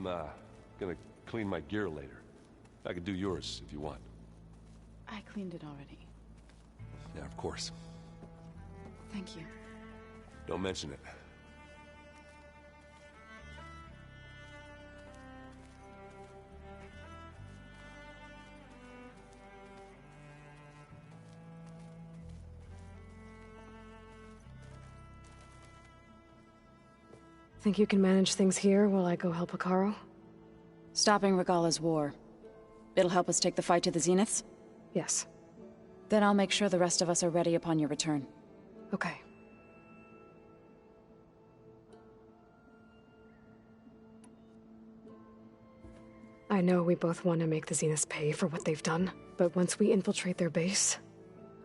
I'm, gonna clean my gear later. I could do yours if you want. I cleaned it already. Yeah, of course. Thank you. Don't mention it. Think you can manage things here while I go help Hikaru? Stopping Regala's war. It'll help us take the fight to the Zeniths? Yes. Then I'll make sure the rest of us are ready upon your return. Okay. I know we both want to make the Zeniths pay for what they've done, but once we infiltrate their base,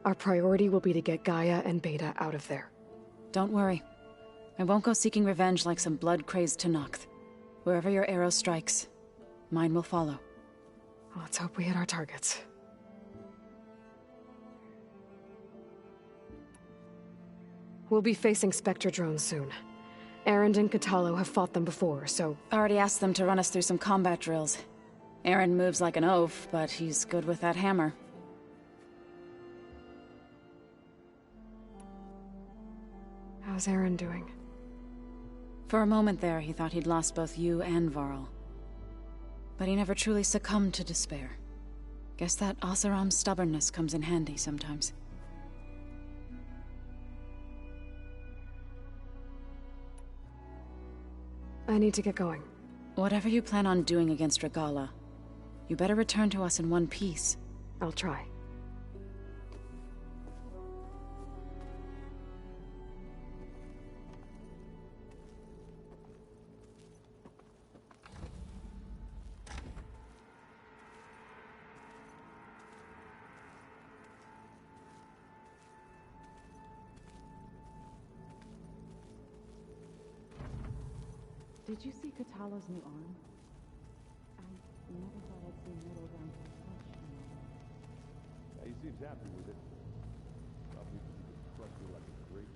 our priority will be to get Gaia and Beta out of there. Don't worry. I won't go seeking revenge like some blood-crazed Tenakth. Wherever your arrow strikes, mine will follow. Let's hope we hit our targets. We'll be facing Spectre drones soon. Erend and Katalo have fought them before, so... Already asked them to run us through some combat drills. Erend moves like an oaf, but he's good with that hammer. How's Erend doing? For a moment there, he thought he'd lost both you and Varl. But he never truly succumbed to despair. Guess that Oseram's stubbornness comes in handy sometimes. I need to get going. Whatever you plan on doing against Regala, you better return to us in one piece. I'll try. Did you see Katalo's new arm? I never thought I'd see metal down to touch. Yeah, he seems happy with it. Probably because he could crush you like a grape.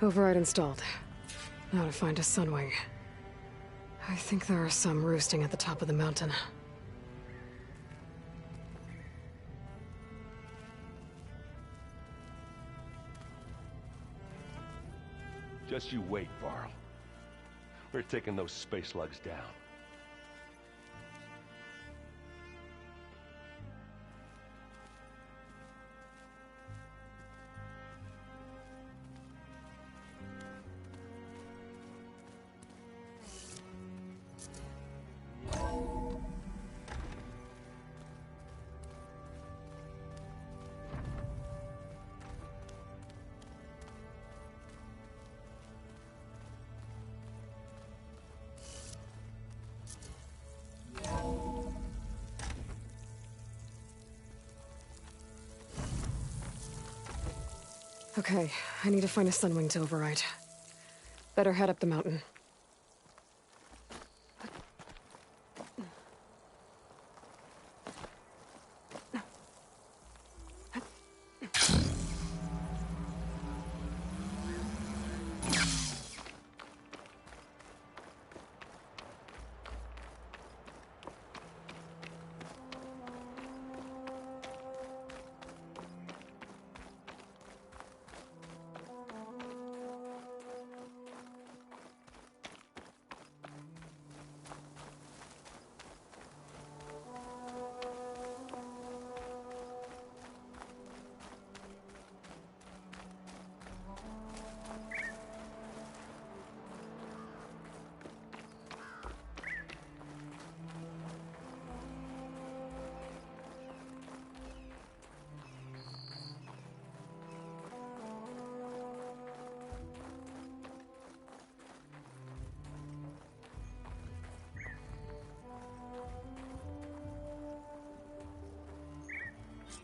Override installed. Now to find a Sunwing. I think there are some roosting at the top of the mountain. Just you wait, Varl. We're taking those space slugs down. Okay, I need to find a Sunwing to override. Better head up the mountain.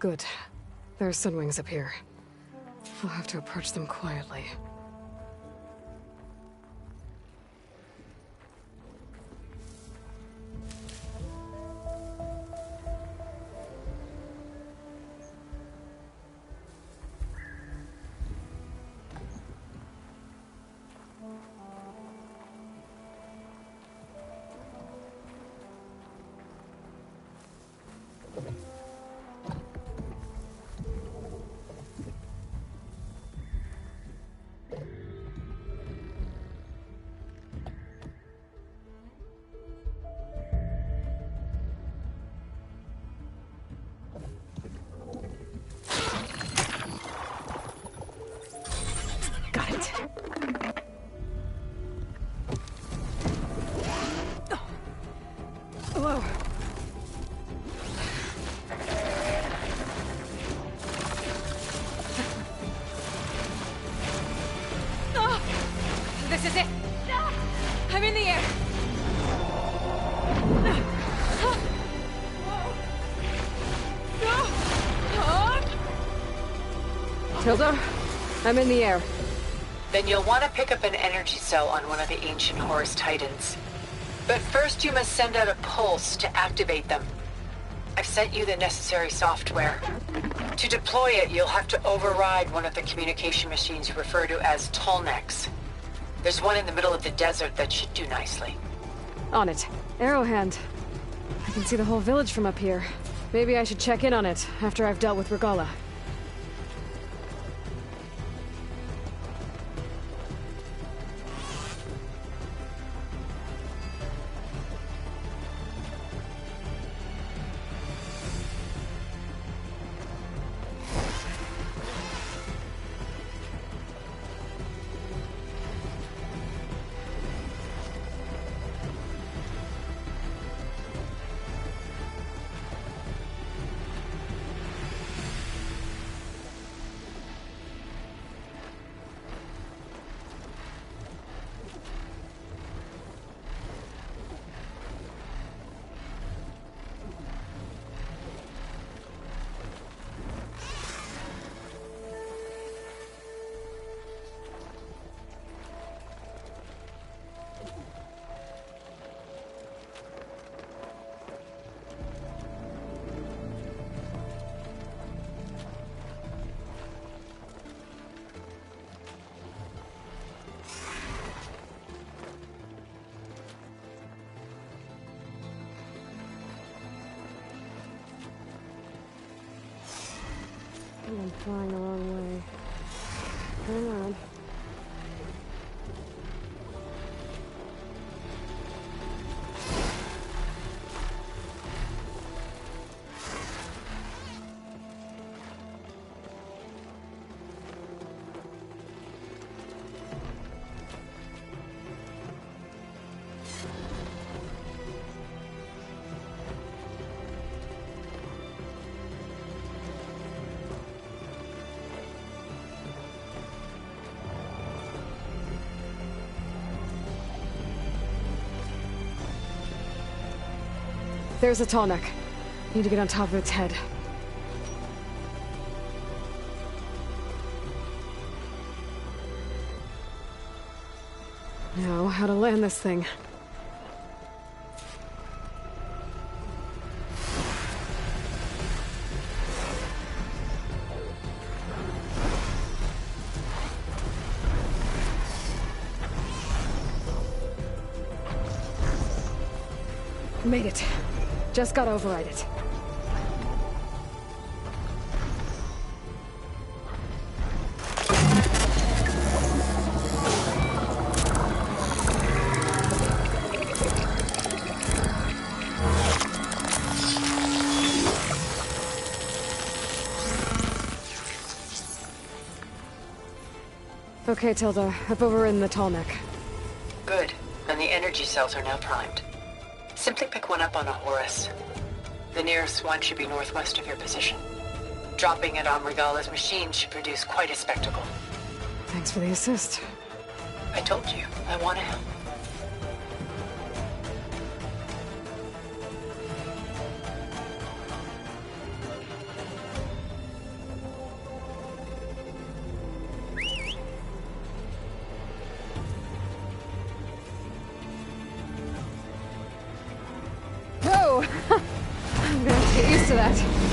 Good. There are Sunwings up here. I'll have to approach them quietly. Got it. Hello. This is it! I'm in the air! Tilda, I'm in the air. Then you'll want to pick up an energy cell on one of the ancient Horus Titans. But first you must send out a pulse to activate them. I've sent you the necessary software. To deploy it, you'll have to override one of the communication machines you refer to as Tallnecks. There's one in the middle of the desert that should do nicely. On it. Arrowhand. I can see the whole village from up here. Maybe I should check in on it after I've dealt with Regala. I'm flying the wrong way. Come on. There's a Tallneck. Need to get on top of its head. Now, how to land this thing. Made it. Just gotta override it. Okay, Tilda. I've overridden the Tallneck. Good. And the energy cells are now primed. Simply pick one up on a Horus. The nearest one should be northwest of your position. Dropping it on Regala's machine should produce quite a spectacle. Thanks for the assist. I told you, I want to help. used to that.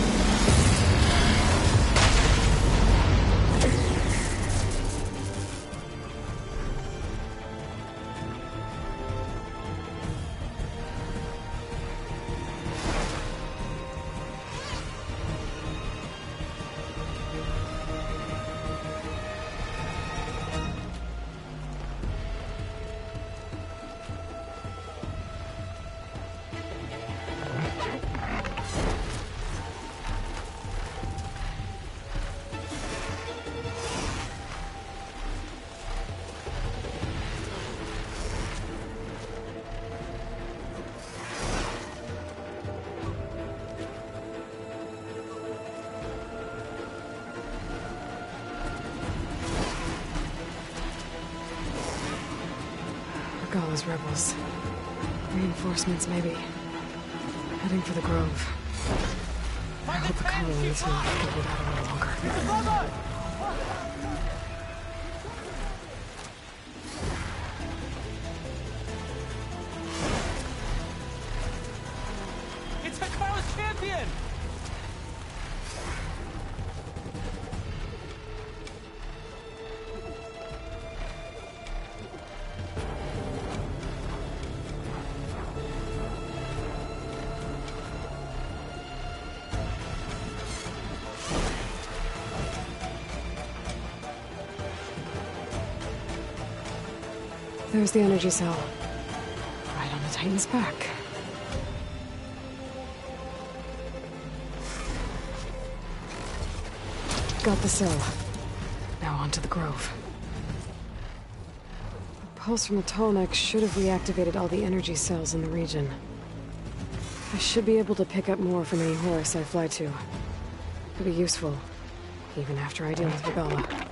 Those rebels. Reinforcements, maybe. Heading for the Grove. I hope the colonies will hold it out a little longer. It's Hikaru's champion! There's the energy cell. Right on the Titan's back. Got the cell. Now on to the Grove. The pulse from the Tallneck should have reactivated all the energy cells in the region. I should be able to pick up more from any Horus I fly to. Could be useful, even after I deal with Vigala.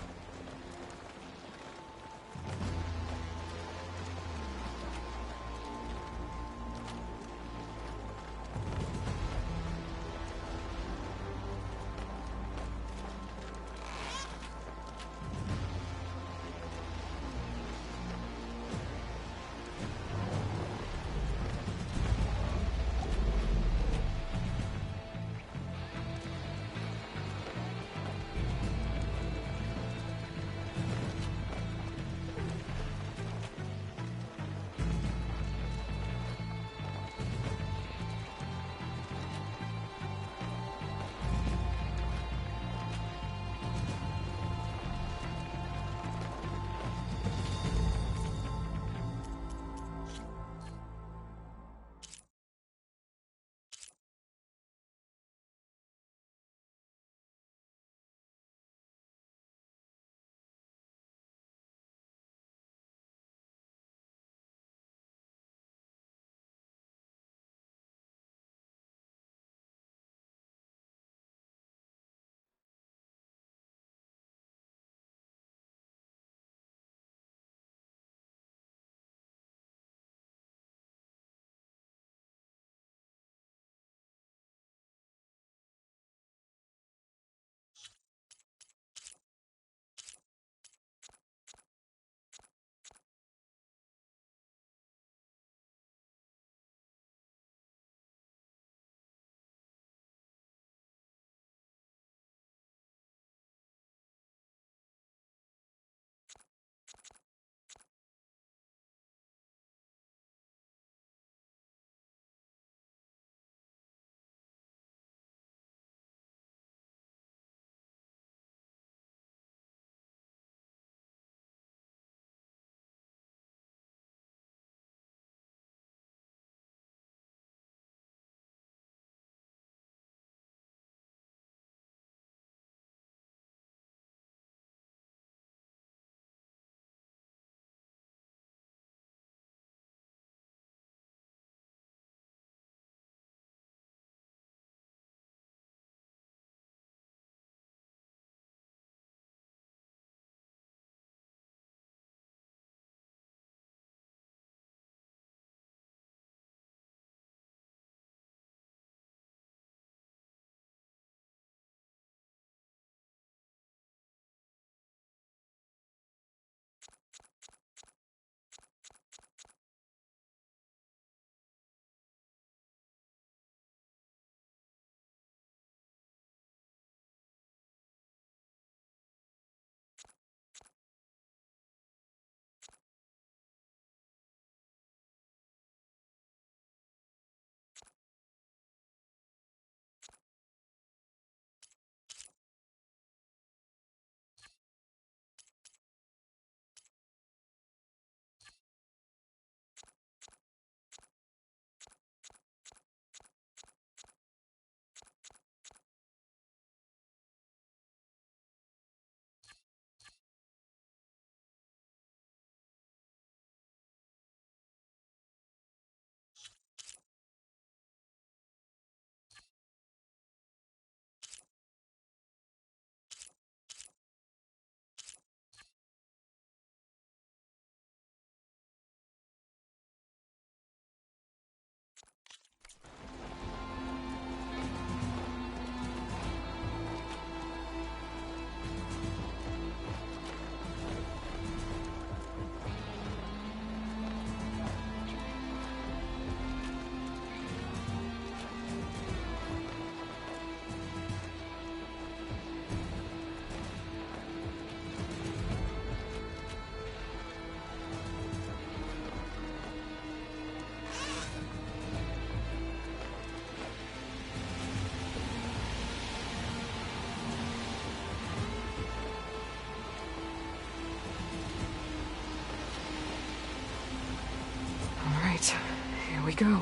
we go.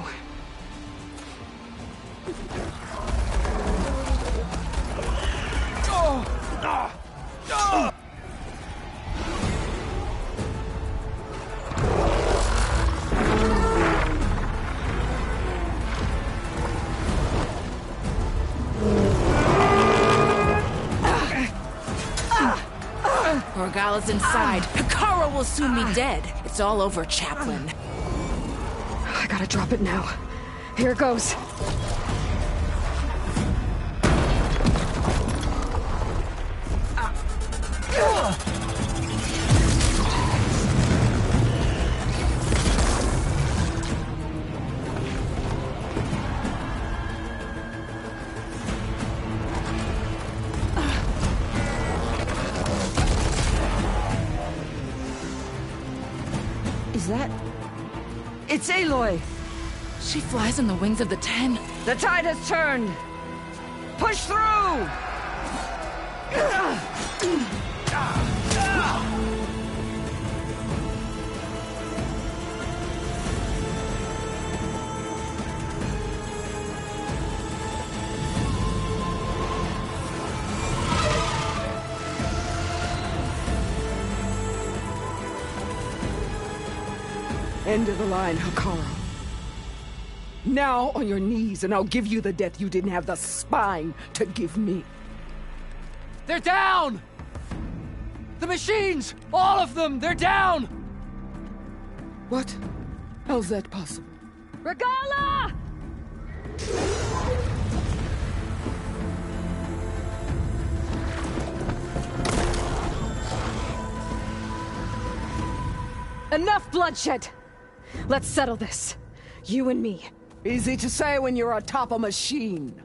Orgala's inside. Hikaru will soon be dead. It's all over, Chaplain. I gotta drop it now. Here goes. Is that... It's Aloy! She flies on the wings of the Ten. The tide has turned! Push through! End of the line, Hikaru. Now on your knees, and I'll give you the death you didn't have the spine to give me. They're down! The machines! All of them! They're down! What? How's that possible? Regala! Enough bloodshed! Let's settle this. You and me. Easy to say when you're atop a machine.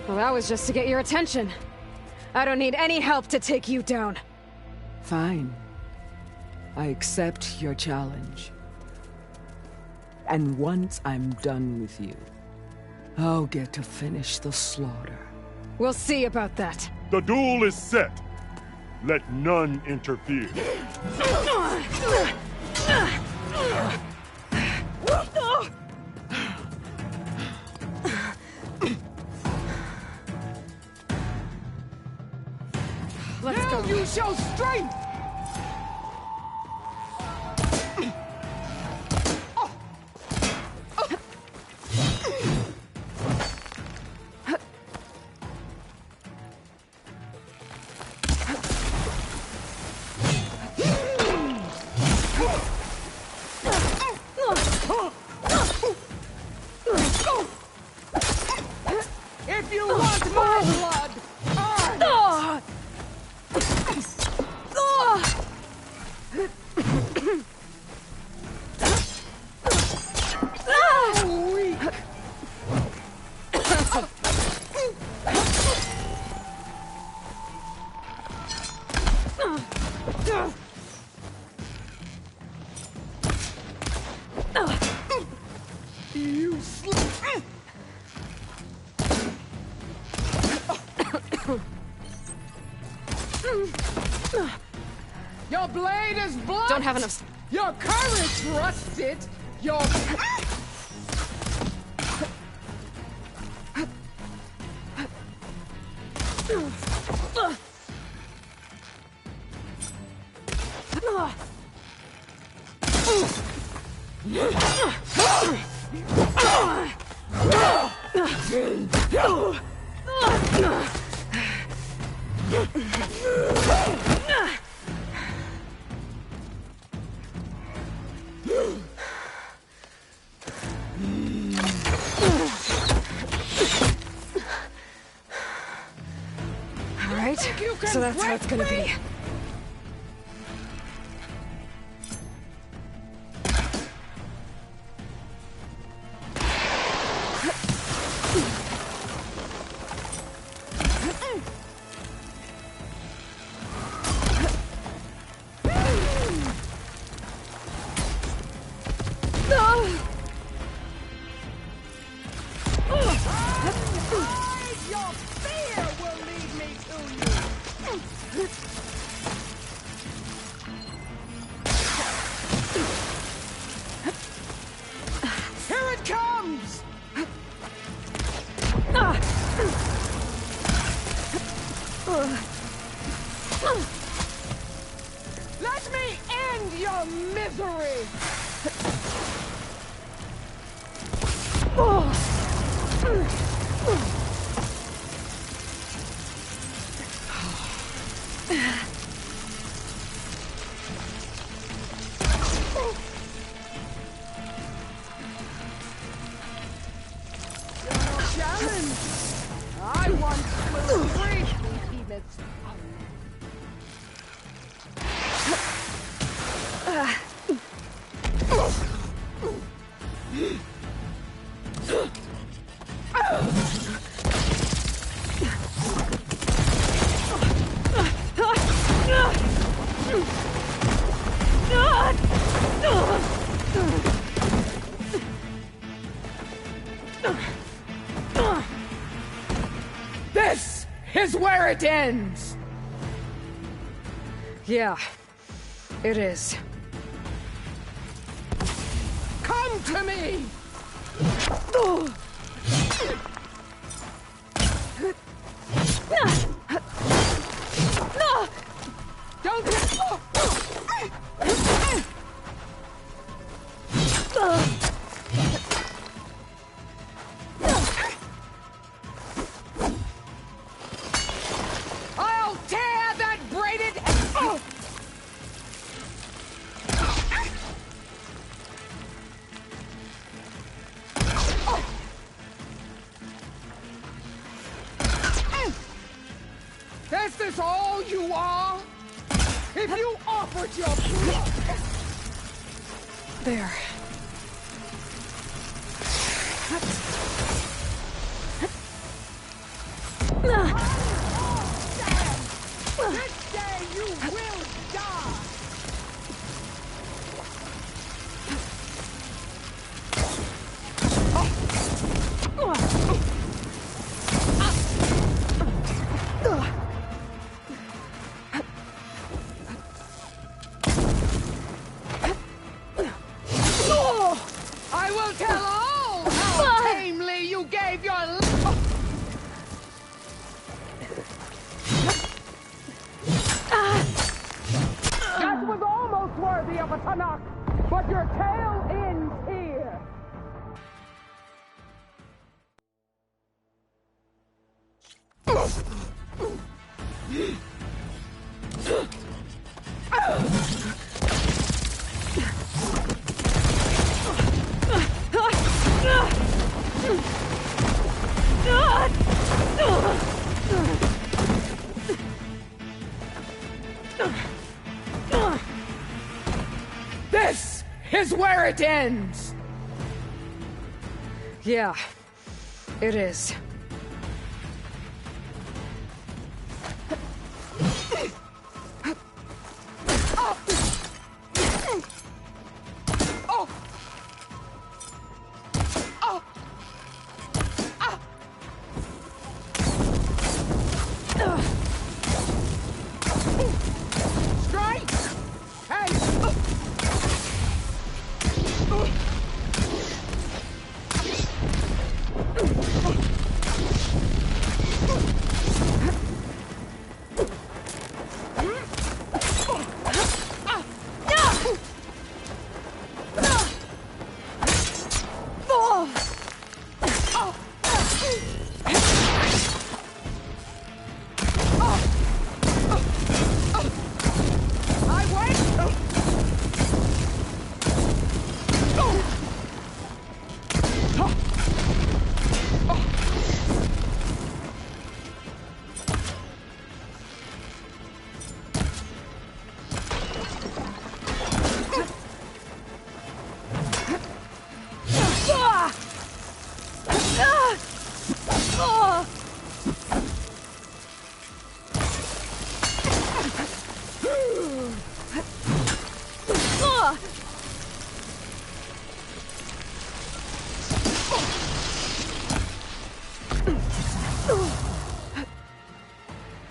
Well, that was just to get your attention. I don't need any help to take you down. Fine. I accept your challenge. And once I'm done with you, I'll get to finish the slaughter. We'll see about that. The duel is set. Let none interfere. Let's Now go. you show strength! If you want my blood, you Your blade is blunt! Don't have enough. Your courage rusted! Your... All right, so that's how it's gonna be. Your fear will lead me to you! Let me end your misery! Challenge! I once flew 3 behemoths. This is where it ends! Yeah, it is. Come to me! Don't I'll tear that braided... Is this all you are? If you offered your blood... There. This day you will die! I will tell all how tamely you gave your life. That was almost worthy of a Tanakh, but your tale ends here. This is where it ends! Yeah, it is. Strike! Hey!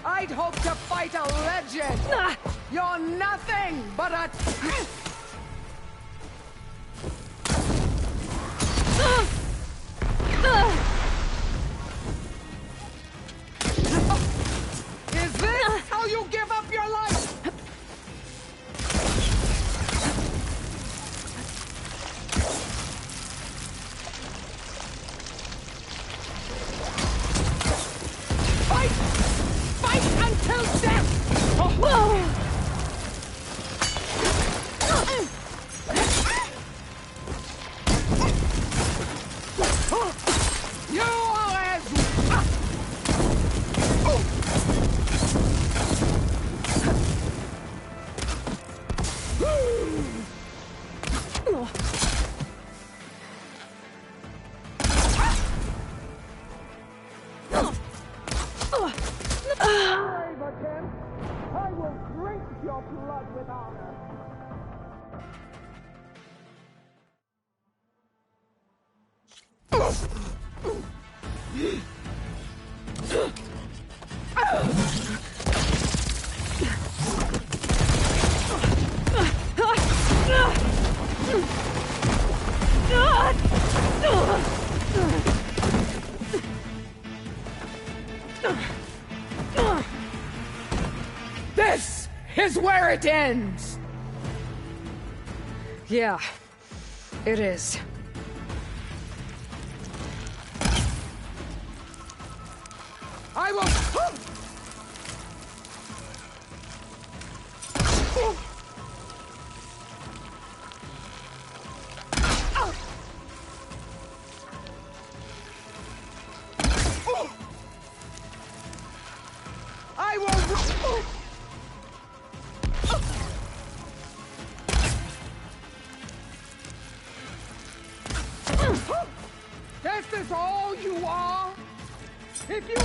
I'd hoped to fight a legend! You're nothing but a... Is blood with honor. This is where it ends! Yeah, it is. I will... I will... This is all you are? If you...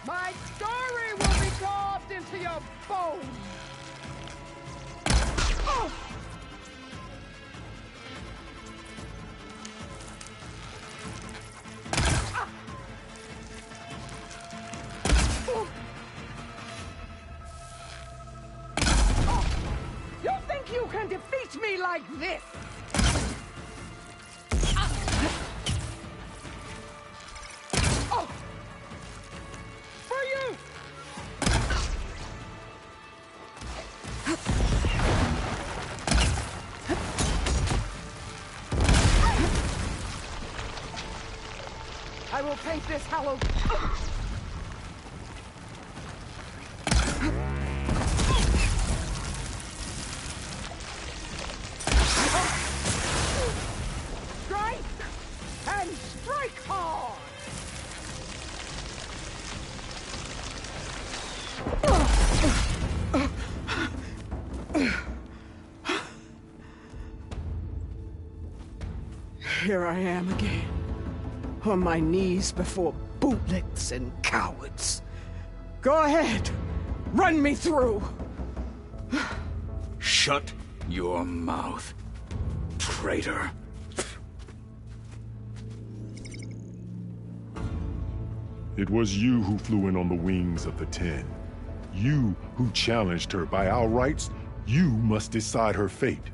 My story will be carved into your bones! You think you can defeat me like this? For you! I will paint this hallowed... Strike! And strike hard! Here I am again, on my knees before bootlicks and cowards. Go ahead, run me through. Shut your mouth, traitor. It was you who flew in on the wings of the Ten. You who challenged her. By our rights, you must decide her fate.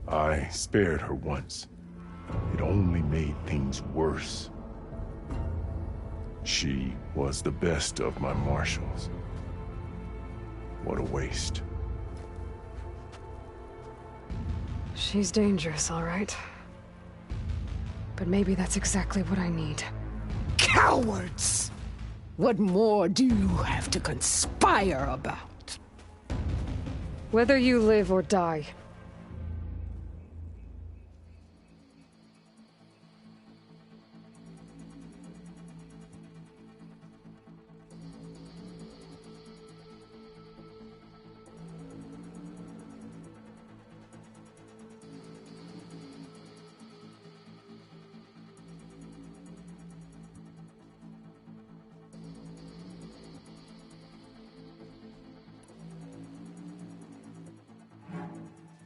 I spared her once. It only made things worse. She was the best of my marshals. What a waste. She's dangerous, all right. But maybe that's exactly what I need. Cowards! What more do you have to conspire about? Whether you live or die.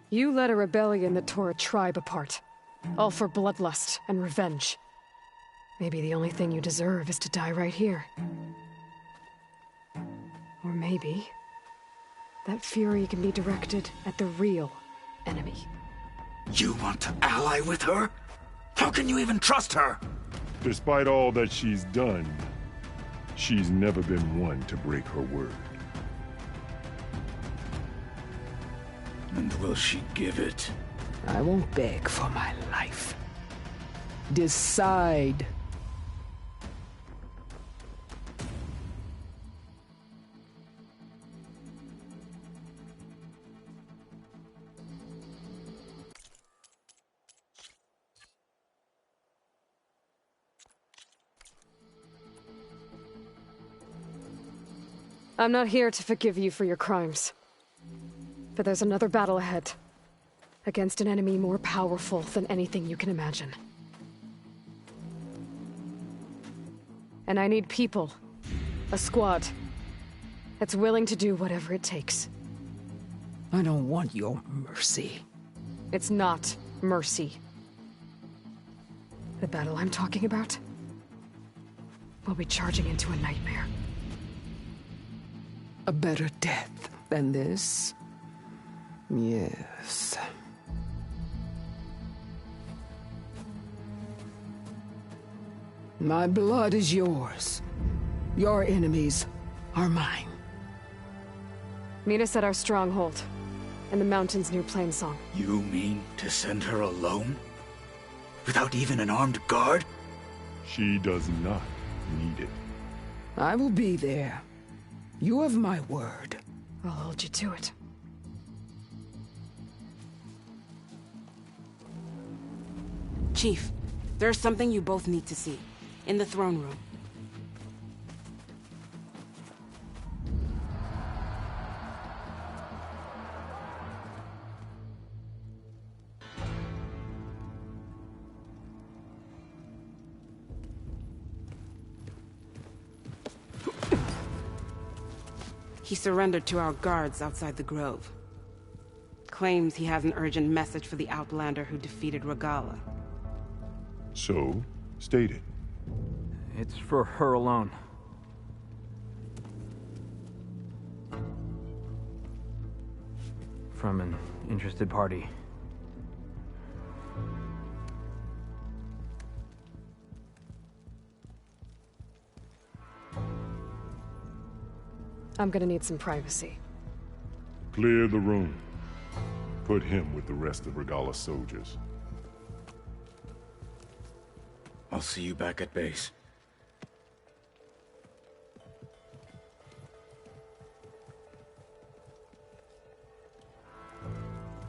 You led a rebellion that tore a tribe apart. All for bloodlust and revenge. Maybe the only thing you deserve is to die right here. Or maybe... that fury can be directed at the real enemy. You want to ally with her? How can you even trust her? Despite all that she's done, she's never been one to break her word. And will she give it? I won't beg for my life. Decide. I'm not here to forgive you for your crimes. But there's another battle ahead. Against an enemy more powerful than anything you can imagine. And I need people. A squad. That's willing to do whatever it takes. I don't want your mercy. It's not mercy. The battle I'm talking about will be charging into a nightmare. A better death than this? Yes. My blood is yours. Your enemies are mine. Meet us at our stronghold, in the mountains near Plainsong. You mean to send her alone? Without even an armed guard? She does not need it. I will be there. You have my word. I'll hold you to it. Chief, there's something you both need to see. In the throne room. He surrendered to our guards outside the grove. Claims he has an urgent message for the Outlander who defeated Regala. So, state it. It's for her alone. From an interested party. I'm gonna need some privacy. Clear the room. Put him with the rest of Regala's soldiers. I'll see you back at base.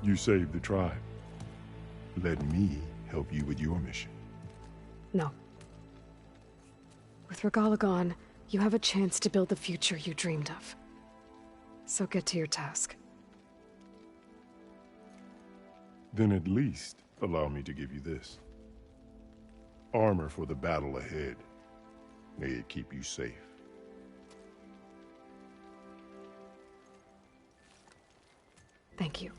You saved the tribe. Let me help you with your mission. No. With Regala gone, you have a chance to build the future you dreamed of. So get to your task. Then at least allow me to give you this. Armor for the battle ahead. May it keep you safe. Thank you.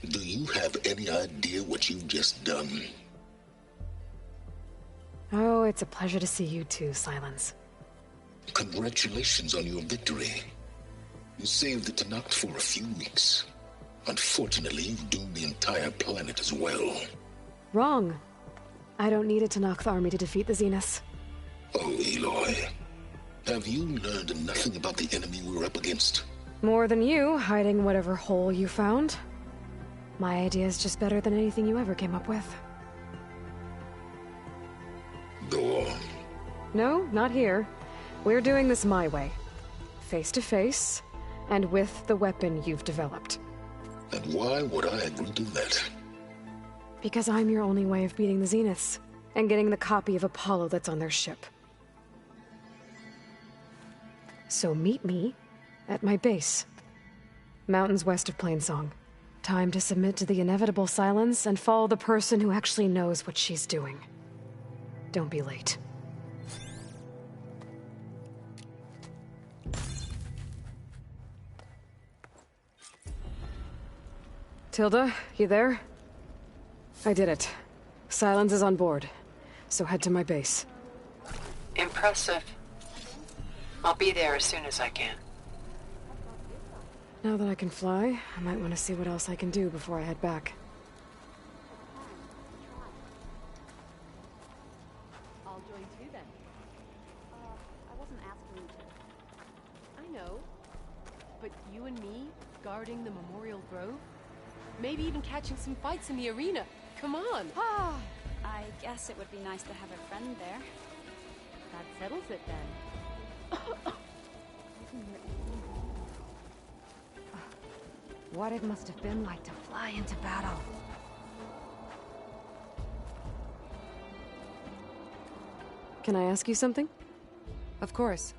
Do you have any idea what you've just done? Oh, it's a pleasure to see you too, Silence. Congratulations on your victory. You saved the Tenakth for a few weeks. Unfortunately, you've doomed the entire planet as well. Wrong. I don't need a Tenakth army to defeat the Zeniths. Oh, Aloy. Have you learned nothing about the enemy we're up against? More than you, hiding whatever hole you found. My idea is just better than anything you ever came up with. Go on. No, not here. We're doing this my way. Face to face, and with the weapon you've developed. And why would I agree to that? Because I'm your only way of beating the Zeniths, and getting the copy of Apollo that's on their ship. So meet me at my base. Mountains west of Plainsong. Time to submit to the inevitable silence and follow the person who actually knows what she's doing. Don't be late. Tilda, you there? I did it. Silence is on board, so head to my base. Impressive. I'll be there as soon as I can. Now that I can fly, I might want to see what else I can do before I head back. I'll join too then. I wasn't asking. I know. But you and me, guarding the Memorial Grove? Maybe even catching some fights in the arena. Come on! Ah, I guess it would be nice to have a friend there. That settles it then. What it must have been like to fly into battle. Can I ask you something? Of course.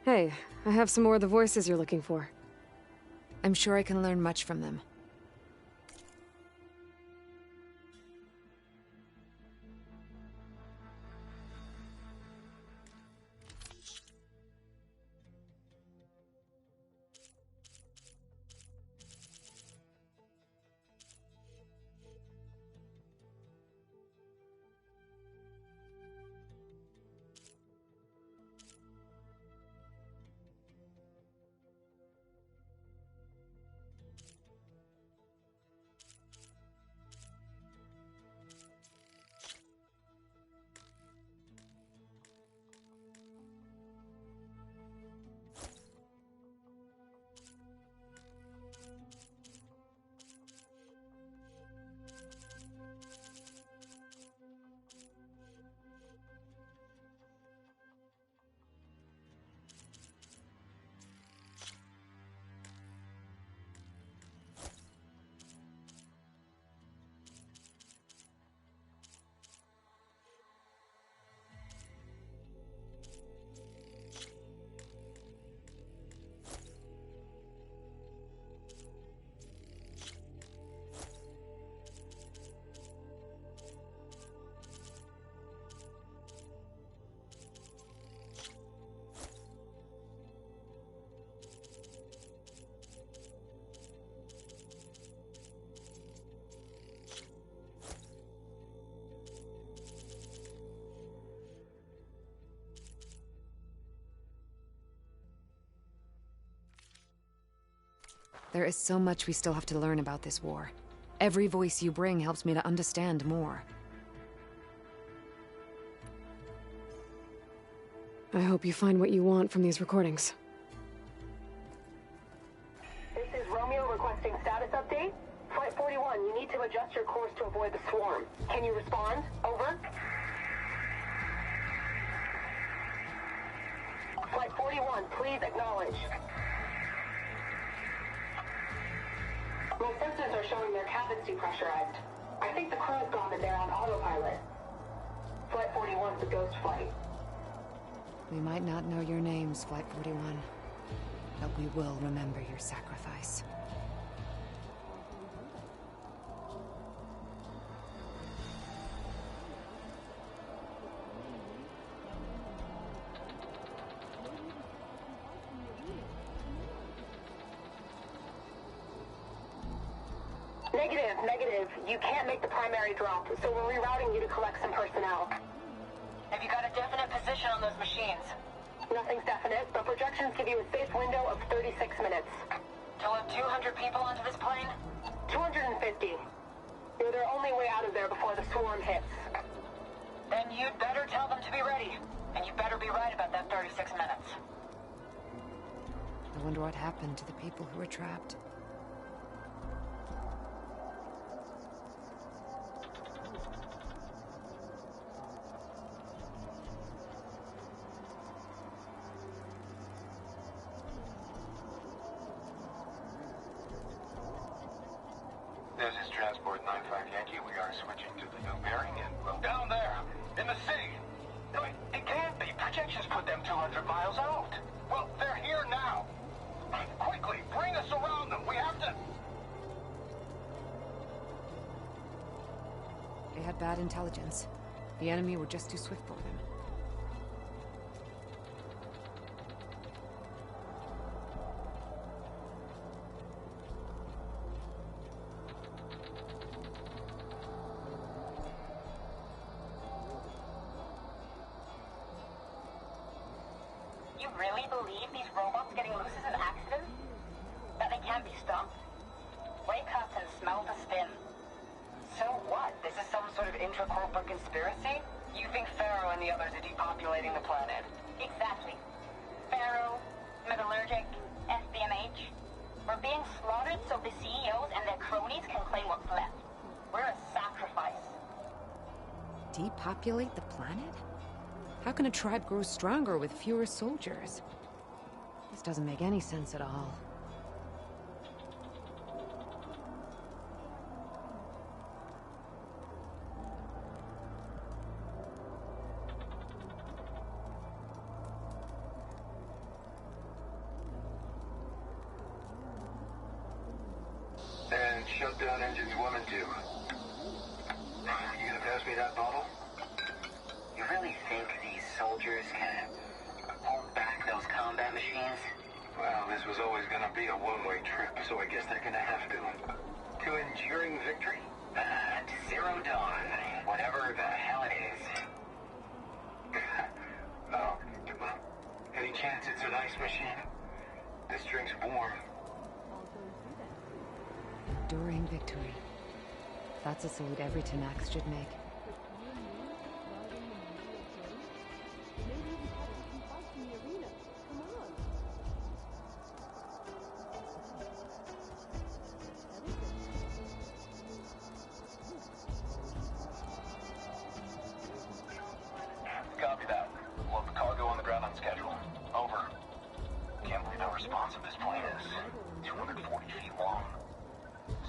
Hey, I have some more of the voices you're looking for. I'm sure I can learn much from them. There is so much we still have to learn about this war. Every voice you bring helps me to understand more. I hope you find what you want from these recordings. This is Romeo requesting status update. Flight 41, you need to adjust your course to avoid the swarm. Can you respond? Over. Flight 41, please acknowledge. My sensors are showing their cabins depressurized. I think the crew's gone and they're on autopilot. Flight 41's a ghost flight. We might not know your names, Flight 41, but we will remember your sacrifice. Negative. You can't make the primary drop, so we're rerouting you to collect some personnel. Have you got a definite position on those machines? Nothing's definite, but projections give you a safe window of 36 minutes. To load 200 people onto this plane? 250. You're their only way out of there before the swarm hits. Then you'd better tell them to be ready. And you better be right about that 36 minutes. I wonder what happened to the people who were trapped. This is Transport 95 Yankee. We are switching to the new bearing and we'll... Down there! In the city! No, it can't be. Projections put them 200 miles out. Well, they're here now. Quickly, bring us around them. We have to... They had bad intelligence. The enemy were just too swift for them. You really believe these robots getting loose is an accident? That they can't be stopped? Wake up and smell the spin. So what? This is some sort of intra-corporate conspiracy? You think Pharaoh and the others are depopulating the planet? Exactly. Pharaoh, Metallurgic, SBMH. We're being slaughtered so the CEOs and their cronies can claim what's left. We're a sacrifice. Depopulate the planet? How can a tribe grow stronger with fewer soldiers? This doesn't make any sense at all. And shut down engines 1 and 2. You gonna pass me that bottle? You really think these soldiers can hold back those combat machines? Well, this was always gonna be a one-way trip, so I guess they're gonna have to. To enduring victory? To Zero Dawn, whatever the hell it is. Oh, well, any chance it's an ice machine? This drink's warm. Enduring victory. That's a salute every Tanax should make. Copy that. We'll have the cargo on the ground on schedule. Over. Can't believe how responsive this plane is. 240 feet long.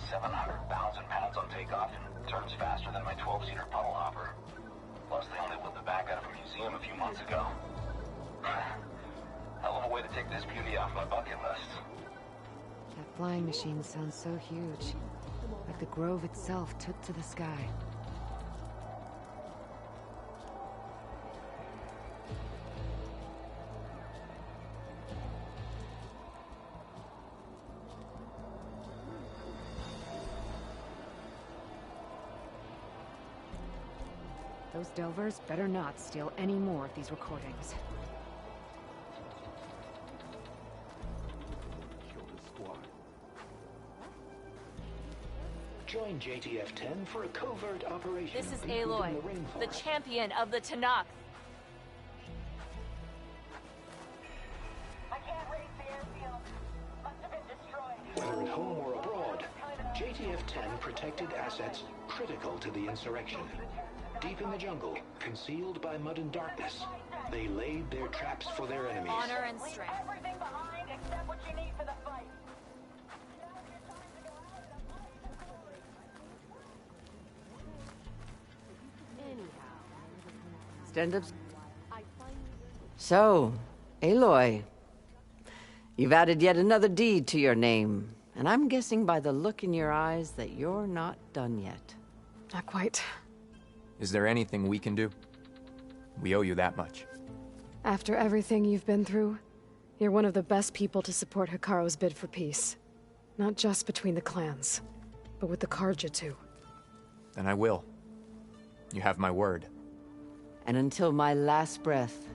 700,000 pounds on takeoff and turns faster than my 12-seater puddle hopper. Plus, they only whipped the back out of a museum a few months ago. Hell of a way to take this beauty off my bucket list. That flying machine sounds so huge. Like the grove itself took to the sky. Those Delvers better not steal any more of these recordings. Join JTF-10 for a covert operation. This is Aloy, the champion of the Tanax. I can't raise the airfield. Must have been destroyed. Whether at home or abroad, JTF-10 protected assets critical to the insurrection. Deep in the jungle, concealed by mud and darkness, they laid their traps for their enemies. Honor and strength. Everything behind except what you need for the fight. Stand up. So, Aloy, you've added yet another deed to your name, and I'm guessing by the look in your eyes that you're not done yet. Not quite. Is there anything we can do? We owe you that much. After everything you've been through, you're one of the best people to support Hikaru's bid for peace. Not just between the clans, but with the Karja too. Then I will. You have my word. And until my last breath,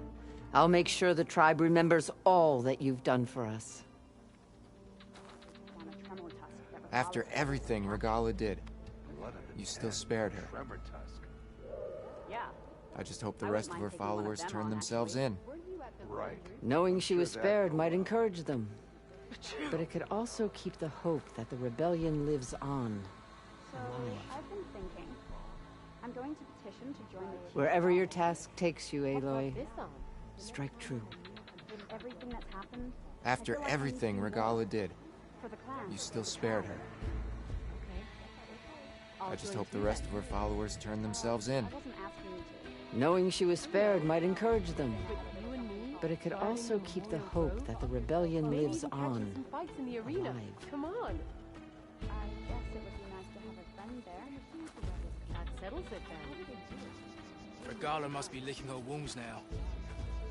I'll make sure the tribe remembers all that you've done for us. After everything Regala did, you still spared her. I just hope the rest of her followers turn themselves in. Knowing she was spared might encourage them. But it could also keep the hope that the rebellion lives on. So, I've been thinking. I'm going to petition to join the... Wherever your task takes you, Aloy, this on? strike true. With everything that's happened... After everything Regala did, you still spared her. I just hope the rest of her followers turn themselves in. Knowing she was spared might encourage them. But it could also keep the hope that the rebellion lives on. Fights in the arena. Alive. Come on. I guess it would be nice to have a friend there. That settles it then. Regala must be licking her wounds now.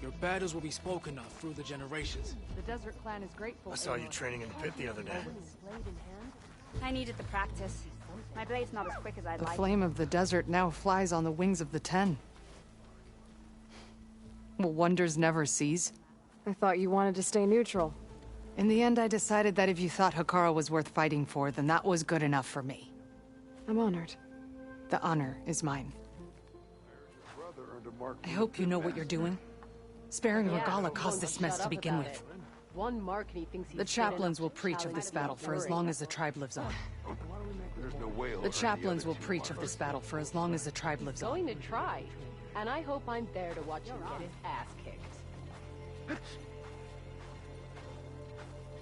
Your battles will be spoken of through the generations. The Desert Clan is grateful. I saw you training in the pit the other day. I needed the practice. My blade's not as quick as I'd The like. flame of the desert now flies on the wings of the 10. Will wonders never cease? I thought you wanted to stay neutral. In the end, I decided that if you thought Hikaru was worth fighting for, then that was good enough for me. I'm honored. The honor is mine. I hope you know what you're doing. Sparing Regala caused this mess to begin with. One mark and he thinks he's The chaplains will preach of this battle for as long as the tribe lives on. There's no way The chaplains will preach of this battle for as long as the tribe lives on. Going to try. And I hope I'm there to watch him get his ass kicked.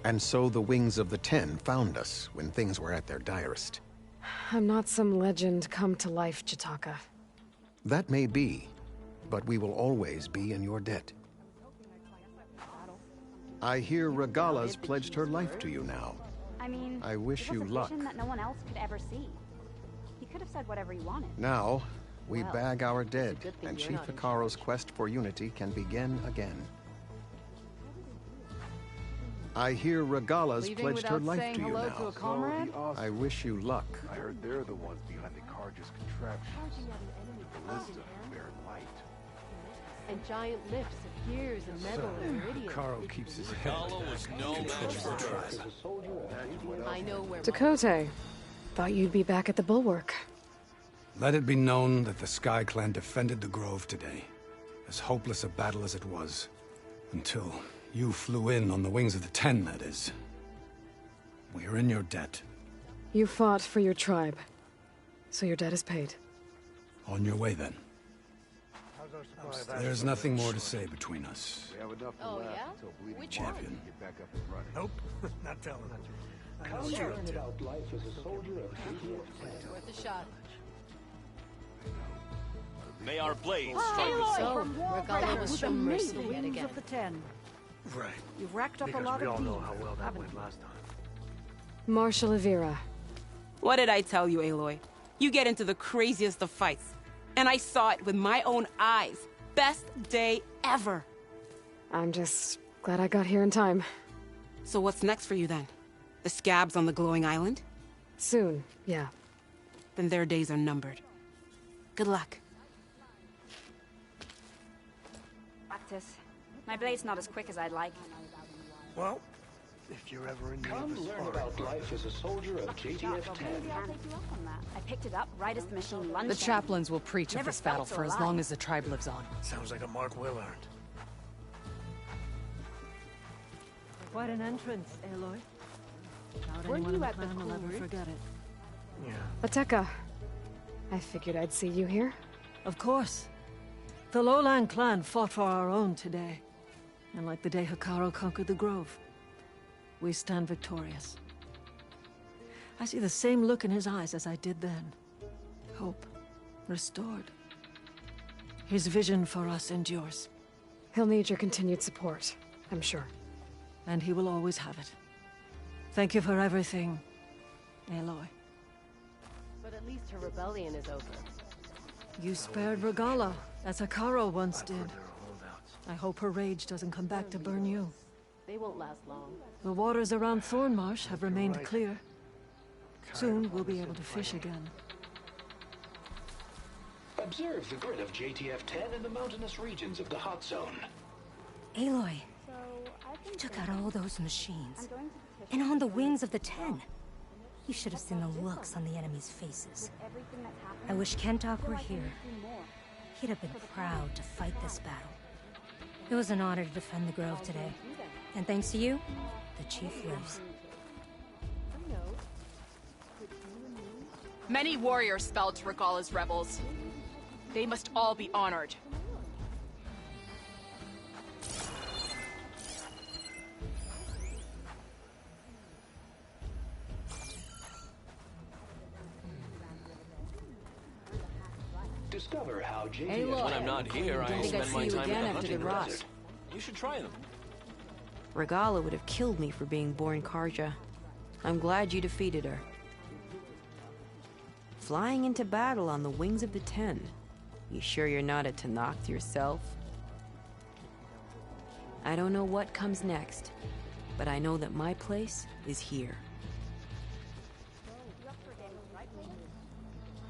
And so the Wings of the Ten found us when things were at their direst. I'm not some legend come to life, Jataka. That may be, but we will always be in your debt. I hear Regala's pledged her life to you now. I mean, I wish it was you a luck. vision that no one else could ever see. He could have said whatever he wanted. Now, we Well, bag our dead, good thing and you're Chief not in Hekarro's quest for unity can begin again. I hear Regala's Leaving pledged her without life saying to you hello now. to a comrade? I wish you luck. I heard they're the ones behind the Carja's contraption. Ballista, bear light. And giant lifts of gears and metal and iridium. Carl keeps his head. was no match for tribe. I know where Dakota, thought you'd be back at the Bulwark. Let it be known that the Sky Clan defended the Grove today, as hopeless a battle as it was, until you flew in on the Wings of the Ten, that is. We are in your debt. You fought for your tribe, so your debt is paid. On your way, then. There's nothing more to say between us. Oh, yeah? Champion. Nope, not telling. Worth a shot. May our blades Oh, strike with so, Regala was shown mercy the yet Wings again. of the Ten. Right. You've racked up Because a lot we all of know deeds, how well that haven't went you? last time. Marshal Avira. What did I tell you, Aloy? You get into the craziest of fights. And I saw it with my own eyes. Best day ever. I'm just glad I got here in time. So what's next for you then? The scabs on the glowing island? Soon, yeah. Then their days are numbered. Good luck. Practice. My blade's not as quick as I'd like. Well, if you're ever in need of Come a learn sparring about life as a soldier of JTF 10. Maybe I'll take you up on that. I picked it up right as the machine lunged The in. chaplains will preach of Never this battle felt so for as alive. long as the tribe lives on. Sounds like a mark well earned. Quite an entrance, Aloy. Not Weren't anyone in you the at the clan will ever Coolidge? forget it. Yeah. Ateka. I figured I'd see you here. Of course. The Lowland clan fought for our own today. And like the day Hekarro conquered the Grove, we stand victorious. I see the same look in his eyes as I did then. Hope. Restored. His vision for us endures. He'll need your continued support, I'm sure. And he will always have it. Thank you for everything, Aloy. But at least her rebellion is over. You spared Regala, as Hekarro once did. I hope her rage doesn't come back to burn you. They won't last long. The waters around Thornmarsh have remained clear. Soon we'll be able to fish again. Observe the grid of JTF 10 in the mountainous regions of the hot zone. Aloy, you took out all those machines. And on the Wings of the Ten. You should have seen the looks on the enemy's faces. I wish Kentok were here. He'd have been proud to fight this battle. It was an honor to defend the Grove today. And thanks to you, the Chief lives. Many warriors fell to Regala's rebels. They must all be honored. Discover how JTF When I'm not here, I spend my time in the hunting rot. desert. You should try them. Regala would have killed me for being born Carja. I'm glad you defeated her. Flying into battle on the Wings of the Ten. You sure you're not a Tenakth yourself? I don't know what comes next, but I know that my place is here.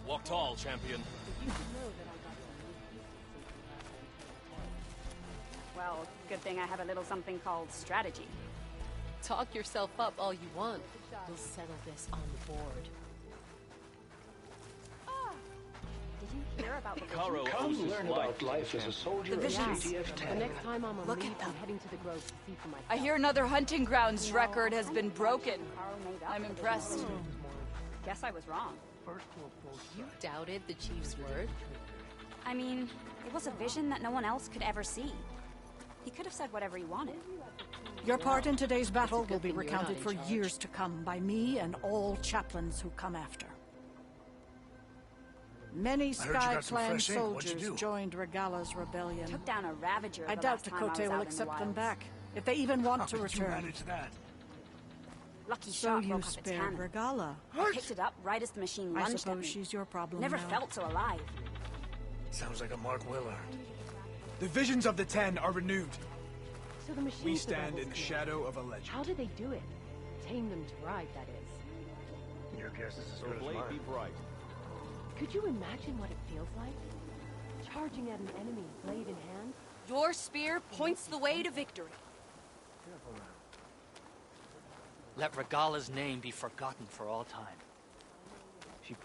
Walk tall, champion. Well, good thing I have a little something called strategy. Talk yourself up all you want. We'll settle this on the board. Did you hear about the Hekarro Come owes his learn life about life as a soldier The of visions. JTF The 10. next time I'm on leave, I'm heading to the Grove to see for myself. I hear another hunting grounds record has been broken. I'm impressed. Guess I was wrong. You doubted the chief's word? I mean, it was a vision that no one else could ever see. He could have said whatever he wanted. Your part in today's battle will be thing you're recounted not for in charge. years to come by me and all chaplains who come after. Many I heard you Sky got some Clan fresh ink. What'd you soldiers do? joined Regala's rebellion. Took down a Ravager I the doubt last time I was Tekote will out in the accept them wilds. back, if they even want How to did you return. manage that? Lucky So shot you broke off its spared cannon. Regala. I picked it up right as the machine I lunged at suppose me. she's your problem Never now. felt so alive. Sounds like a Mark Willard. The visions of the Ten are renewed. So the machines We the stand rebels in the created. shadow of a legend. How did they do it? Tame them to ride, that is. Your guess is as Her good as blade mine. be bright. Could you imagine what it feels like? Charging at an enemy, blade in hand? Your spear points the way to victory. Let Regala's name be forgotten for all time. She...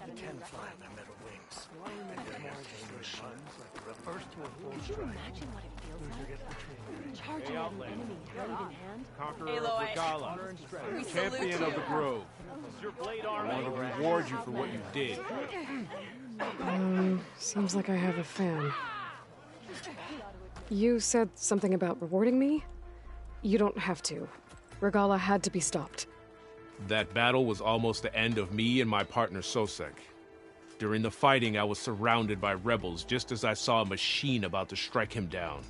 The 10 fly on their metal wings. First to a full strike. Imagine what it feels like. Charging at an enemy hand in hand. Conqueror Aloy. of Regala, We champion salute of the you. Grove. Your blade armor. I want to reward you for what you did. Seems like I have a fan. You said something about rewarding me? You don't have to. Regala had to be stopped. That battle was almost the end of me and my partner Sosek. During the fighting, I was surrounded by rebels just as I saw a machine about to strike him down.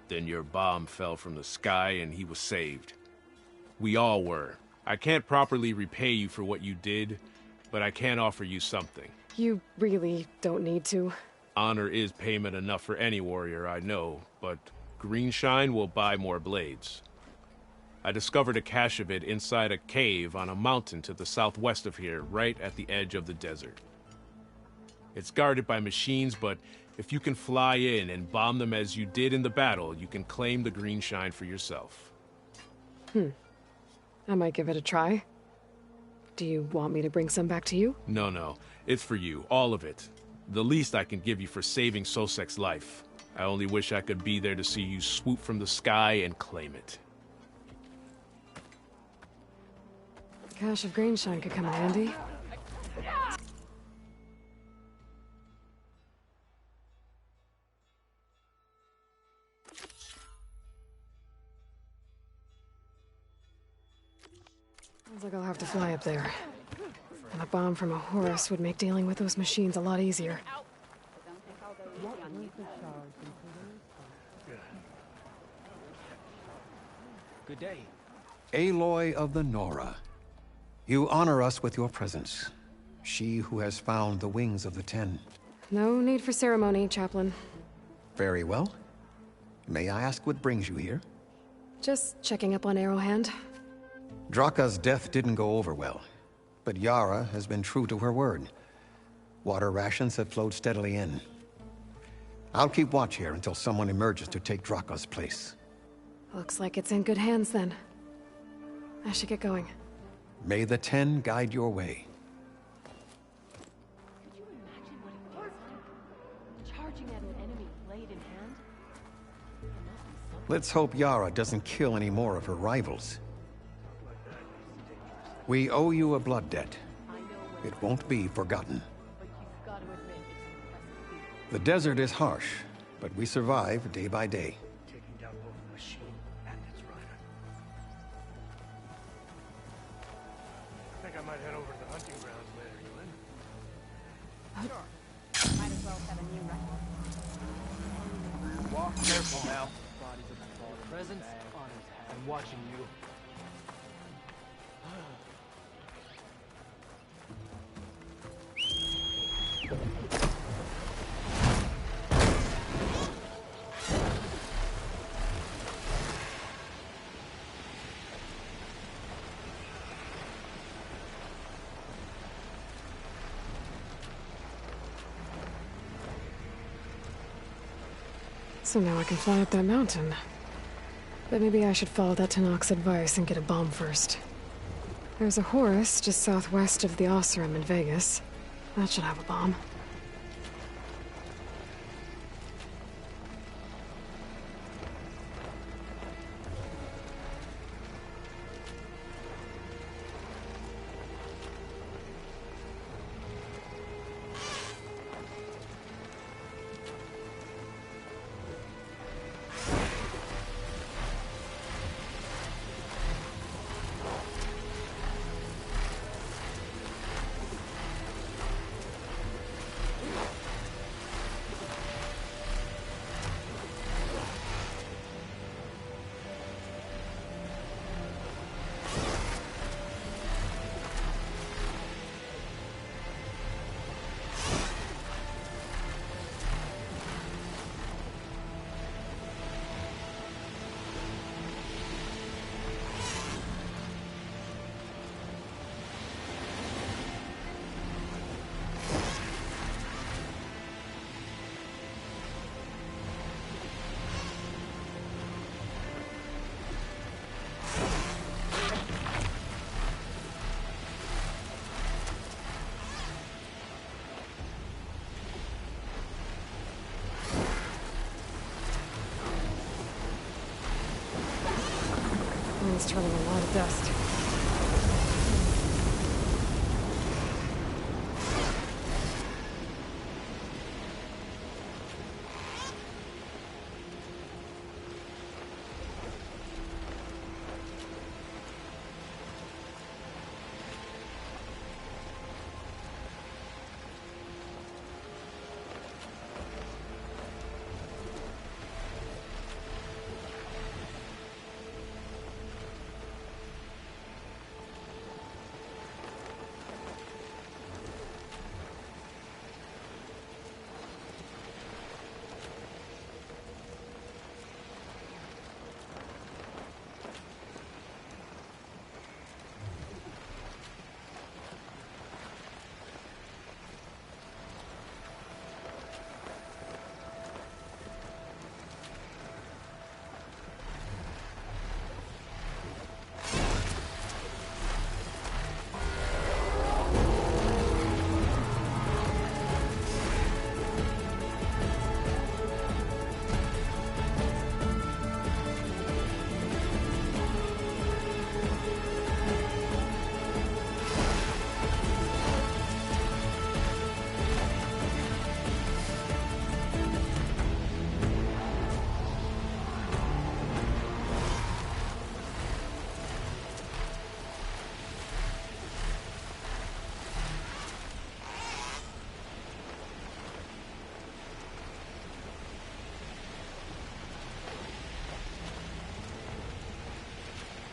Then your bomb fell from the sky and he was saved. We all were. I can't properly repay you for what you did, but I can offer you something. You really don't need to. Honor is payment enough for any warrior, I know, but Greenshine will buy more blades. I discovered a cache of it inside a cave on a mountain to the southwest of here, right at the edge of the desert. It's guarded by machines, but if you can fly in and bomb them as you did in the battle, you can claim the Greenshine for yourself. I might give it a try. Do you want me to bring some back to you? No. It's for you, all of it. The least I can give you for saving Sosek's life. I only wish I could be there to see you swoop from the sky and claim it. Cache of Greenshine could come in handy. Sounds like I'll have to fly up there. And a bomb from a Horus would make dealing with those machines a lot easier. Good day. Aloy of the Nora. You honor us with your presence. She who has found the wings of the 10. No need for ceremony, Chaplain. Very well. May I ask what brings you here? Just checking up on Arrowhand. Draka's death didn't go over well, but Yara has been true to her word. Water rations have flowed steadily in. I'll keep watch here until someone emerges to take Draka's place. Looks like it's in good hands then. I should get going. May the 10 guide your way. Could you imagine what it feels like? Charging at an enemy, blade in hand? Let's hope Yara doesn't kill any more of her rivals. We owe you a blood debt. It won't be forgotten. The desert is harsh, but we survive day by day. Taking down both the machine and its rider. I think I might head over to the hunting grounds later, you in? Sure. Might as well have a new record. Walk careful now. Bodies of the fallen. Presence on his head. I'm watching you. So now I can fly up that mountain. But maybe I should follow that Tanak's advice and get a bomb first. There's a Horus just southwest of the Osram in Vegas. That should have a bomb. machine's turning a lot of dust.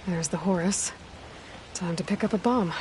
There's the Horus. Time to pick up a bomb.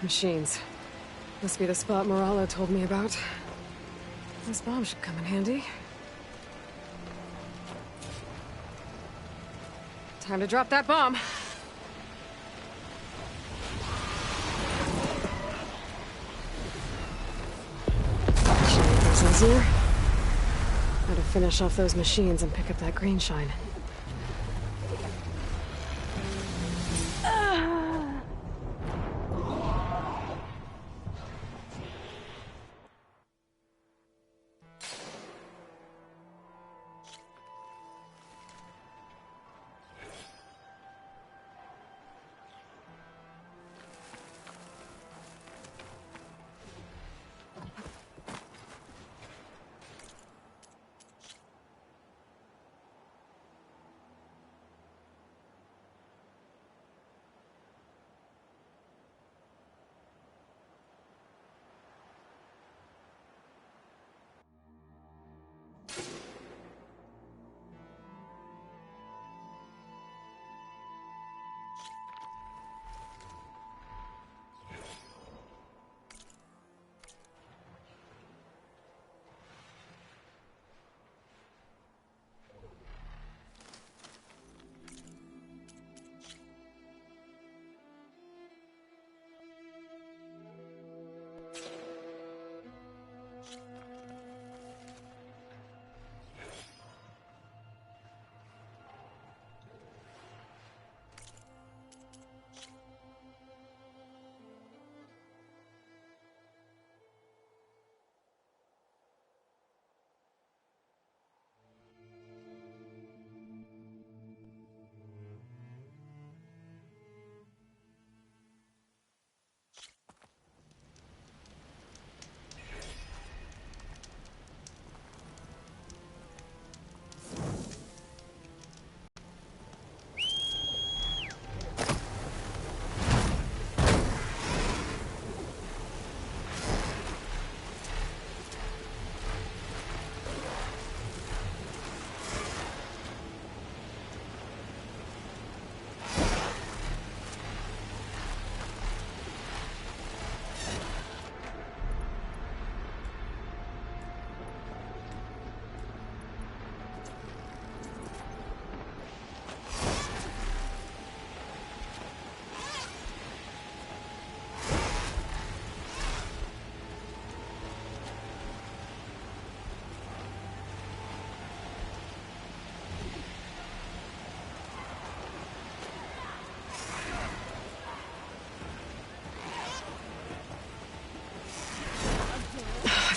Machines. Must be the spot Moralo told me about. This bomb should come in handy. Time to drop that bomb. Shine easier. Gotta finish off those machines and pick up that green shine.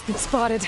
Been spotted.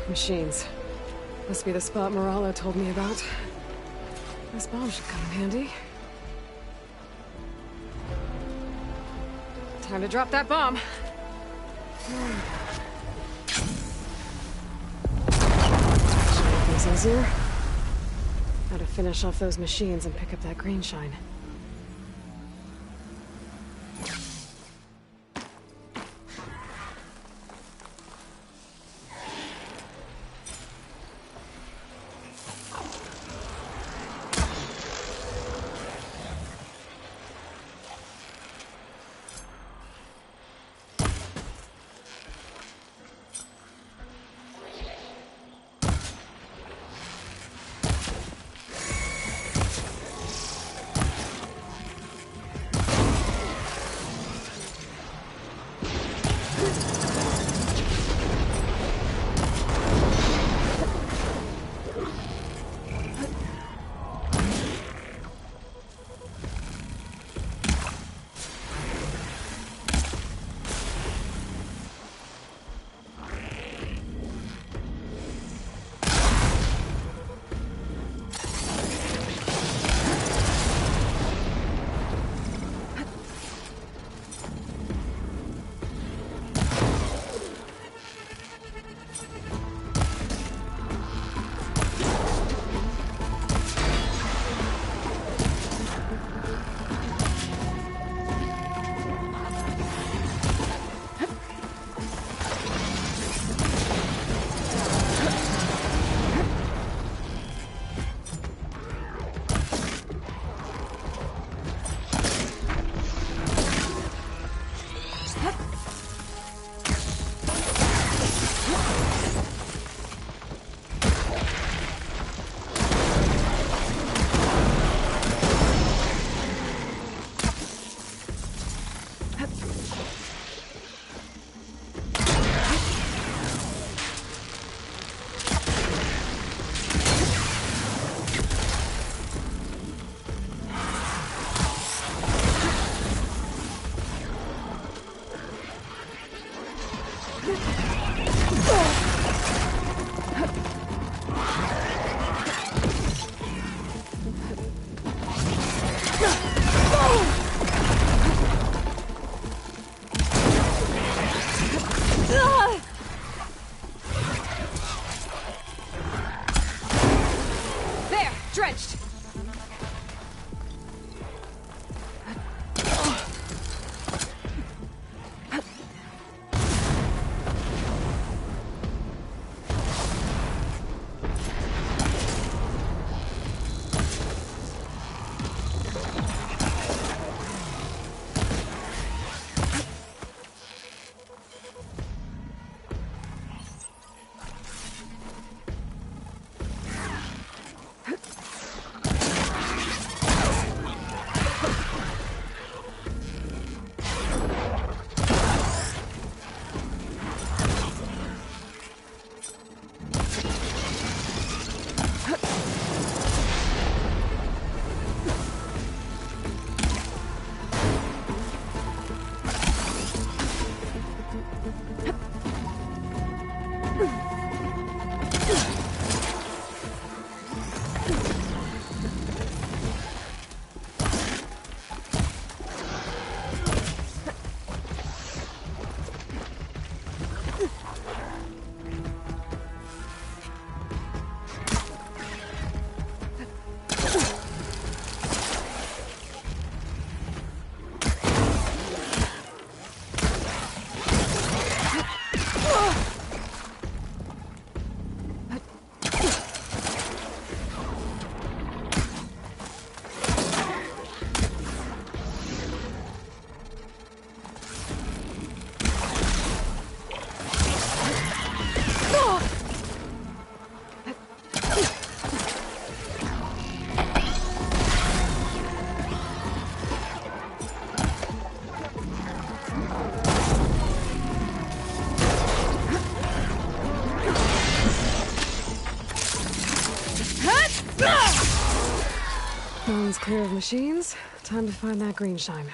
Machines. Must be the spot Moralo told me about. This bomb should come in handy. Time to drop that bomb. Things easier. Now to finish off those machines and pick up that green shine. Mountain's clear of machines. Time to find that green shine.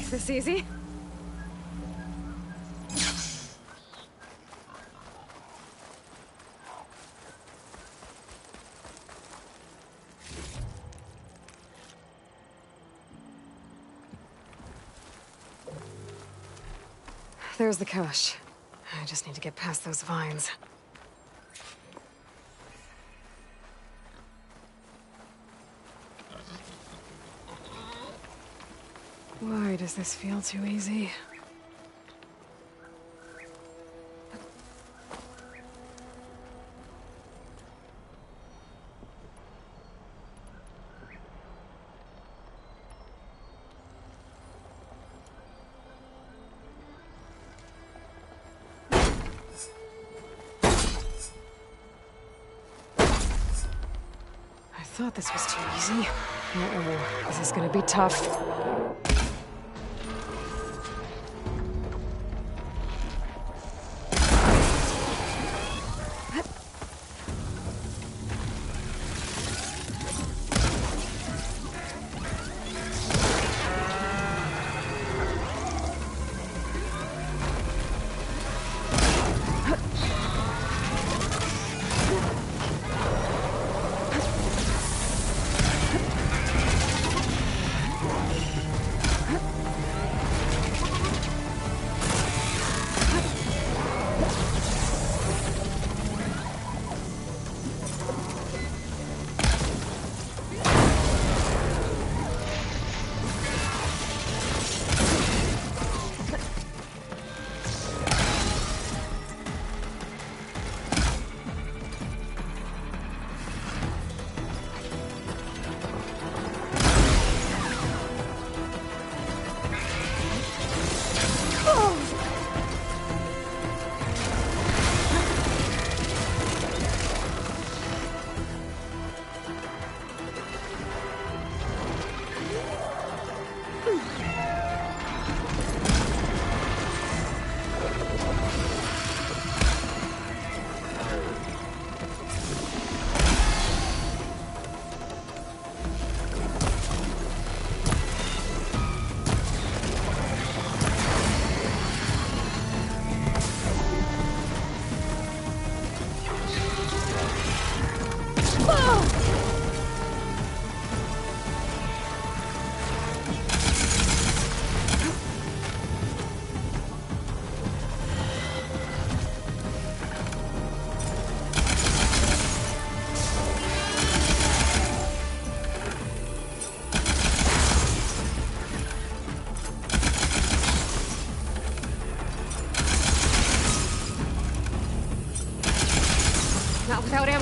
Is this easy? There's the cache. I just need to get past those vines. Why does this feel too easy? I thought this was too easy. Uh-oh, this is gonna be tough.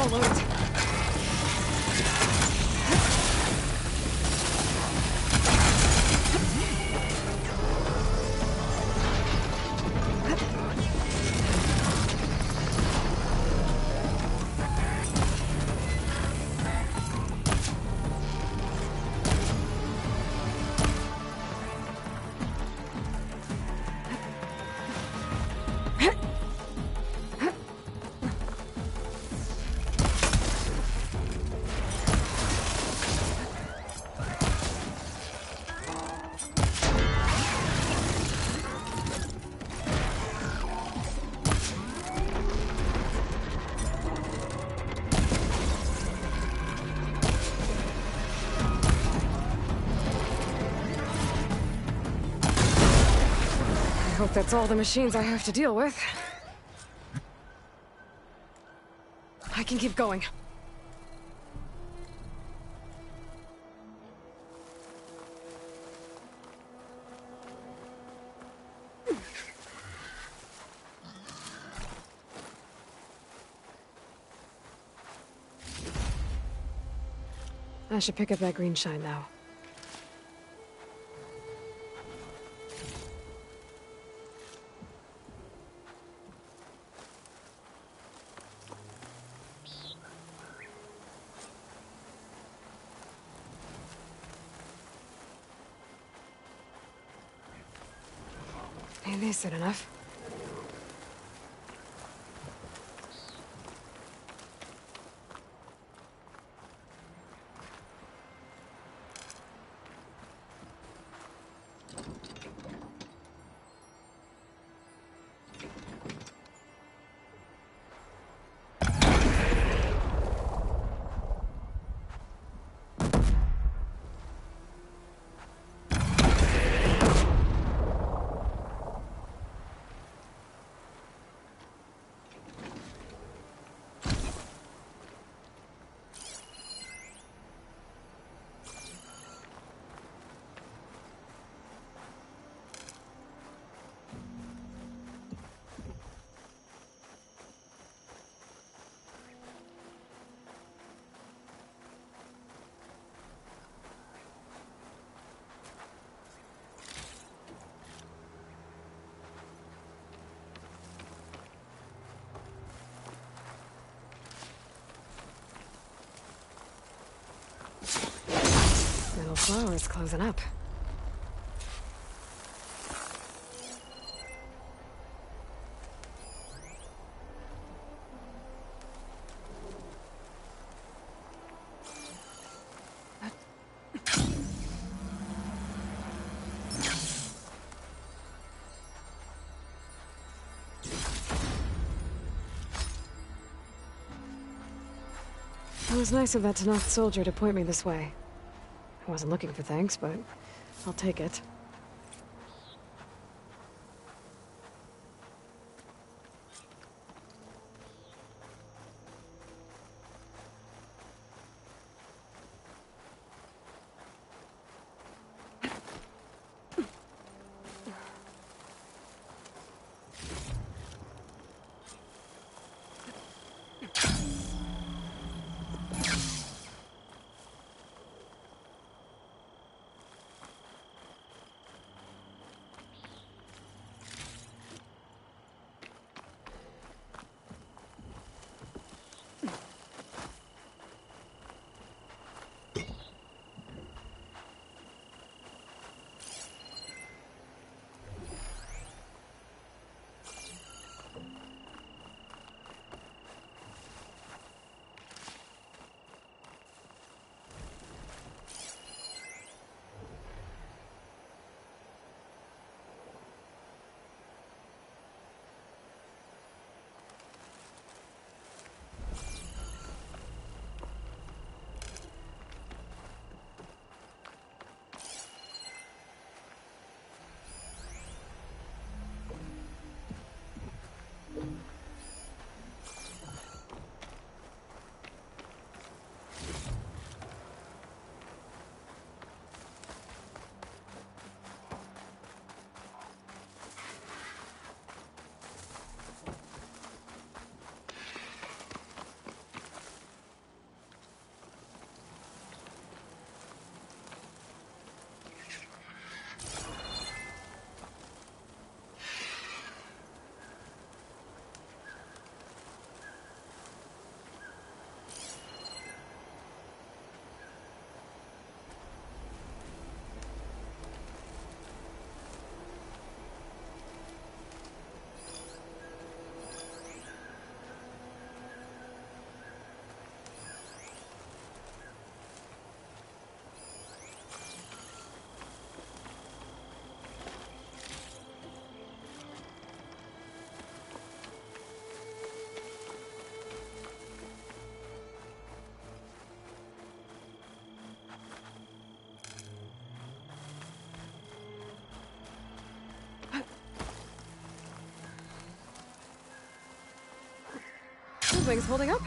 Follow it. I hope that's all the machines I have to deal with. I can keep going. I should pick up that green shine now. Ain't this it enough? Little flower's closing up. It was nice of that Tenakth soldier to point me this way. I wasn't looking for thanks, but I'll take it. Things holding up?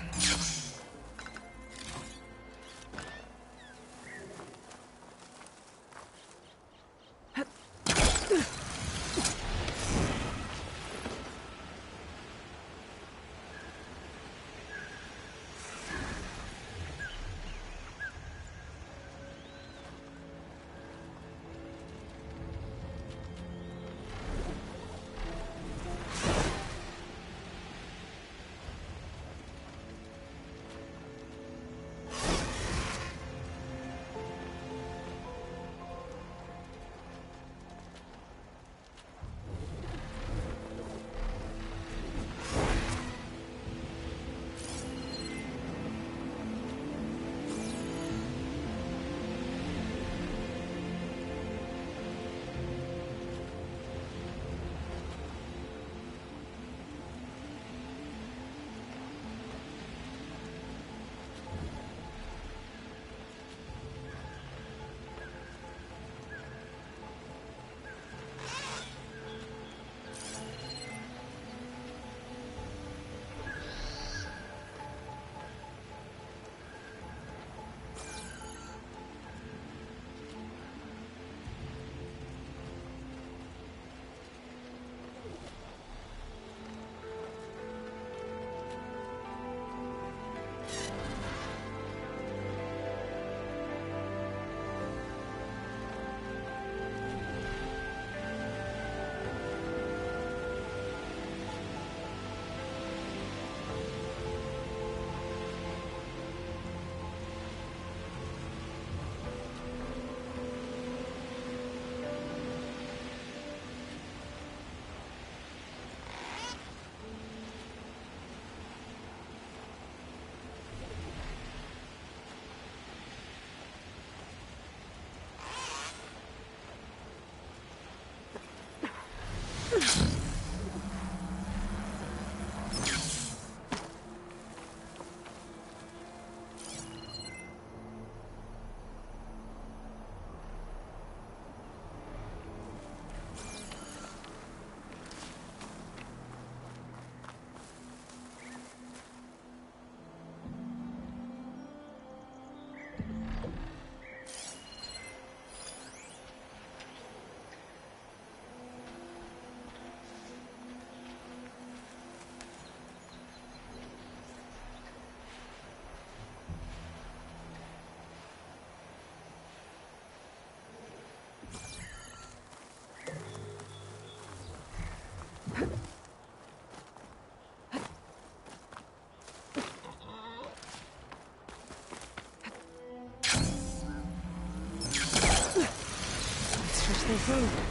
Mm-hmm.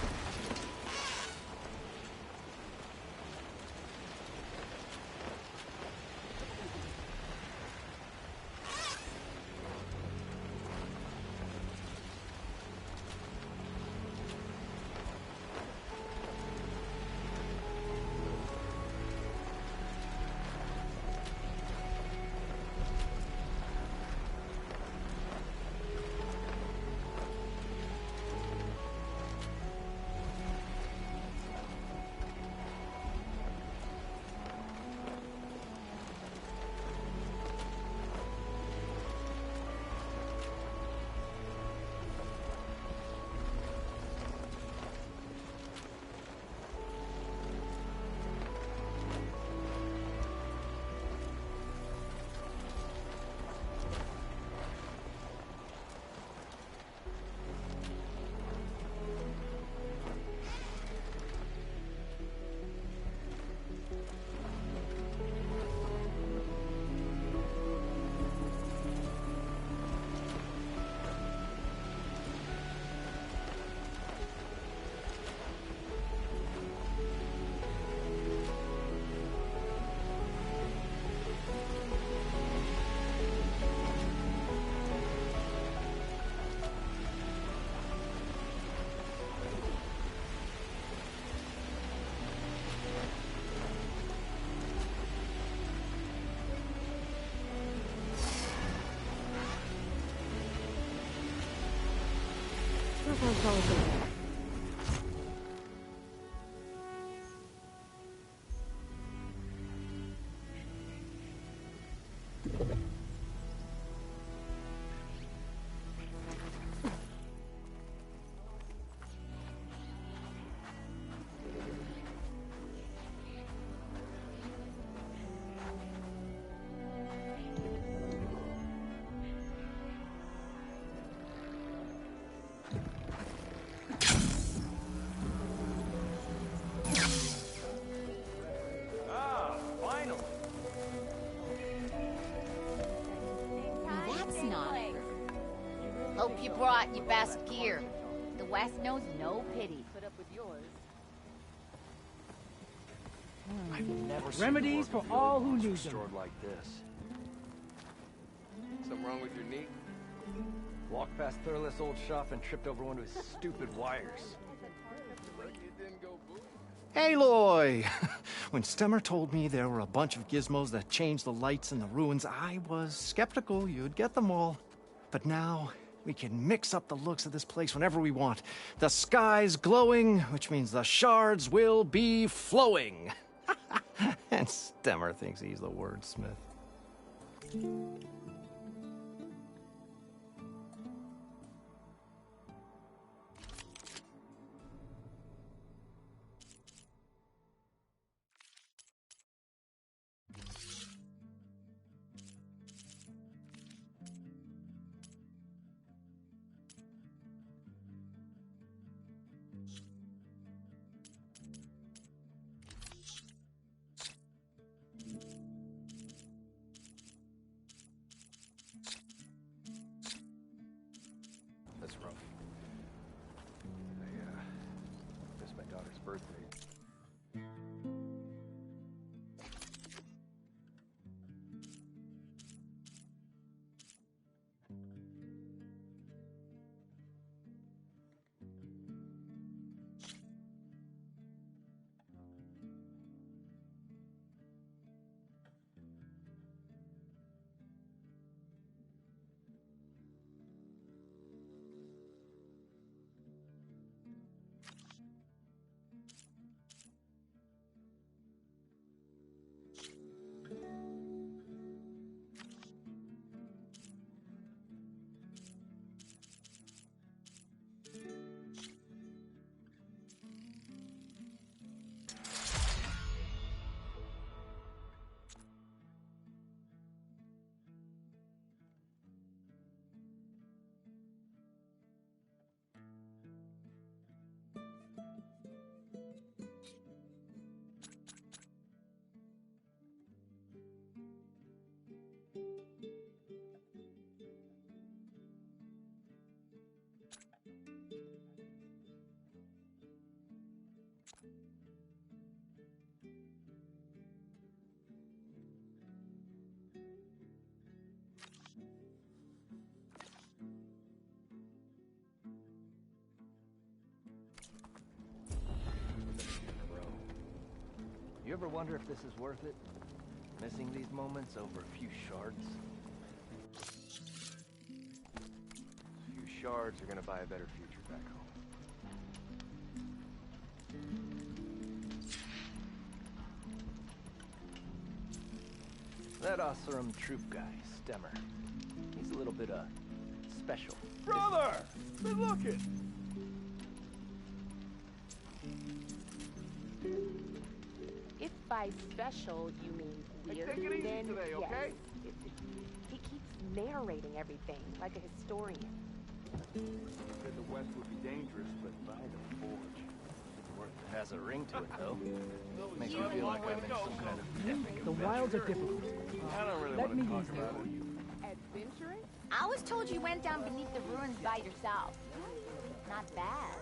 That's not. Hope you brought your best gear. The West knows no pity. Put up with yours. I've never seen Remedies for all who need them. stored like this. Something wrong with your knee? Walked past Thurless' old shop and tripped over one of his stupid wires. Aloy! When Stemmer told me there were a bunch of gizmos that changed the lights in the ruins, I was skeptical you'd get them all. But now, we can mix up the looks of this place whenever we want. The sky's glowing, which means the shards will be flowing. And Stemmer thinks he's the wordsmith. That's rough. I missed my daughter's birthday. You ever wonder if this is worth it? Missing these moments over a few shards? A few shards are gonna buy a better future back home. That Oseram troop guy, Stemmer. He's a little bit, special. Brother! Been looking! If by special you mean weird, take it easy then today, yes. okay? He keeps narrating everything like a historian. Said the West would be dangerous, but by the forge. It has a ring to it, though. Makes me feel like I'm in some kind of epic The wilds are difficult. I don't really Let want me to talk use about it. it. Adventuring? I was told you went down beneath the ruins by yourself. Not bad.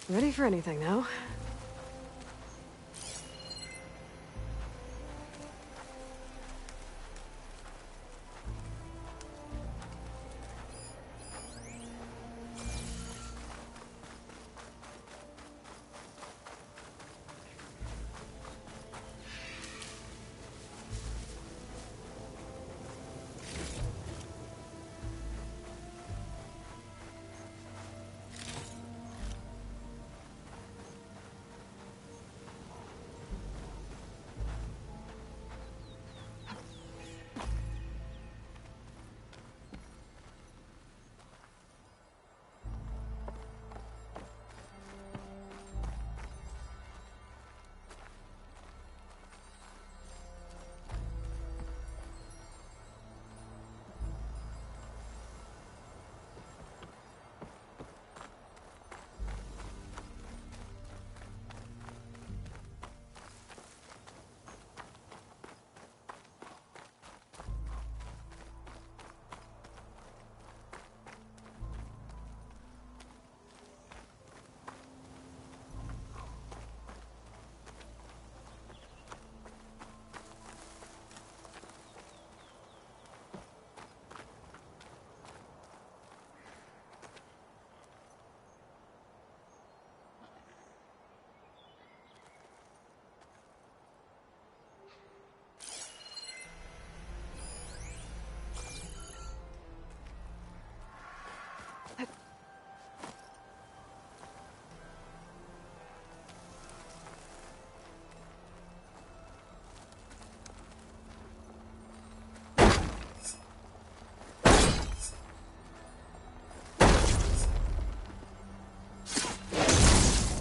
Ready for anything now?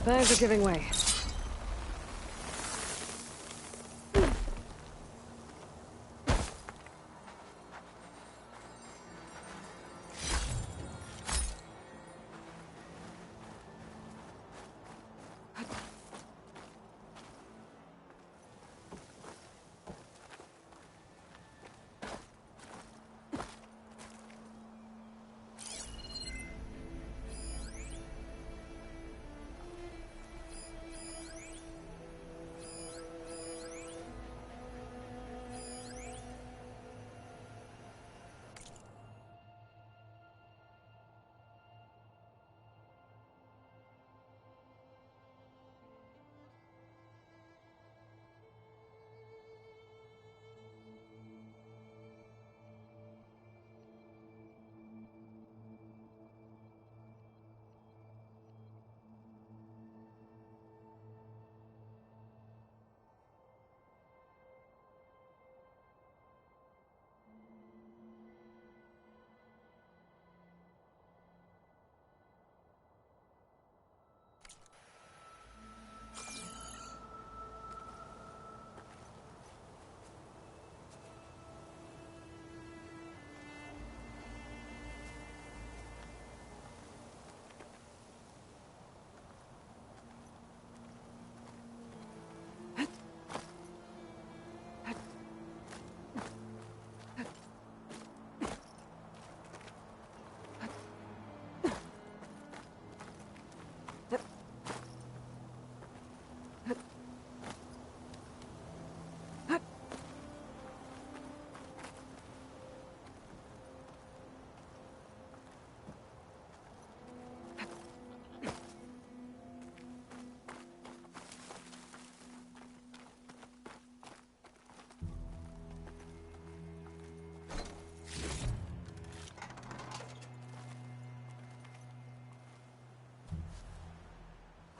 Bags are giving way.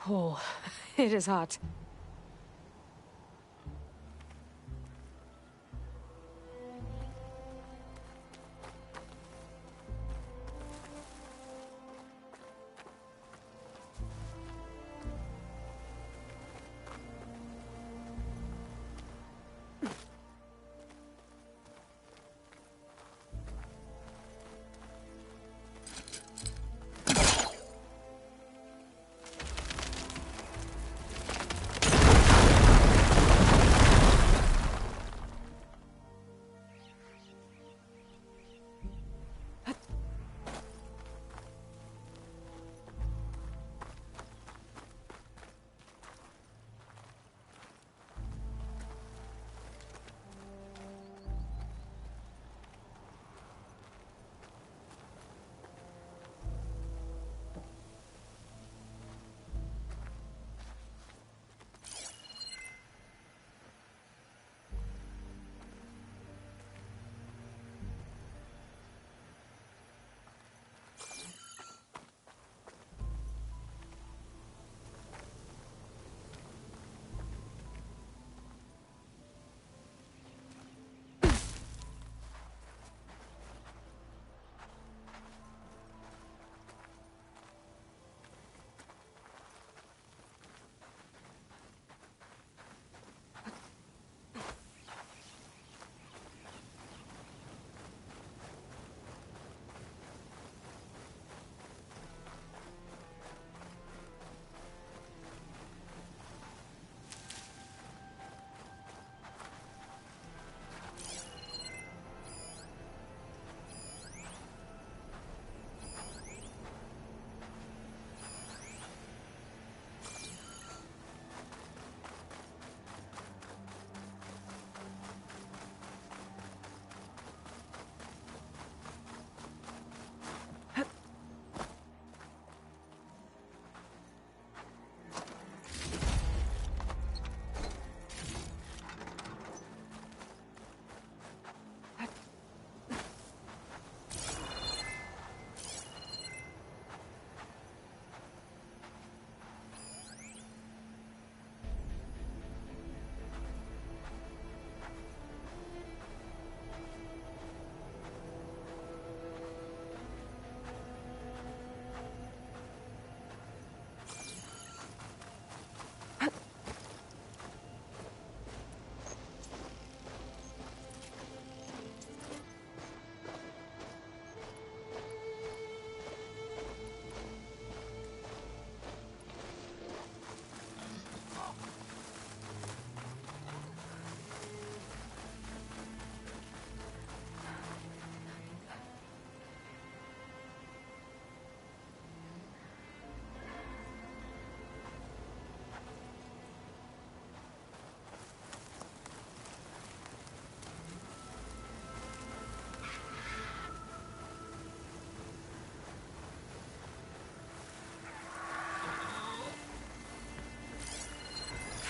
Oh, it is hot.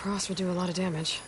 Frost would do a lot of damage.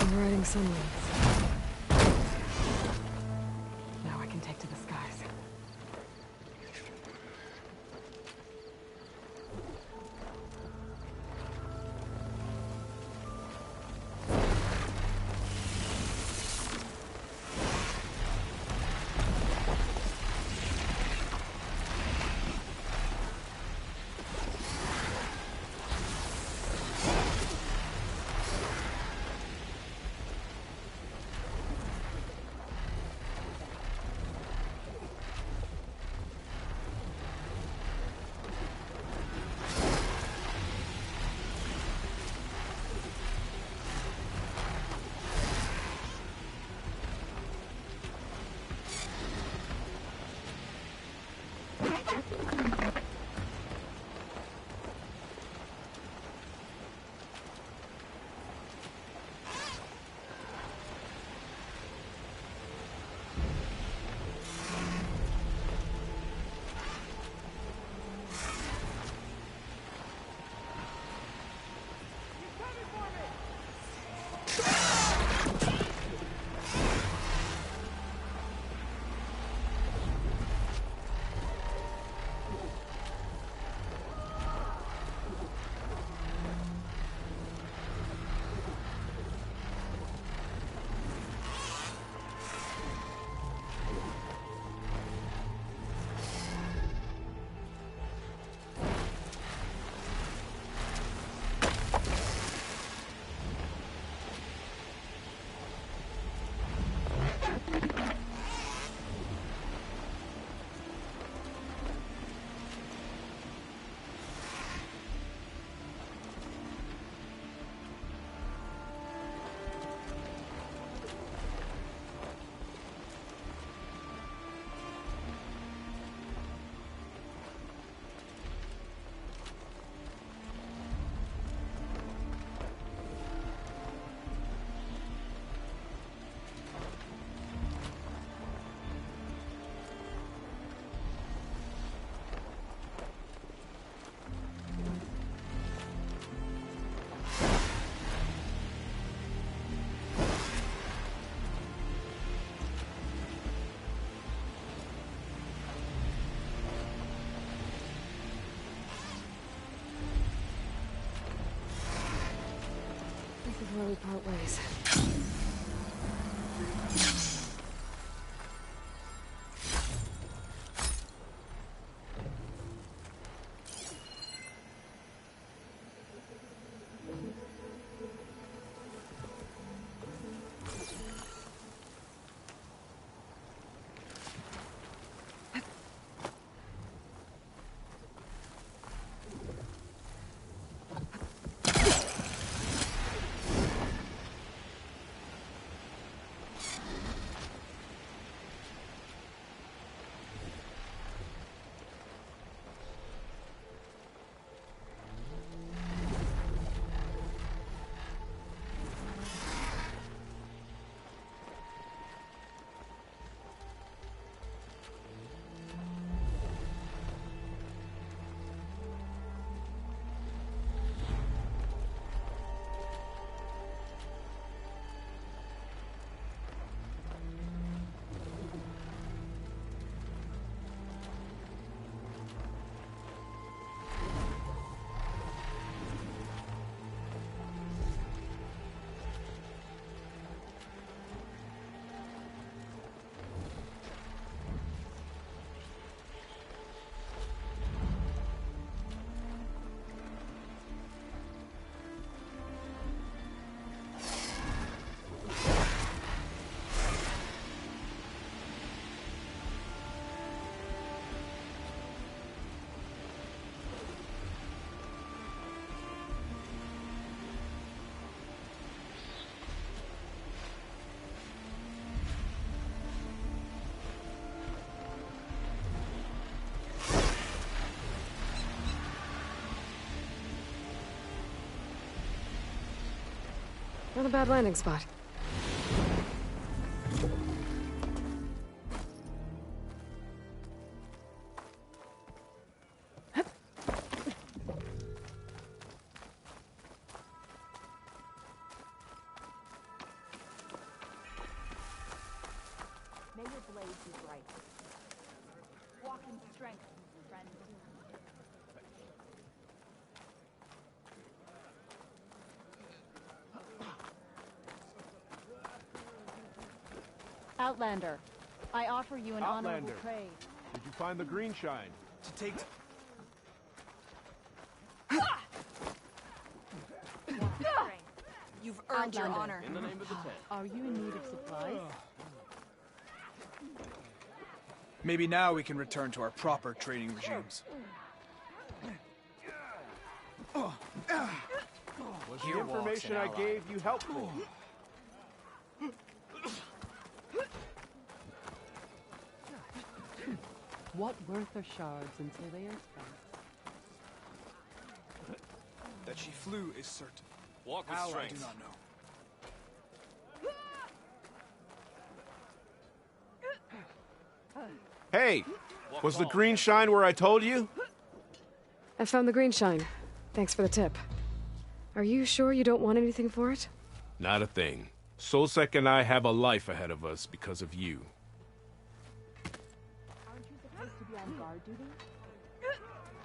I'm riding sunlights. Now I can take to the skies. Where we part ways. Not a bad landing spot. strength, friend. Outlander, I offer you an honorable Outlander. trade. Did you find the green shine? To take... You've earned your Outlander. honor. In the name of the 10. Are you in need of supplies? Maybe now we can return to our proper training regimes. Was the information I gave you helpful? What worth are shards until they are spent? That she flew is certain. Walk with How, I strength. do not know. Hey! Was the green shine where I told you? I found the green shine. Thanks for the tip. Are you sure you don't want anything for it? Not a thing. Solsek and I have a life ahead of us because of you. Aren't you supposed to be on guard duty?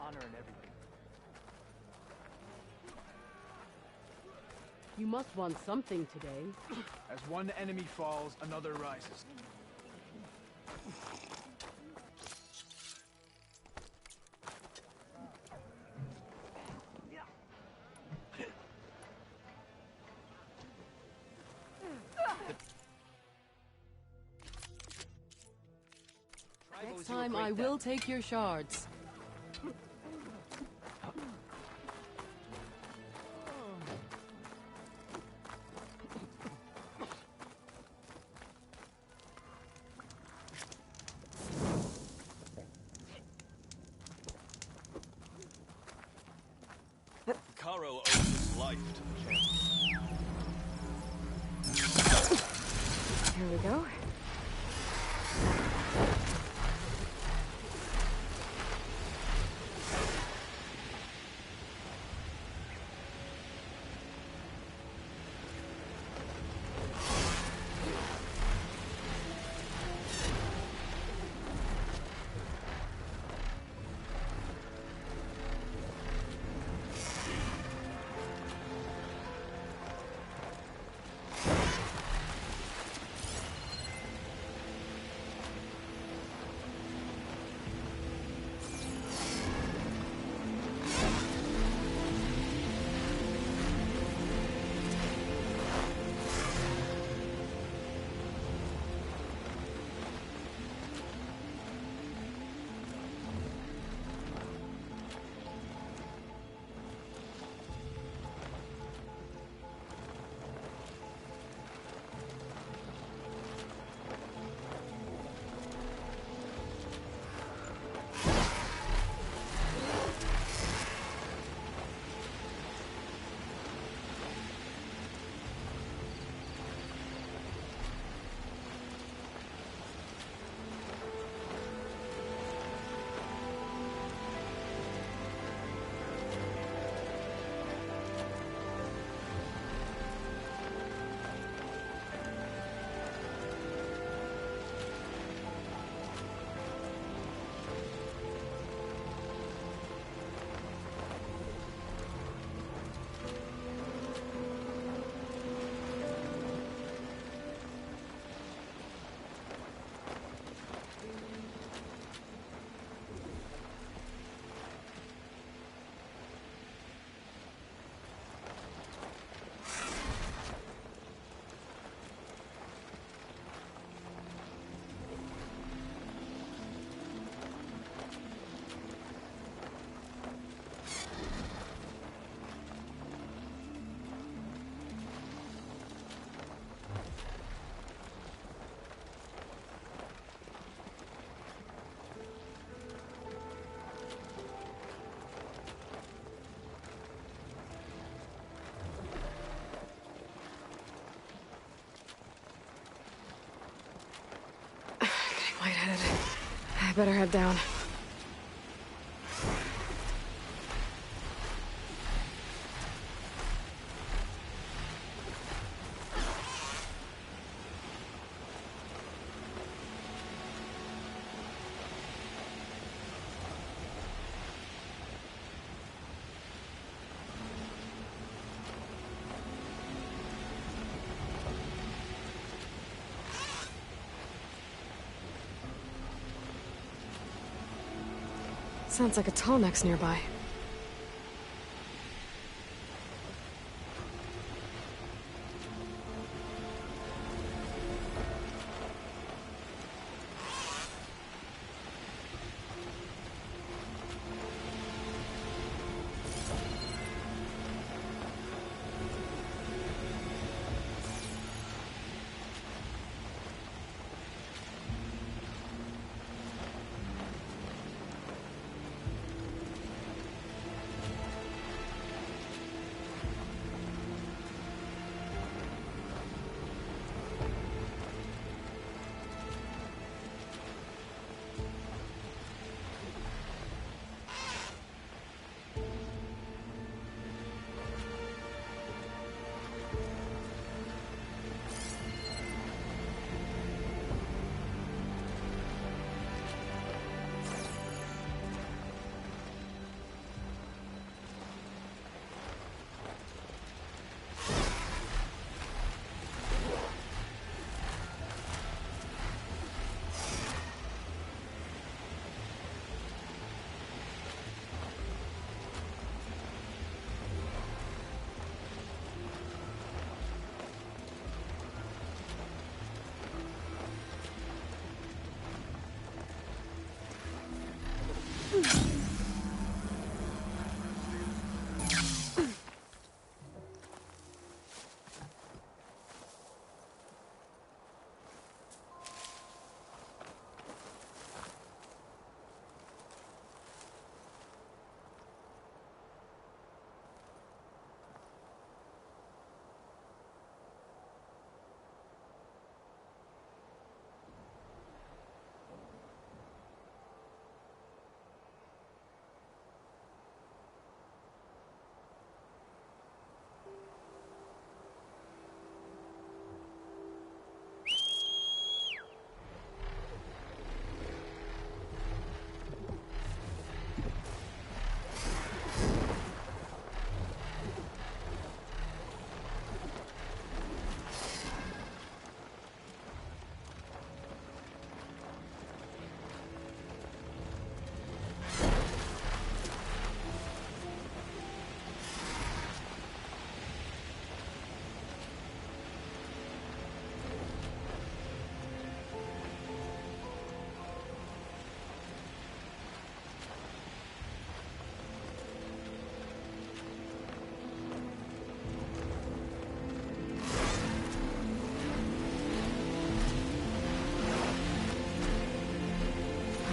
Honor and everything. You must want something today. As one enemy falls, another rises. Next time I will take your shards. Caro owes his life to the champion. Here we go. Lightheaded. I better head down. Sounds like a tall neck's nearby.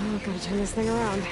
Oh, gotta turn this thing around.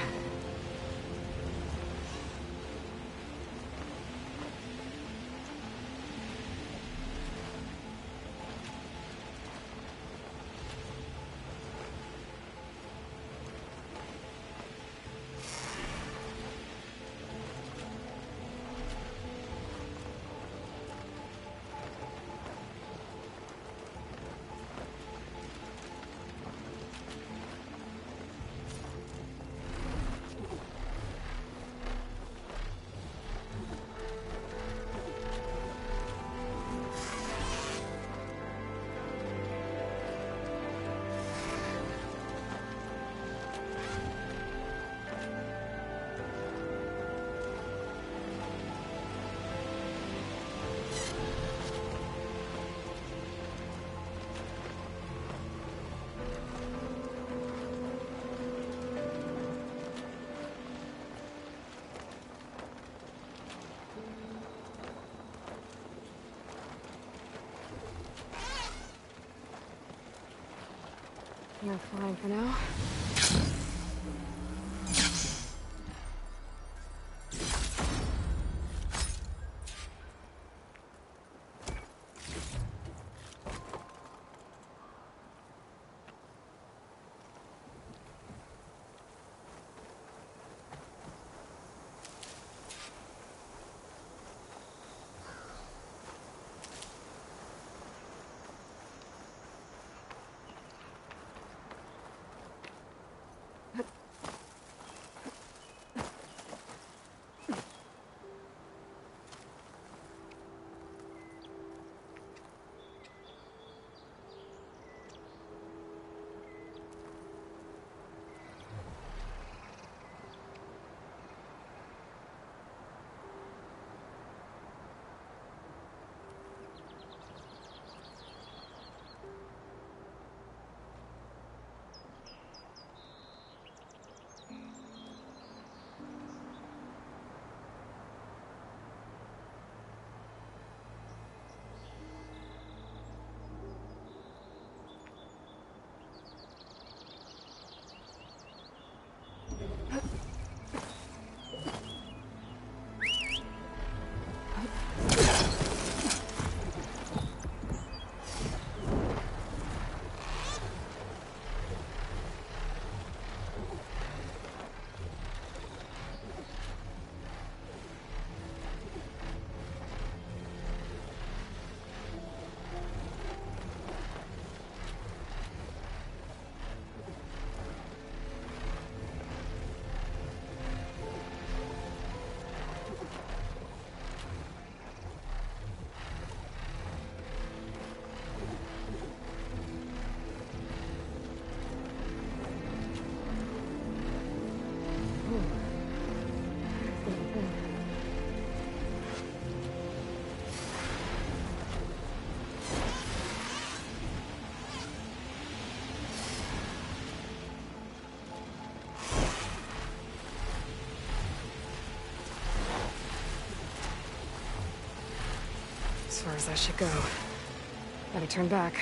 You're fine for now. As far as that should go. Better turn back.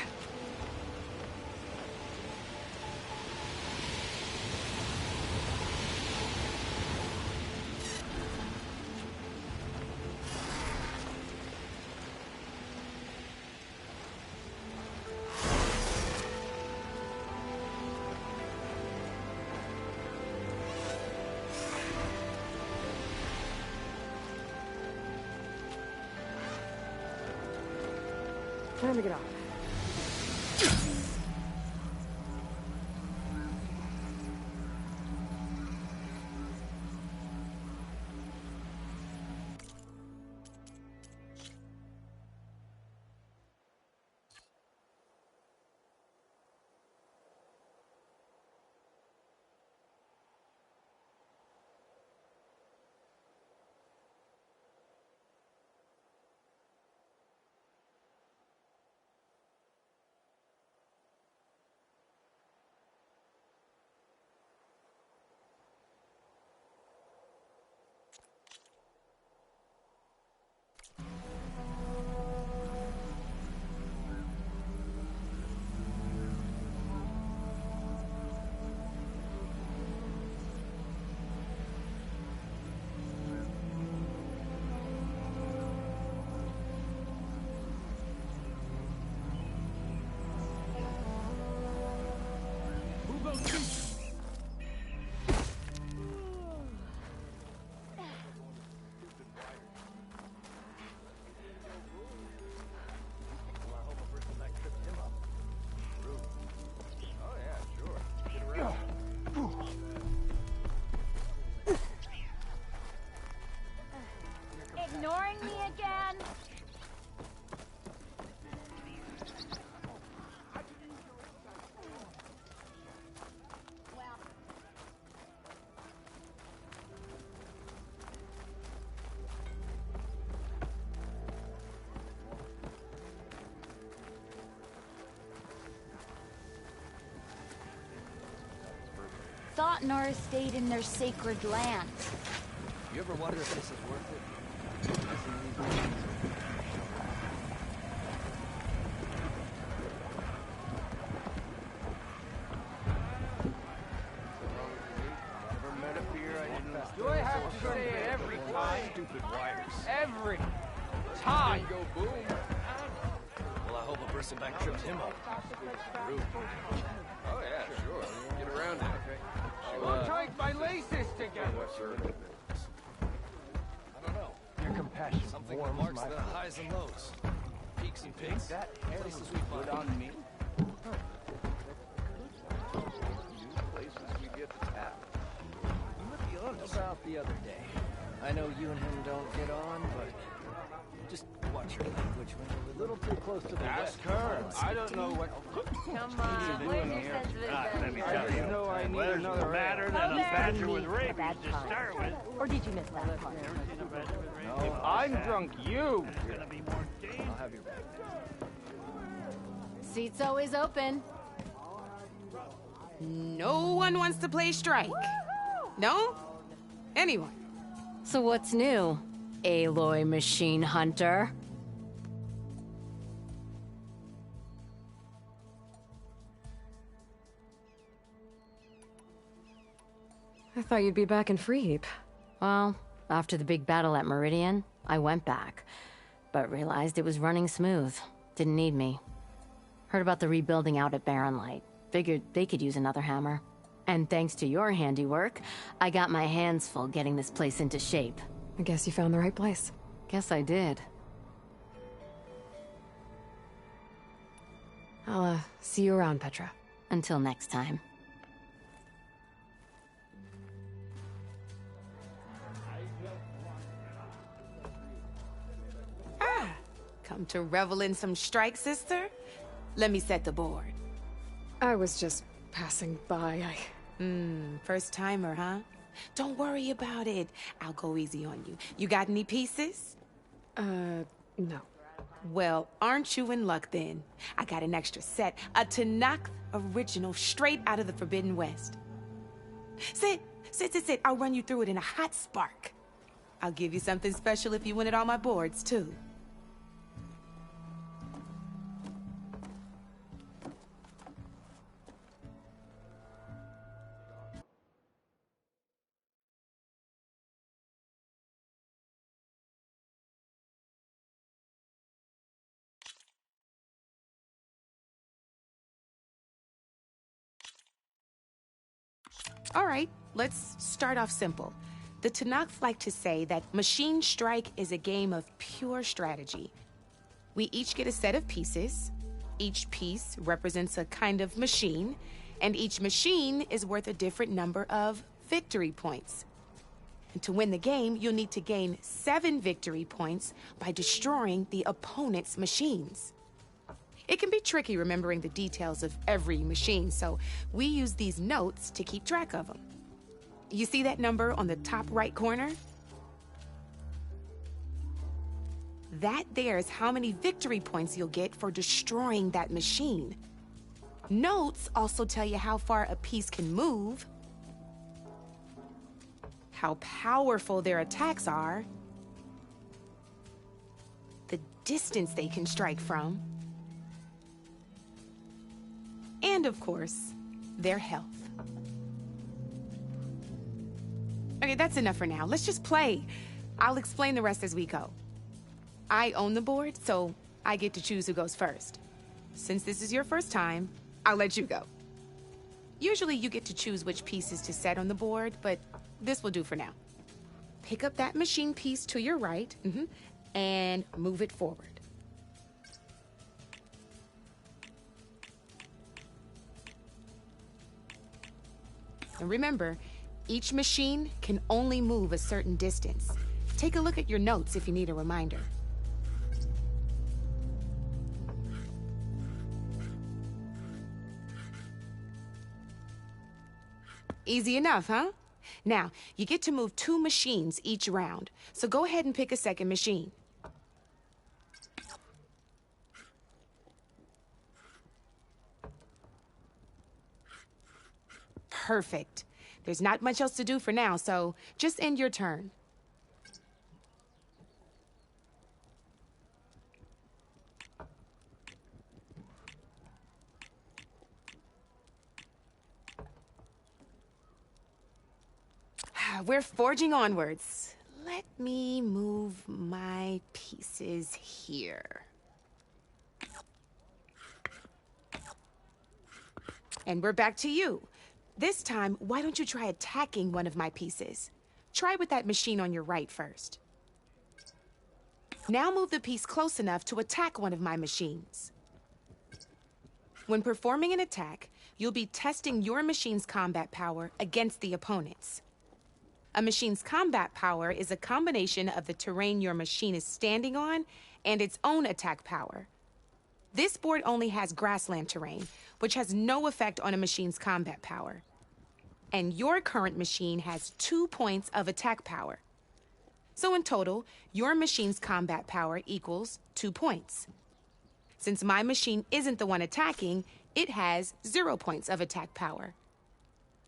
Time to get off. Ignoring me again? Thought Nora stayed in their sacred land. You ever wonder if this is worth it? Do I have to say it every time? Stupid wires. Every time! Go boom. Well, I hope a person back tripped him up. Rude. Oh yeah, sure. Get around it. I'll tie my laces together. I don't know. Your compassion Something warms that marks my the heart. highs and lows. Peaks and pits. That hair Places was we put find. on me. Places we get to tap. You must be honest. About the other day. I know you and him don't get on, but just watch your language when you're a little too close to the Ask west. her. I don't know what. Come on, where's your sensitive Let me I tell just you. know I need Weather's another better ale. than a there. badger with A rabies bad to time. start with. Or did you miss that part? No, I'm drunk. You. It's gonna be more dangerous. I'll have your back. Seat's always open. No one wants to play strike. No? Anyone? So what's new, Aloy Machine Hunter? I thought you'd be back in Free Heap. Well, after the big battle at Meridian, I went back, but realized it was running smooth. Didn't need me. Heard about the rebuilding out at Barren Light. Figured they could use another hammer. And thanks to your handiwork, I got my hands full getting this place into shape. I guess you found the right place. Guess I did. I'll, see you around, Petra. Until next time. Come to revel in some strike, sister? Let me set the board. I was just passing by. First timer, huh? Don't worry about it. I'll go easy on you. You got any pieces? No. Well, aren't you in luck then? I got an extra set, a Tanakh original straight out of the Forbidden West. Sit. I'll run you through it in a hot spark. I'll give you something special if you win at all my boards, too. All right, let's start off simple. The Tanakh like to say that Machine Strike is a game of pure strategy. We each get a set of pieces. Each piece represents a kind of machine, and each machine is worth a different number of victory points. And to win the game, you'll need to gain 7 victory points by destroying the opponent's machines. It can be tricky remembering the details of every machine, so we use these notes to keep track of them. You see that number on the top right corner? That there is how many victory points you'll get for destroying that machine. Notes also tell you how far a piece can move, how powerful their attacks are, the distance they can strike from, and of course, their health. Okay, that's enough for now. Let's just play. I'll explain the rest as we go. I own the board, so I get to choose who goes first. Since this is your first time, I'll let you go. Usually you get to choose which pieces to set on the board, but this will do for now. Pick up that machine piece to your right, and move it forward. And remember, each machine can only move a certain distance. Take a look at your notes if you need a reminder. Easy enough, huh? Now, you get to move 2 machines each round, so go ahead and pick a second machine. Perfect. There's not much else to do for now, so just end your turn. We're forging onwards. Let me move my pieces here. And we're back to you. This time, why don't you try attacking one of my pieces? Try with that machine on your right first. Now move the piece close enough to attack one of my machines. When performing an attack, you'll be testing your machine's combat power against the opponent's. A machine's combat power is a combination of the terrain your machine is standing on and its own attack power. This board only has grassland terrain, which has no effect on a machine's combat power. And your current machine has 2 points of attack power. So in total, your machine's combat power equals 2 points. Since my machine isn't the one attacking, it has 0 points of attack power.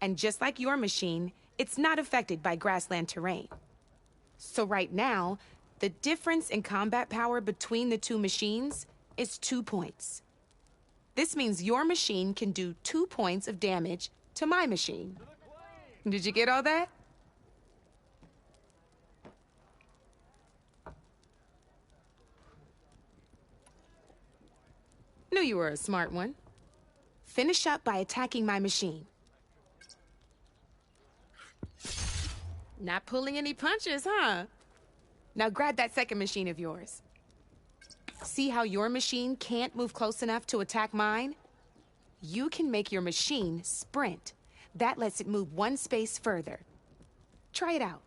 And just like your machine, it's not affected by grassland terrain. So right now, the difference in combat power between the 2 machines is 2 points. This means your machine can do 2 points of damage to my machine. Did you get all that? Knew you were a smart one. Finish up by attacking my machine. Not pulling any punches, huh? Now grab that second machine of yours. See how your machine can't move close enough to attack mine? You can make your machine sprint. That lets it move 1 space further. Try it out.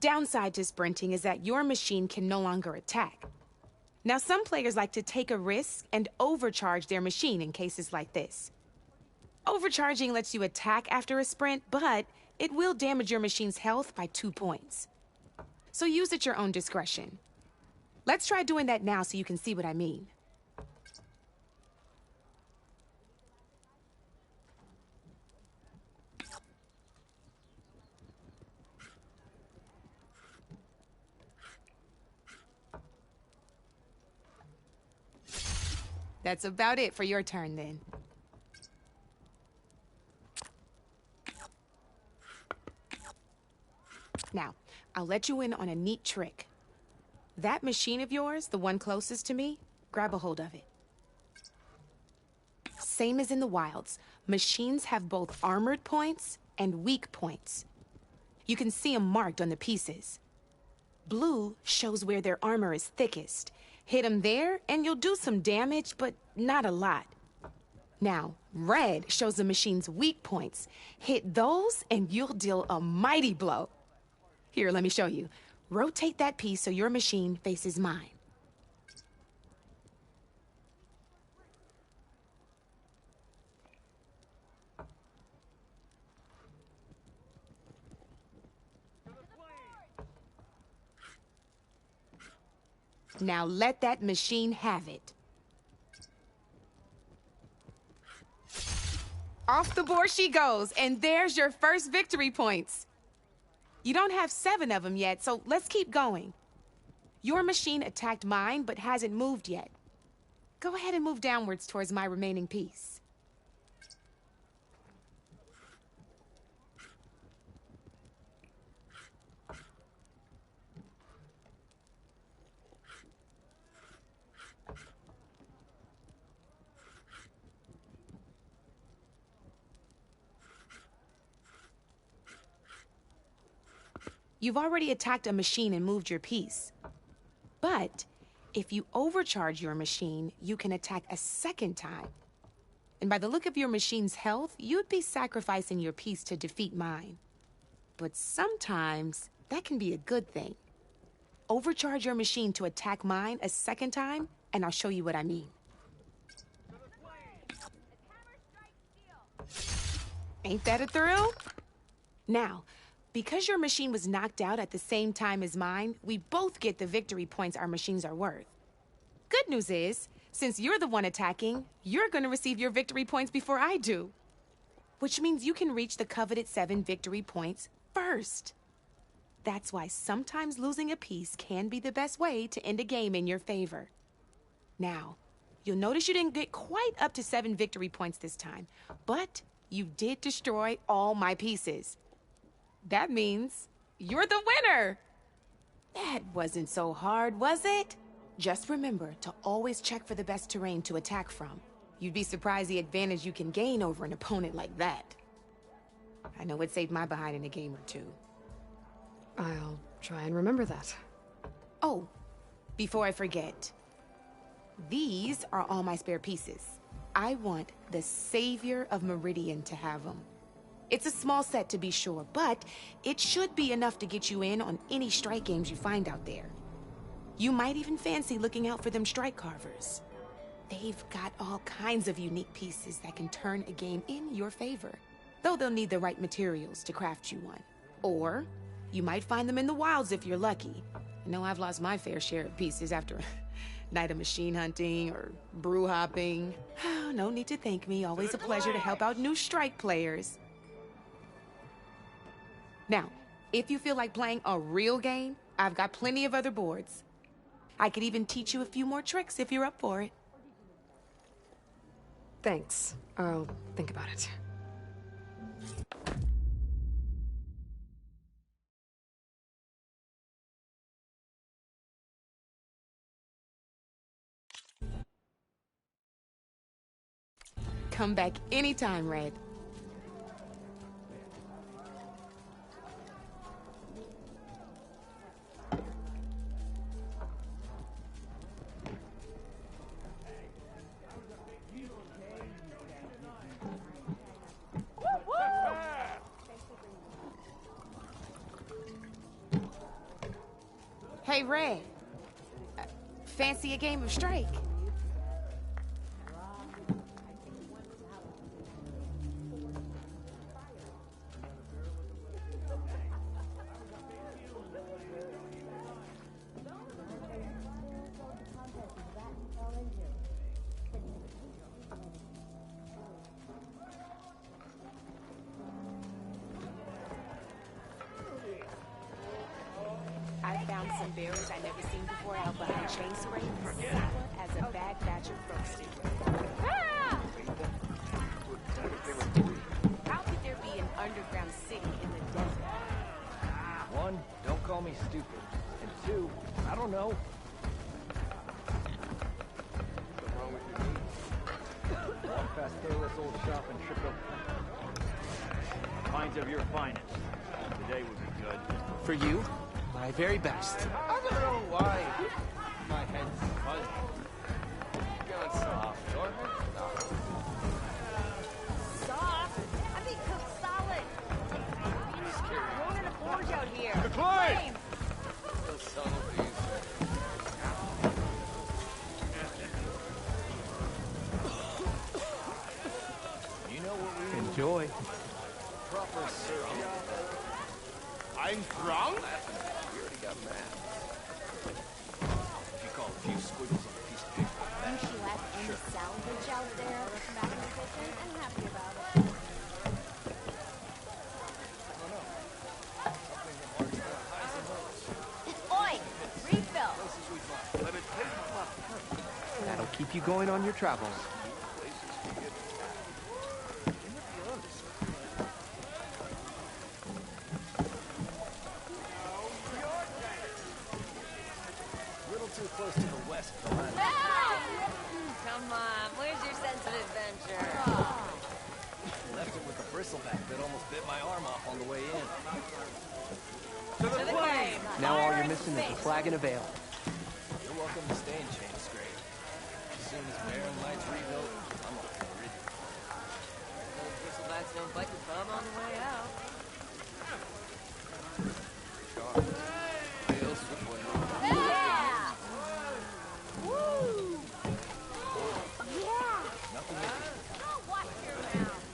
Downside to sprinting is that your machine can no longer attack. Now, some players like to take a risk and overcharge their machine in cases like this. Overcharging lets you attack after a sprint, but it will damage your machine's health by 2 points. So use at your own discretion. Let's try doing that now so you can see what I mean. That's about it for your turn, then. Now, I'll let you in on a neat trick. That machine of yours, the one closest to me, grab a hold of it. Same as in the wilds, machines have both armored points and weak points. You can see them marked on the pieces. Blue shows where their armor is thickest. Hit them there, and you'll do some damage, but not a lot. Now, red shows the machine's weak points. Hit those, and you'll deal a mighty blow. Here, let me show you. Rotate that piece so your machine faces mine. Now let that machine have it. Off the board she goes, and there's your first victory points. You don't have 7 of them yet, so let's keep going. Your machine attacked mine, but hasn't moved yet. Go ahead and move downwards towards my remaining piece. You've already attacked a machine and moved your piece. But if you overcharge your machine, you can attack a second time. And by the look of your machine's health, you'd be sacrificing your piece to defeat mine. But sometimes that can be a good thing. Overcharge your machine to attack mine a second time, and I'll show you what I mean. Ain't that a thrill? Now, because your machine was knocked out at the same time as mine, we both get the victory points our machines are worth. Good news is, since you're the one attacking, you're going to receive your victory points before I do. Which means you can reach the coveted 7 victory points first. That's why sometimes losing a piece can be the best way to end a game in your favor. Now, you'll notice you didn't get quite up to 7 victory points this time, but you did destroy all my pieces. That means you're the winner! That wasn't so hard, was it? Just remember to always check for the best terrain to attack from. You'd be surprised the advantage you can gain over an opponent like that. I know it saved my behind in a game or two. I'll try and remember that. Oh, before I forget, these are all my spare pieces. I want the Savior of Meridian to have them. It's a small set to be sure, but it should be enough to get you in on any strike games you find out there. You might even fancy looking out for them strike carvers. They've got all kinds of unique pieces that can turn a game in your favor, though they'll need the right materials to craft you one. Or you might find them in the wilds if you're lucky. I know I've lost my fair share of pieces after a night of machine hunting or brew hopping. No need to thank me. Always a pleasure to help out new strike players. Now, if you feel like playing a real game, I've got plenty of other boards. I could even teach you a few more tricks if you're up for it. Thanks. I'll think about it. Come back anytime, Red. Hey, Red. Fancy a game of Strike? I found some berries I never seen before out behind Chase Ray, as a bag batch of roasted. Ah! How could there be an underground city in the desert? One, don't call me stupid. And too. I don't know. Something wrong with your knee? Walked past Taylor's old shop and tripped up. Pints of your finest. Today would be good. For you, my very best. I don't know why my head's fuzzy. Going soft, Jordan. Soft? I mean cooked solid. We're running a forge out here. McCoy! Those son of these. You know what we Enjoy. Proper syrup. I'm drunk? We already got mad. If you call a few squiggles on a piece of paper. When she left any salvage out there back in the kitchen, I'm happy about it. Oi! Refill! That'll keep you going on your travels. too close to the west for my Come on, where's your sense of adventure? Left it with a bristleback that almost bit my arm off on the way in. To the claim! Now all you're missing is a flag and a veil. You're welcome to stay in Chain Scrape. As soon as Barren Light's rebuilt, I'm off to Meridian. Those bristlebacks don't bite your bum on the way out. Yeah! Woo! Yeah! Oh, watch your mouth.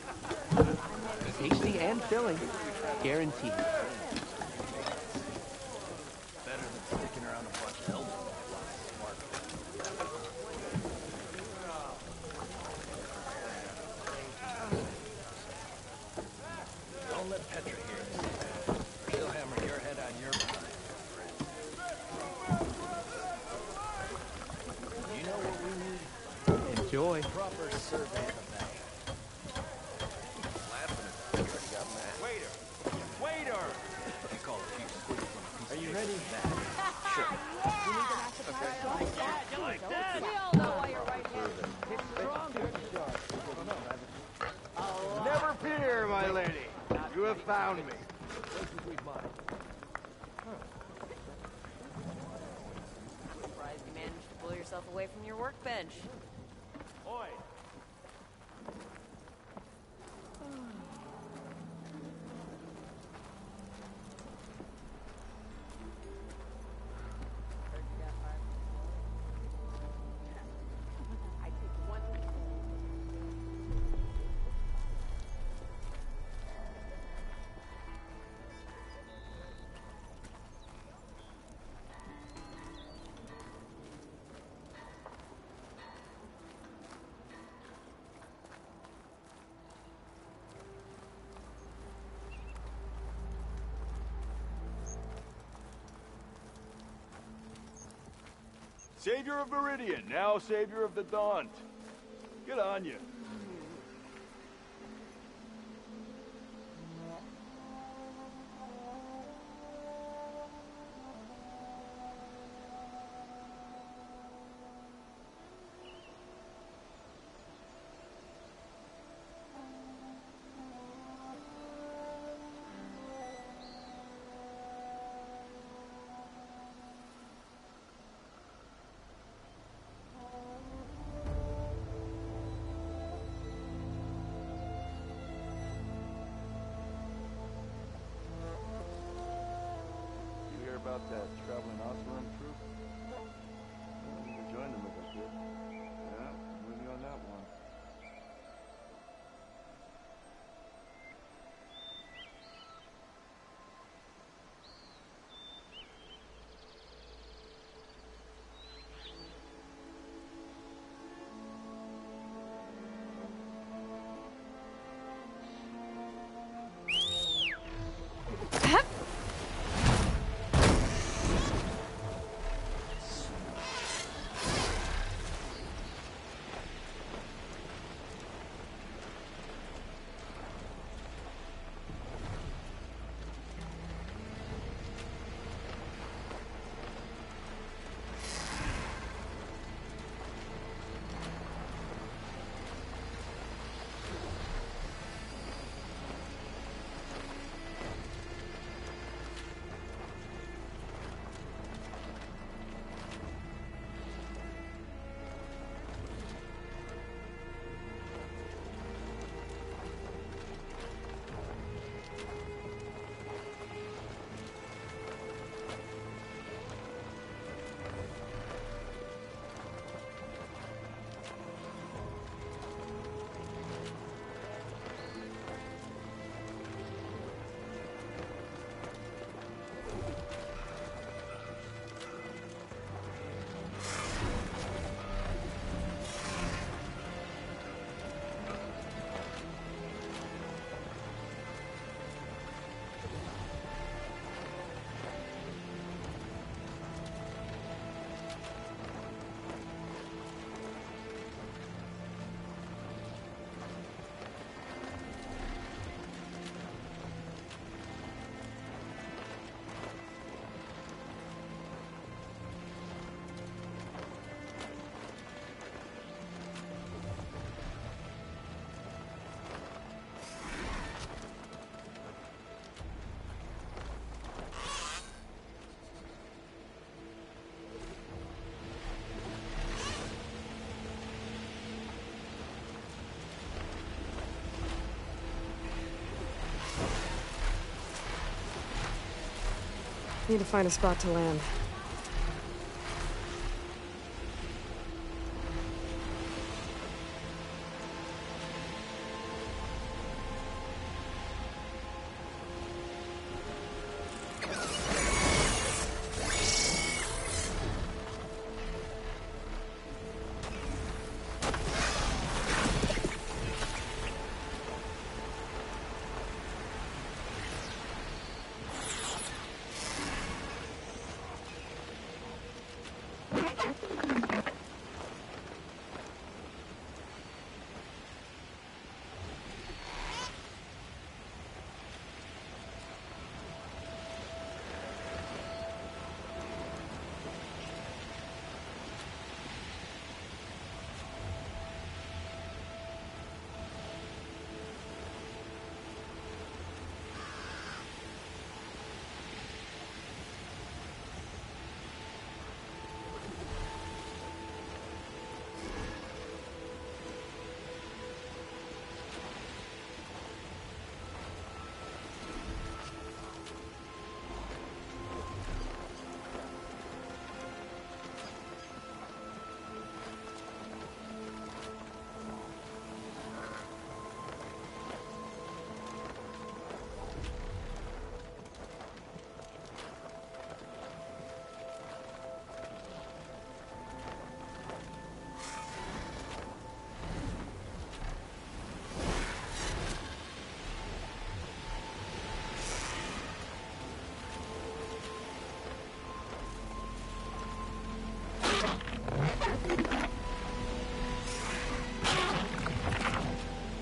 Tasty and filling. Guaranteed. Better than sticking around a bunch of elders. Don't let Petra hear us. She'll hammer your head on your behind. You know what we need? Enjoy. Proper survey of that. Laughing at that. You already got mad. Waiter! Waiter! You call a few squiggles on a piece Are of you paper. ready? Sure. Like that? You like that? We all know why you're right here. Never fear, my lady. You have found me. Surprised you managed to pull yourself away from your workbench. Oi! Savior of Meridian, now Savior of the Daunt. Good on you. You hear about that traveling Osram troop? I need to join them if I could. Yeah, I'm with you on that one. Need to find a spot to land.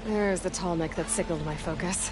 There's the tall neck that signaled my focus.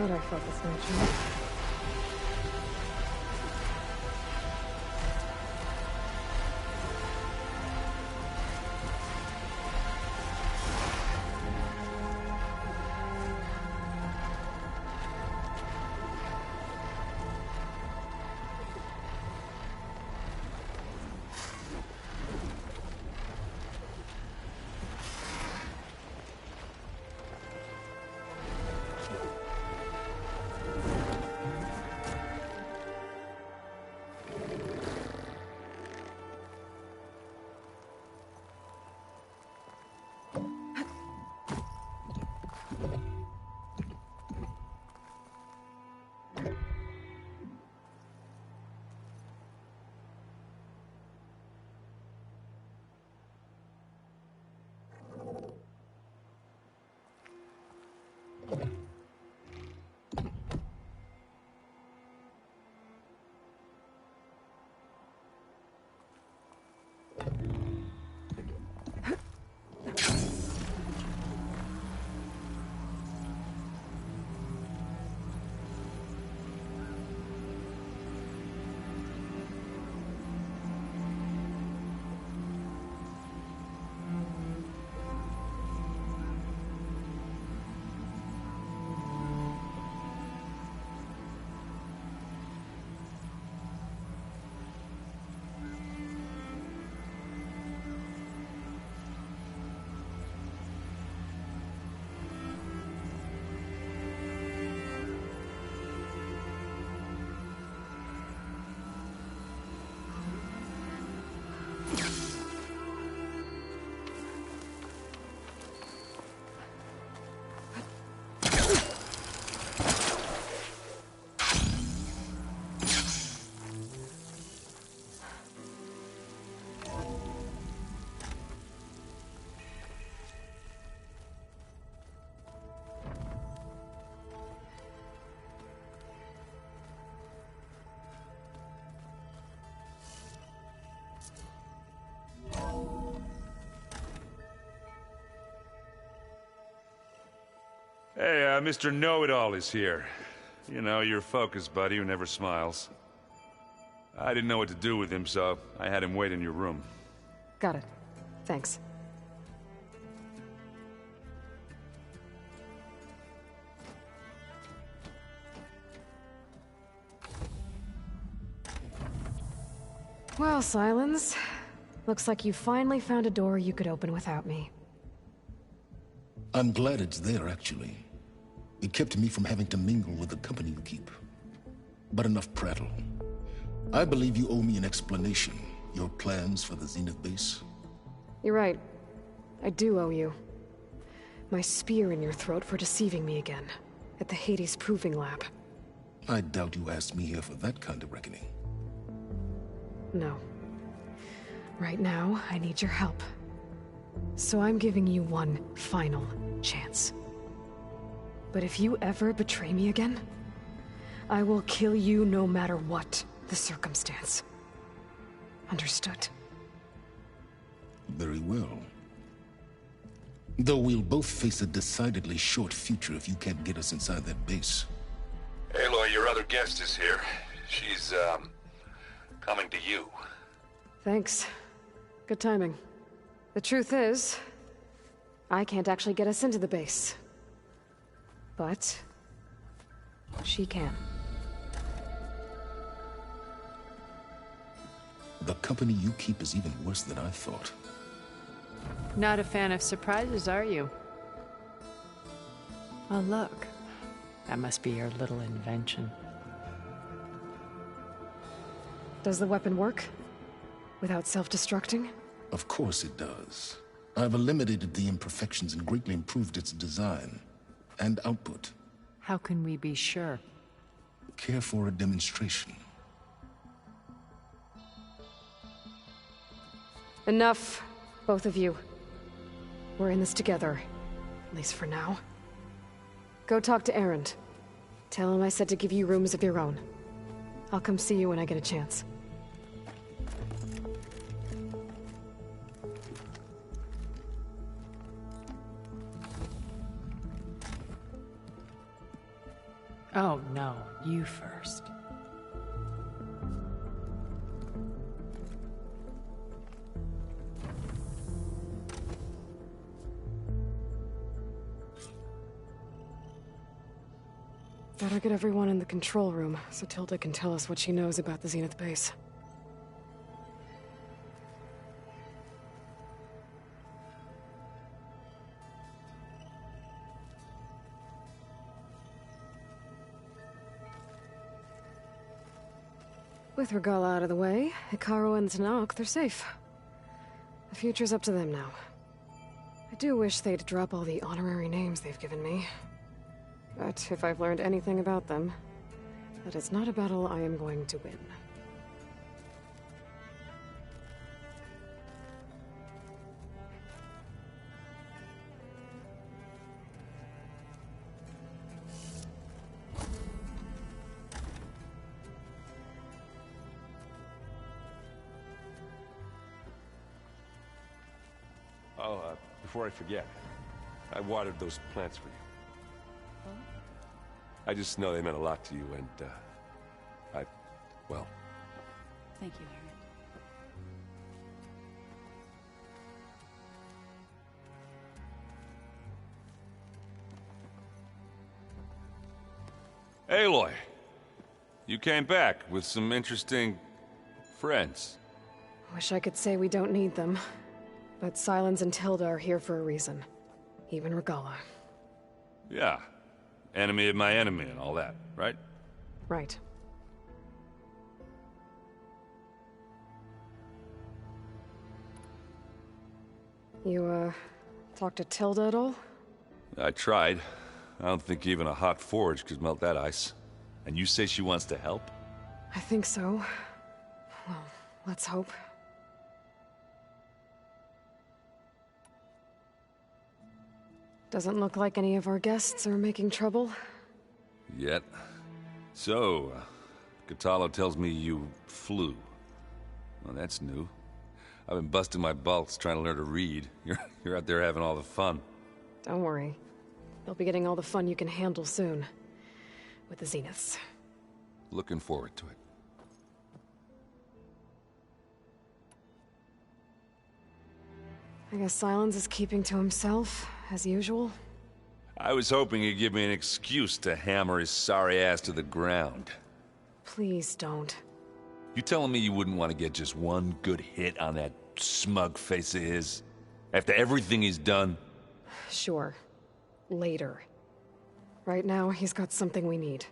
thought I felt this nature. Hey, Mr. Know-It-All is here. You know, your focus buddy who never smiles. I didn't know what to do with him, so I had him wait in your room. Got it. Thanks. Well, Silence. Looks like you finally found a door you could open without me. I'm glad it's there, actually. It kept me from having to mingle with the company you keep. But enough prattle. I believe you owe me an explanation. Your plans for the Zenith base? You're right. I do owe you. My spear in your throat for deceiving me again. At the Hades Proving Lab. I doubt you asked me here for that kind of reckoning. No. Right now, I need your help. So I'm giving you one final chance. But if you ever betray me again, I will kill you no matter what the circumstance. Understood? Very well. Though we'll both face a decidedly short future if you can't get us inside that base. Aloy, your other guest is here. She's, coming to you. Thanks. Good timing. The truth is, I can't actually get us into the base. But she can. The company you keep is even worse than I thought. Not a fan of surprises, are you? Oh, look. That must be your little invention. Does the weapon work? Without self-destructing? Of course it does. I've eliminated the imperfections and greatly improved its design and output. How can we be sure? Care for a demonstration? Enough, both of you. We're in this together, at least for now. Go talk to Erend. Tell him I said to give you rooms of your own. I'll come see you when I get a chance. Oh, no. You first. Better get everyone in the control room so Tilda can tell us what she knows about the Zenith base. With Regala out of the way, Hikaru and Tanakh, they're safe. The future's up to them now. I do wish they'd drop all the honorary names they've given me. But if I've learned anything about them, that it's not a battle I am going to win. Oh, before I forget, I watered those plants for you. I just know they meant a lot to you, and, well... Thank you, Harry. Aloy, you came back with some interesting friends. Wish I could say we don't need them. But Silence and Tilda are here for a reason. Even Regala. Yeah. Enemy of my enemy and all that, right? Right. You, talked to Tilda at all? I tried. I don't think even a hot forge could melt that ice. And you say she wants to help? I think so. Well, let's hope. Doesn't look like any of our guests are making trouble. Yet. So, Katalo tells me you flew. Well, that's new. I've been busting my balls trying to learn to read. You're out there having all the fun. Don't worry. You'll be getting all the fun you can handle soon. With the Zeniths. Looking forward to it. I guess Silence is keeping to himself, as usual. I was hoping he'd give me an excuse to hammer his sorry ass to the ground. Please don't. You telling me you wouldn't want to get just one good hit on that smug face of his? After everything he's done? Sure. Later. Right now, he's got something we need.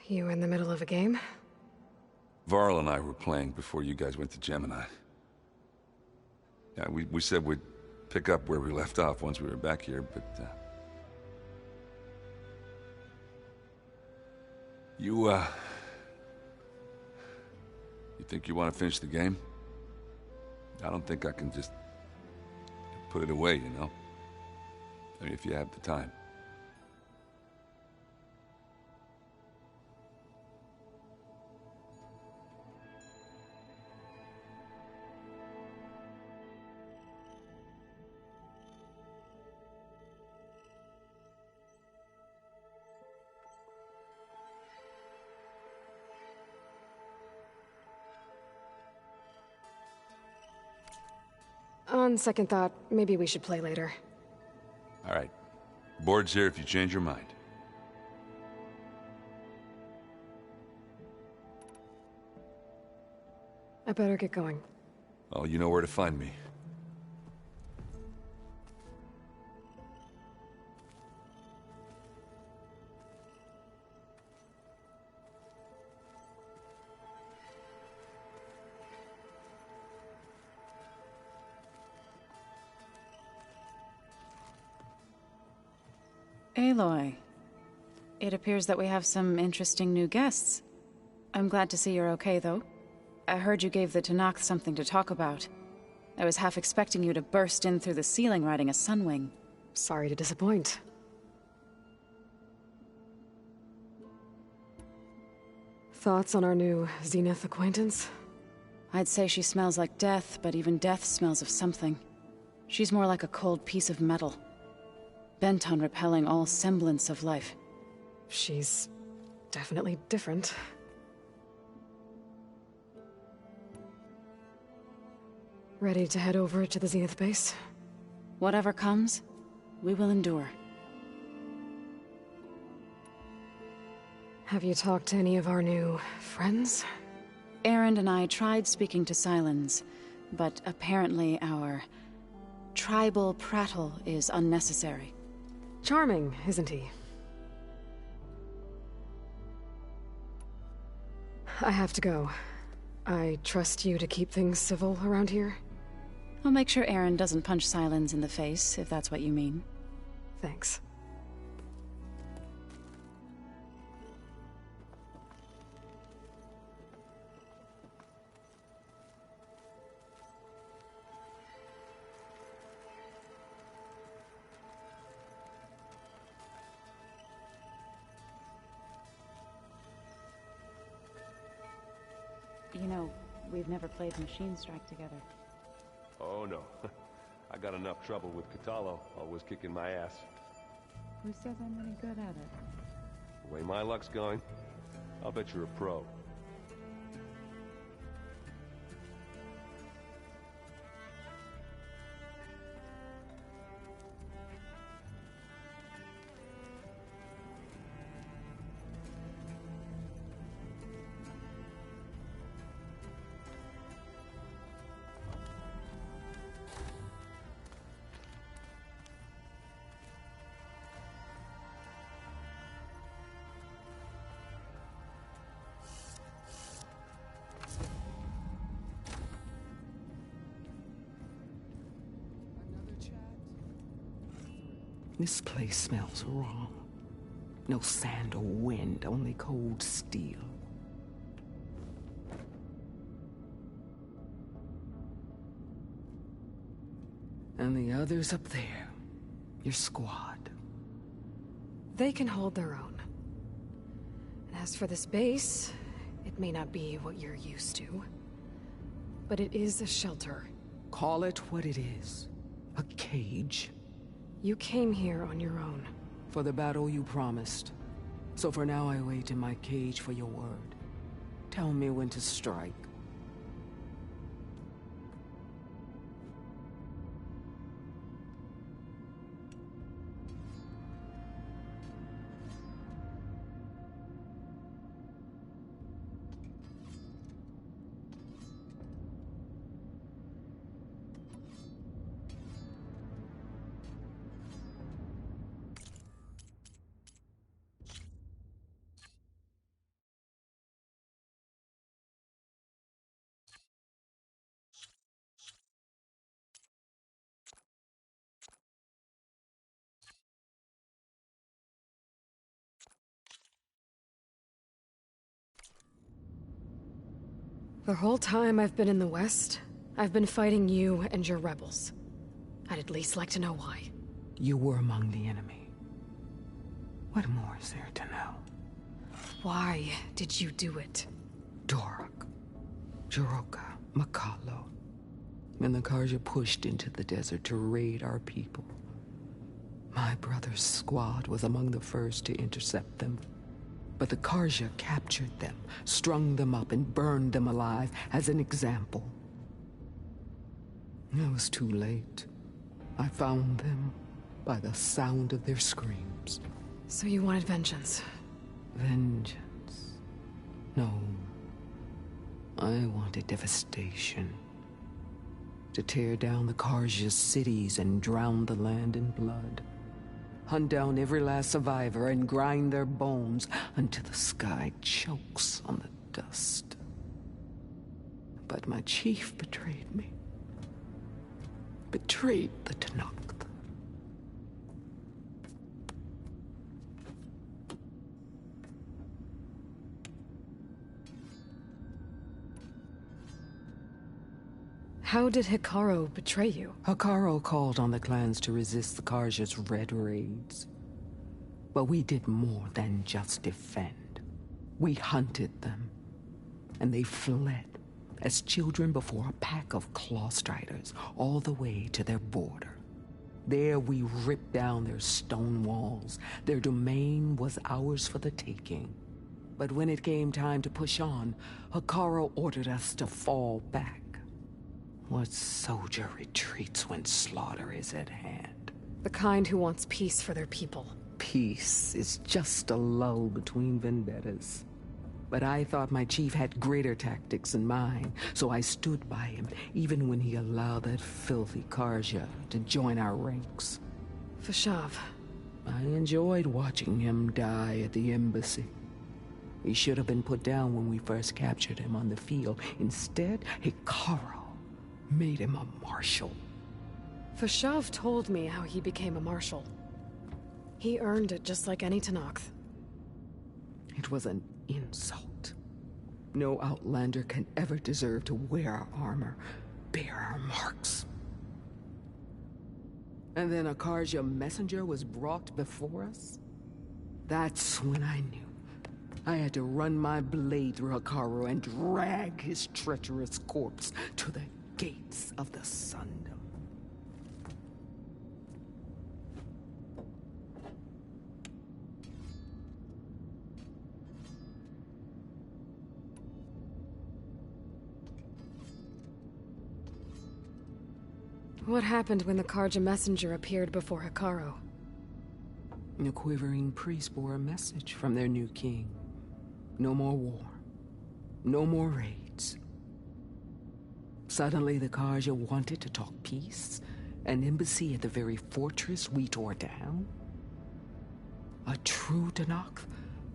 You in the middle of a game? Varl and I were playing before you guys went to Gemini. Yeah, we said we'd pick up where we left off once we were back here, but, You think you want to finish the game? I don't think I can just put it away, you know? I mean, if you have the time. On second thought, maybe we should play later. All right. Board's here if you change your mind. I better get going. Oh, you know where to find me. Aloy, it appears that we have some interesting new guests. I'm glad to see you're okay, though. I heard you gave the Tanakh something to talk about. I was half expecting you to burst in through the ceiling riding a sunwing. Sorry to disappoint. Thoughts on our new Zenith acquaintance? I'd say she smells like death, but even death smells of something. She's more like a cold piece of metal, bent on repelling all semblance of life. She's definitely different. Ready to head over to the Zenith base? Whatever comes, we will endure. Have you talked to any of our new friends? Erend and I tried speaking to Sylens, but apparently our tribal prattle is unnecessary. Charming, isn't he? I have to go. I trust you to keep things civil around here. I'll make sure Erend doesn't punch Sylens in the face, if that's what you mean. Thanks. You know, we've never played Machine Strike together. Oh no. I got enough trouble with Catalo, always kicking my ass. Who says I'm any good at it? The way my luck's going, I'll bet you're a pro. This place smells wrong. No sand or wind, only cold steel. And the others up there, your squad. They can hold their own. And as for this base, it may not be what you're used to, but it is a shelter. Call it what it is. A cage. You came here on your own. For the battle you promised. So for now I wait in my cage for your word. Tell me when to strike. The whole time I've been in the West, I've been fighting you and your rebels. I'd at least like to know why. You were among the enemy. What more is there to know? Why did you do it? Dorak, Jiroka, Makalo, and the Karja pushed into the desert to raid our people. My brother's squad was among the first to intercept them. But the Karja captured them, strung them up, and burned them alive as an example. It was too late. I found them by the sound of their screams. So you wanted vengeance? Vengeance? No. I wanted devastation. To tear down the Karja's cities and drown the land in blood. Hunt down every last survivor and grind their bones until the sky chokes on the dust. But my chief betrayed me. Betrayed the Tenakth. How did Hikaru betray you? Hikaru called on the clans to resist the Karja's red raids. But we did more than just defend. We hunted them, and they fled, as children before a pack of claw striders, all the way to their border. There we ripped down their stone walls. Their domain was ours for the taking. But when it came time to push on, Hikaru ordered us to fall back. What soldier retreats when slaughter is at hand? The kind who wants peace for their people. Peace is just a lull between vendettas. But I thought my chief had greater tactics than mine, so I stood by him, even when he allowed that filthy Karja to join our ranks. Fashav. I enjoyed watching him die at the embassy. He should have been put down when we first captured him on the field. Instead, Hikaru made him a marshal. Fashav told me how he became a marshal. He earned it just like any Tenakth. It was an insult. No Outlander can ever deserve to wear our armor, bear our marks. And then a Karja messenger was brought before us? That's when I knew. I had to run my blade through Hikaru and drag his treacherous corpse to the gates of the Sundom. What happened when the Karja messenger appeared before Hikaru? The quivering priests bore a message from their new king. No more war. No more raids. Suddenly the Karja wanted to talk peace. An embassy at the very fortress we tore down? A true Tenakth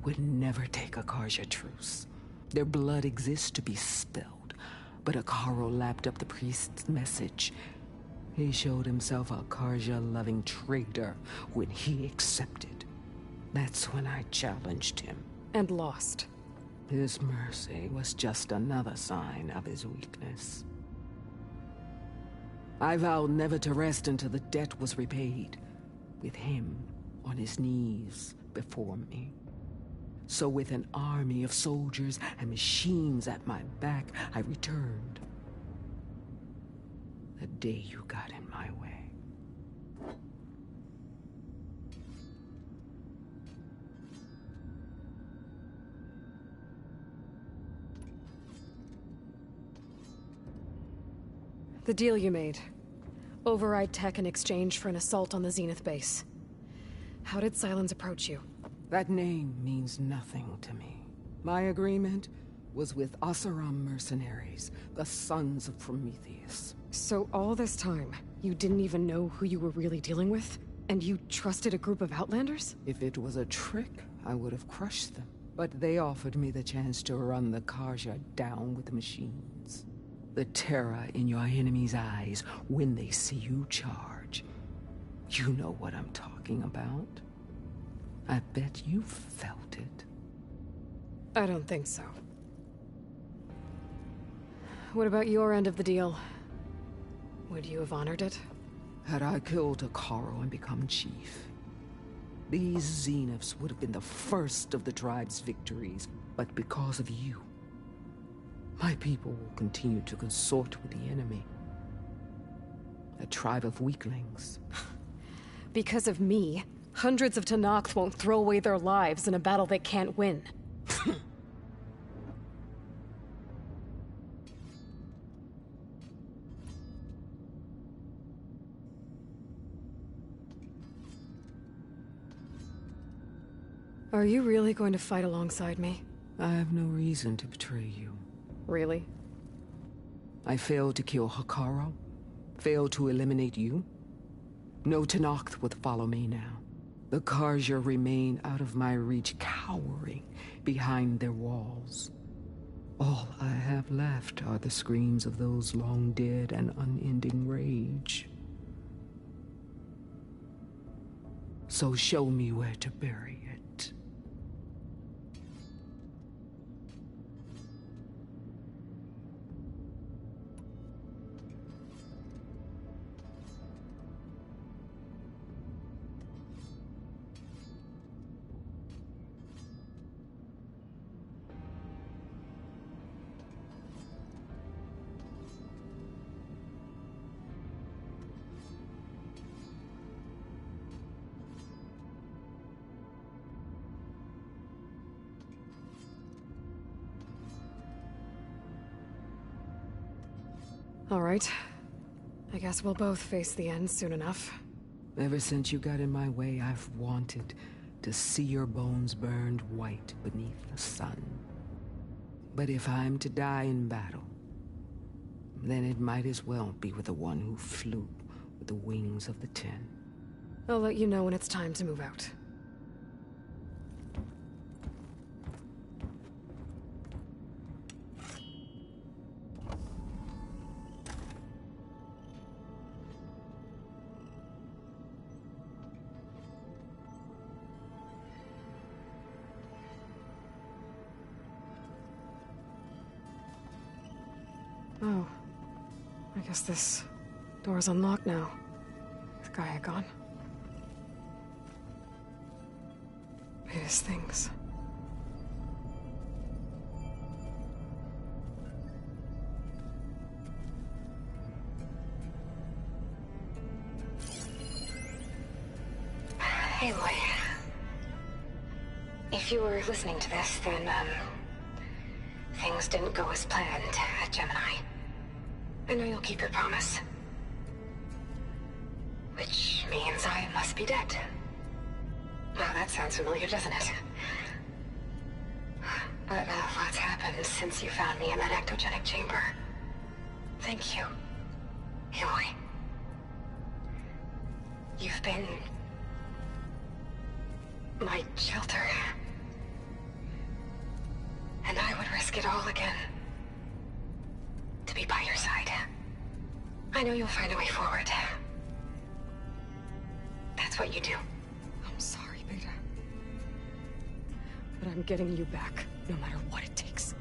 would never take a Karja truce. Their blood exists to be spilled. But Hikaru lapped up the priest's message. He showed himself a Karja-loving traitor when he accepted. That's when I challenged him. And lost. His mercy was just another sign of his weakness. I vowed never to rest until the debt was repaid, with him on his knees before me. So with an army of soldiers and machines at my back, I returned. The day you got in my way. The deal you made. Override tech in exchange for an assault on the Zenith base. How did Silence approach you? That name means nothing to me. My agreement was with Oseram mercenaries, the sons of Prometheus. So all this time, you didn't even know who you were really dealing with? And you trusted a group of Outlanders? If it was a trick, I would have crushed them. But they offered me the chance to run the Karja down with the machines. The terror in your enemy's eyes when they see you charge. You know what I'm talking about. I bet you felt it. I don't think so. What about your end of the deal? Would you have honored it? Had I killed Hikaru and become chief, these Zeniths would have been the first of the tribe's victories. But because of you, my people will continue to consort with the enemy. A tribe of weaklings. Because of me, hundreds of Tenakth won't throw away their lives in a battle they can't win. Are you really going to fight alongside me? I have no reason to betray you. Really? I failed to kill Hikaru, failed to eliminate you. No Tenakth would follow me now. The Karja remain out of my reach, cowering behind their walls. All I have left are the screams of those long dead and unending rage. So show me where to bury it. All right. I guess we'll both face the end soon enough. Ever since you got in my way, I've wanted to see your bones burned white beneath the sun. But if I'm to die in battle, then it might as well be with the one who flew with the wings of the 10. I'll let you know when it's time to move out. Oh. I guess this door's unlocked now. Is Gaia gone? Latest things. Aloy. If you were listening to this, then, things didn't go as planned at Gemini. I know you'll keep your promise. Which means I must be dead. Well, that sounds familiar, doesn't it? But a lot's happened since you found me in that ectogenic chamber. Thank you, Aloy. You've been my shelter. And I would risk it all again to be by your side. I know you'll find a way forward. That's what you do. I'm sorry, Beta. But I'm getting you back, no matter what it takes.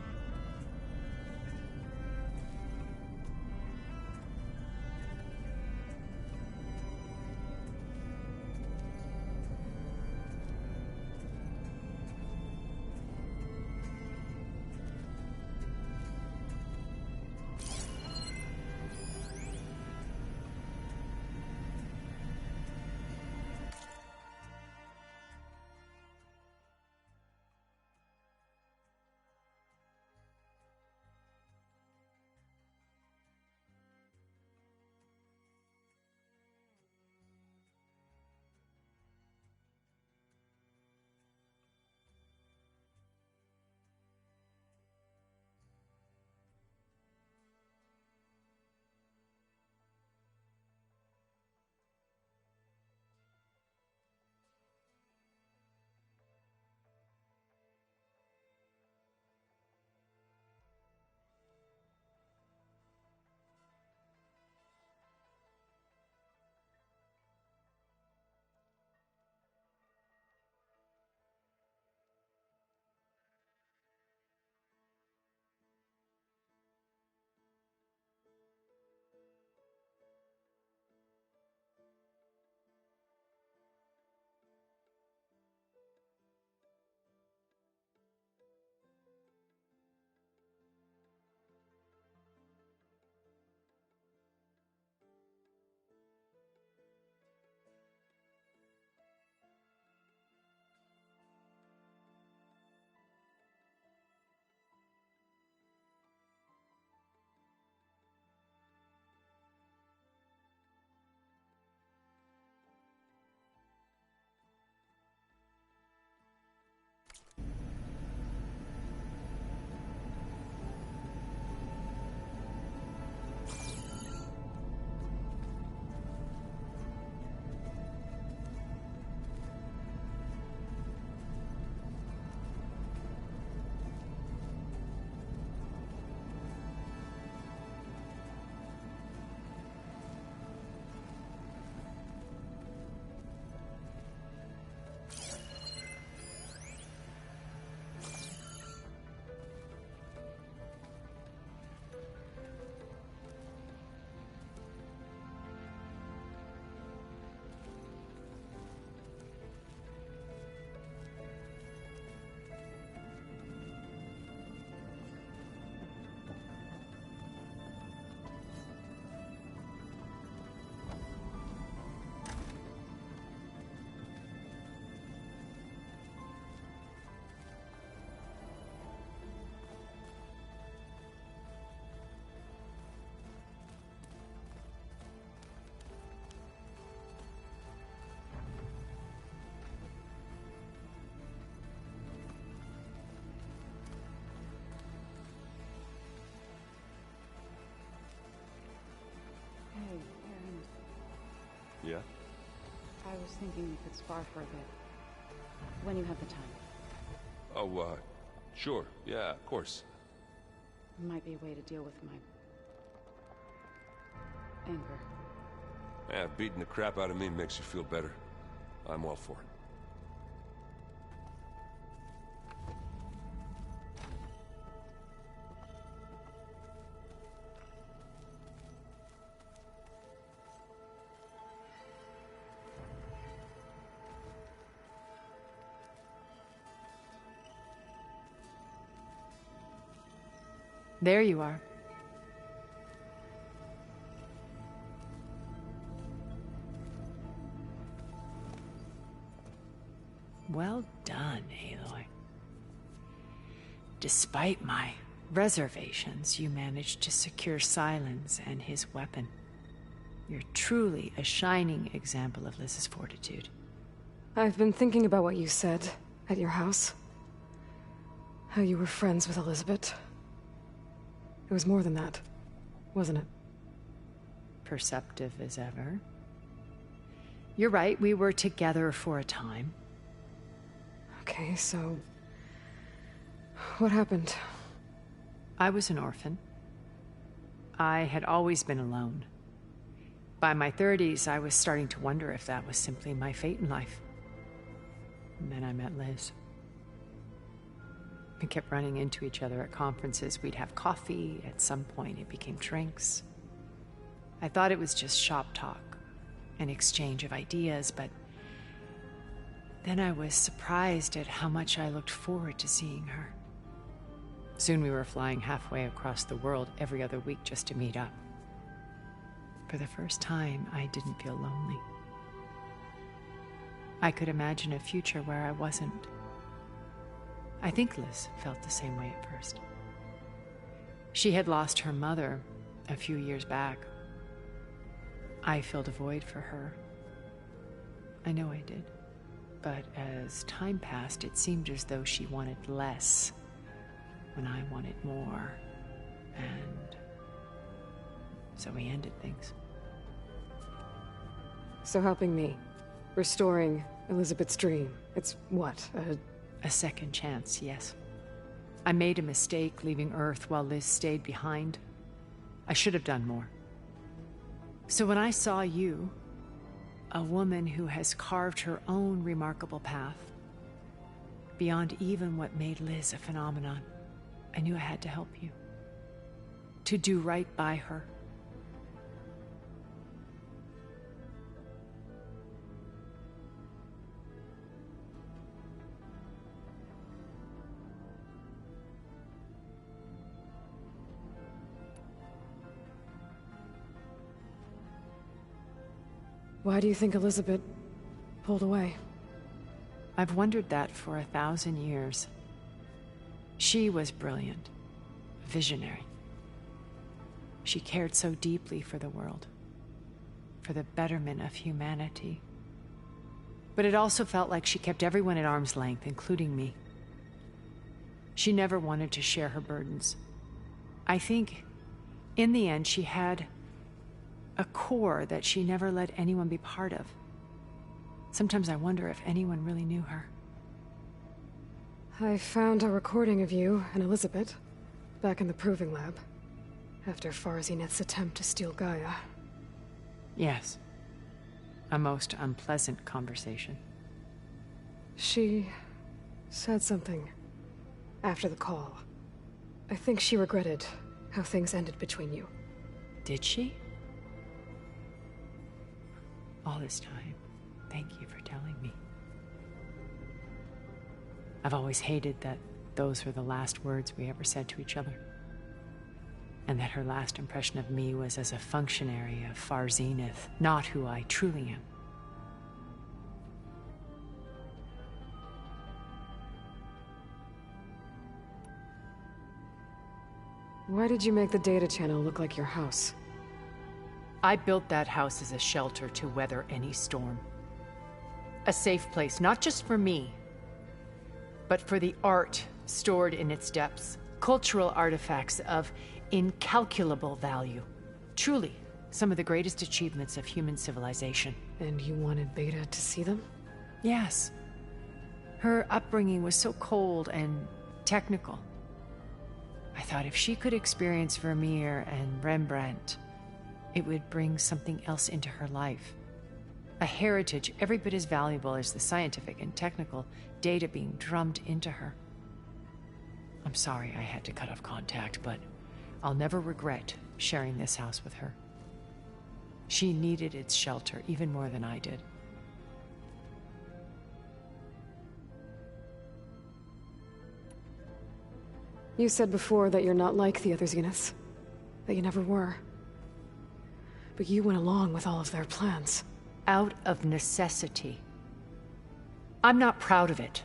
I was thinking we could spar for a bit. When you have the time. Oh, sure. Yeah, of course. Might be a way to deal with my anger. Yeah, beating the crap out of me makes you feel better. I'm all for it. There you are. Well done, Aloy. Despite my reservations, you managed to secure Silence and his weapon. You're truly a shining example of Liz's fortitude. I've been thinking about what you said at your house. How you were friends with Elizabeth. It was more than that, wasn't it? Perceptive as ever. You're right, we were together for a time. Okay, so... what happened? I was an orphan. I had always been alone. By my 30s, I was starting to wonder if that was simply my fate in life. And then I met Liz. We kept running into each other at conferences. We'd have coffee. At some point, it became drinks. I thought it was just shop talk, an exchange of ideas, but then I was surprised at how much I looked forward to seeing her. Soon we were flying halfway across the world every other week just to meet up. For the first time, I didn't feel lonely. I could imagine a future where I wasn't. I think Liz felt the same way at first. She had lost her mother a few years back. I filled a void for her. I know I did. But as time passed, it seemed as though she wanted less when I wanted more. And so we ended things. So helping me, restoring Elizabeth's dream, it's what, a second chance, yes. I made a mistake leaving Earth while Liz stayed behind. I should have done more. So when I saw you, a woman who has carved her own remarkable path, beyond even what made Liz a phenomenon, I knew I had to help you. To do right by her. Why do you think Elizabeth pulled away? I've wondered that for 1,000 years. She was brilliant, visionary. She cared so deeply for the world, for the betterment of humanity. But it also felt like she kept everyone at arm's length, including me. She never wanted to share her burdens. I think, in the end, she had a core that she never let anyone be part of. Sometimes I wonder if anyone really knew her. I found a recording of you and Elizabeth back in the proving lab after Farzineth's attempt to steal Gaia. Yes. A most unpleasant conversation. She said something after the call. I think she regretted how things ended between you. Did she? All this time, thank you for telling me. I've always hated that those were the last words we ever said to each other. And that her last impression of me was as a functionary of Farzineth, not who I truly am. Why did you make the data channel look like your house? I built that house as a shelter to weather any storm. A safe place, not just for me, but for the art stored in its depths, cultural artifacts of incalculable value. Truly, Some of the greatest achievements of human civilization. And you wanted Beta to see them? Yes. Her upbringing was so cold and technical. I thought if she could experience Vermeer and Rembrandt, it would bring something else into her life. A heritage every bit as valuable as the scientific and technical data being drummed into her. I'm sorry I had to cut off contact, but I'll never regret sharing this house with her. She needed its shelter even more than I did. You said before that you're not like the other Zeniths. That you never were. But you went along with all of their plans. Out of necessity. I'm not proud of it.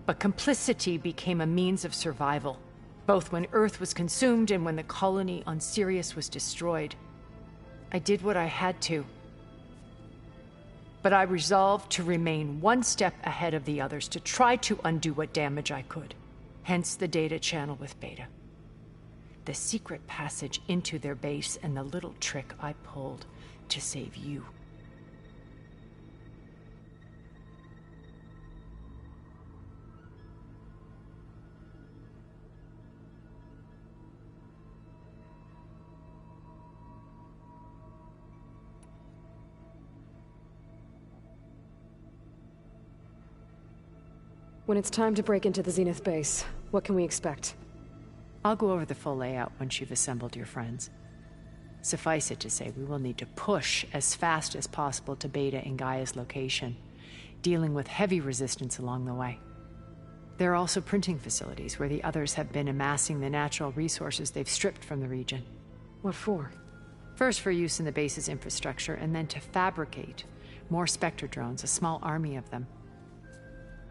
But complicity became a means of survival, both when Earth was consumed and when the colony on Sirius was destroyed. I did what I had to. But I resolved to remain one step ahead of the others, to try to undo what damage I could. Hence the data channel with Beta. The secret passage into their base and the little trick I pulled to save you. When it's time to break into the Zenith base, what can we expect? I'll go over the full layout once you've assembled your friends. Suffice it to say, we will need to push as fast as possible to Beta and Gaia's location, dealing with heavy resistance along the way. There are also printing facilities where the others have been amassing the natural resources they've stripped from the region. What for? First for use in the base's infrastructure, and then to fabricate more Spectre drones, a small army of them.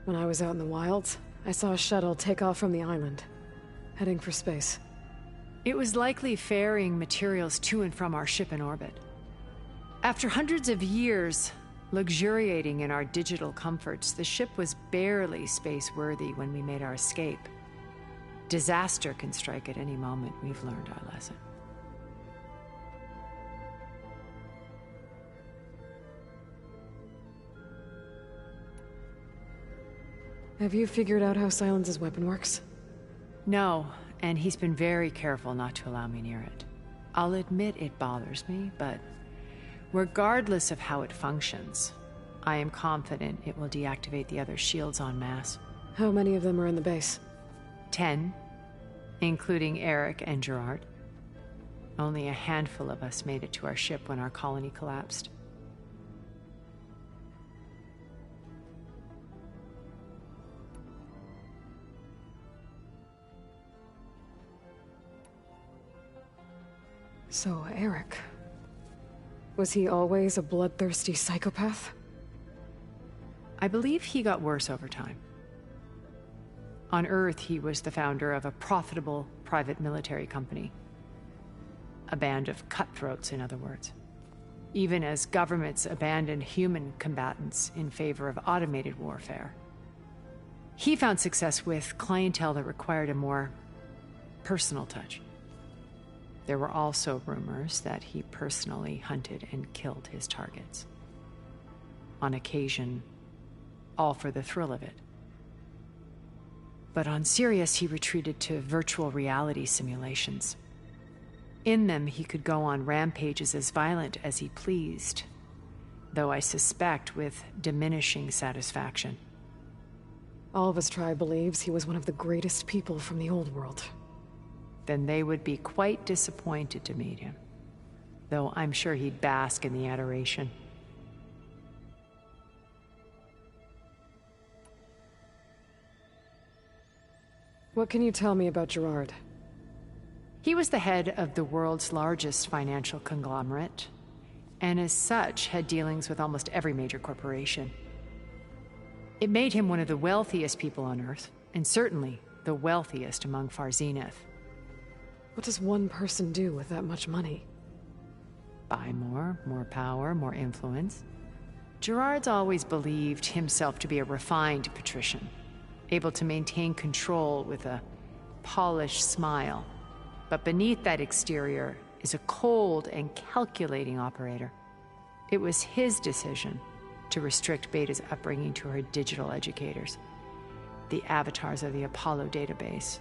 When I was out in the wilds, I saw a shuttle take off from the island, heading for space. It was likely ferrying materials to and from our ship in orbit. After hundreds of years luxuriating in our digital comforts, the ship was barely space-worthy when we made our escape. Disaster can strike at any moment. We've learned our lesson. Have you figured out how Silence's weapon works? No, and he's been very careful not to allow me near it. I'll admit it bothers me, but regardless of how it functions, I am confident it will deactivate the other shields en masse. How many of them are in the base? 10, including Eric and Gerard. Only a handful of us made it to our ship when our colony collapsed. So, Eric... was he always a bloodthirsty psychopath? I believe he got worse over time. On Earth, he was the founder of a profitable private military company. A band of cutthroats, in other words. Even as governments abandoned human combatants in favor of automated warfare. He found success with clientele that required a more personal touch. There were also rumors that he personally hunted and killed his targets. On occasion, all for the thrill of it. But on Sirius, he retreated to virtual reality simulations. In them, he could go on rampages as violent as he pleased, though I suspect with diminishing satisfaction. All of his tribe believes he was one of the greatest people from the old world. Then they would be quite disappointed to meet him, though I'm sure he'd bask in the adoration. What can you tell me about Gerard? He was the head of the world's largest financial conglomerate, and as such had dealings with almost every major corporation. It made him one of the wealthiest people on Earth, and certainly the wealthiest among Far Zenith. What does one person do with that much money? Buy more power, more influence. Gerard's always believed himself to be a refined patrician, able to maintain control with a polished smile. But beneath that exterior is a cold and calculating operator. It was his decision to restrict Beta's upbringing to her digital educators, the avatars of the Apollo database,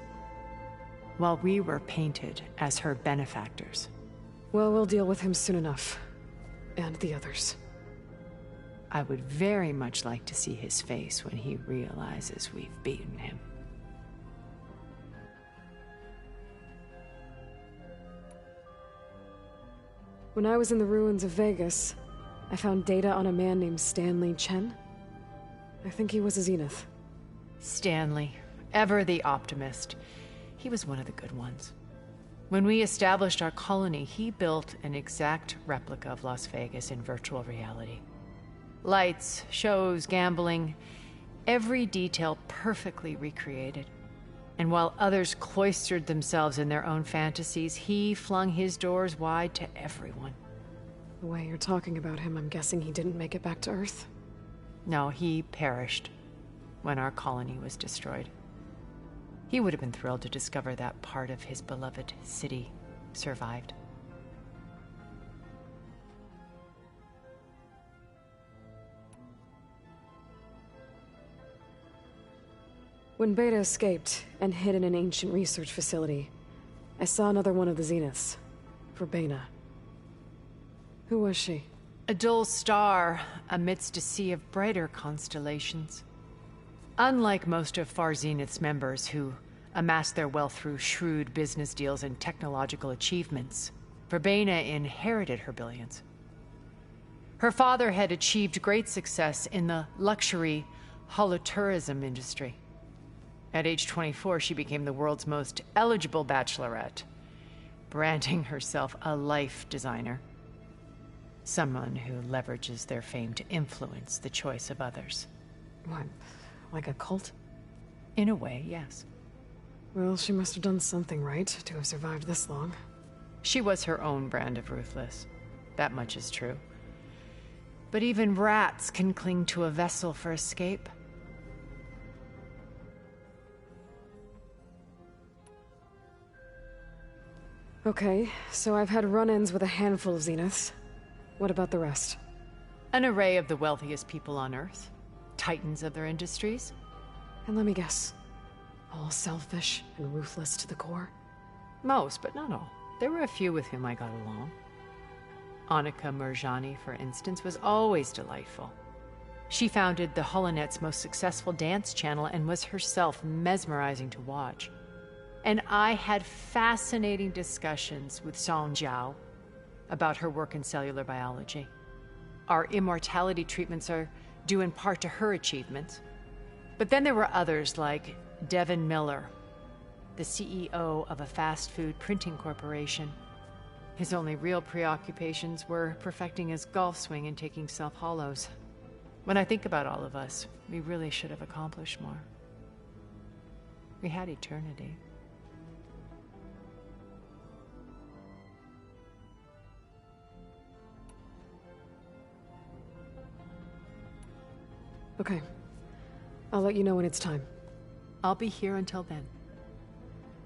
while we were painted as her benefactors. Well, we'll deal with him soon enough. And the others. I would very much like to see his face when he realizes we've beaten him. When I was in the ruins of Vegas, I found data on a man named Stanley Chen. I think he was a Zenith. Stanley, ever the optimist. He was one of the good ones. When we established our colony, he built an exact replica of Las Vegas in virtual reality. Lights, shows, gambling, every detail perfectly recreated. And while others cloistered themselves in their own fantasies, he flung his doors wide to everyone. The way you're talking about him, I'm guessing he didn't make it back to Earth? No, he perished when our colony was destroyed. He would have been thrilled to discover that part of his beloved city survived. When Beta escaped and hid in an ancient research facility, I saw another one of the Zeniths, Verbena. Who was she? A dull star amidst a sea of brighter constellations. Unlike most of Far Zenith's members who amassed their wealth through shrewd business deals and technological achievements, Verbena inherited her billions. Her father had achieved great success in the luxury holotourism industry. At age 24, she became the world's most eligible bachelorette, branding herself a life designer. Someone who leverages their fame to influence the choice of others. What, like a cult? In a way, yes. Well, she must have done something right to have survived this long. She was her own brand of ruthless. That much is true. But even rats can cling to a vessel for escape. Okay, so I've had run-ins with a handful of Zeniths. What about the rest? An array of the wealthiest people on Earth. Titans of their industries. And let me guess. All selfish and ruthless to the core? Most, but not all. There were a few with whom I got along. Annika Murjani, for instance, was always delightful. She founded the HoloNet's most successful dance channel and was herself mesmerizing to watch. And I had fascinating discussions with Song Jiao about her work in cellular biology. Our immortality treatments are due in part to her achievements. But then there were others like Devin Miller, the CEO of a fast food printing corporation. His only real preoccupations were perfecting his golf swing and taking self-hollows. When I think about all of us, we really should have accomplished more. We had eternity. Okay. I'll let you know when it's time. I'll be here until then.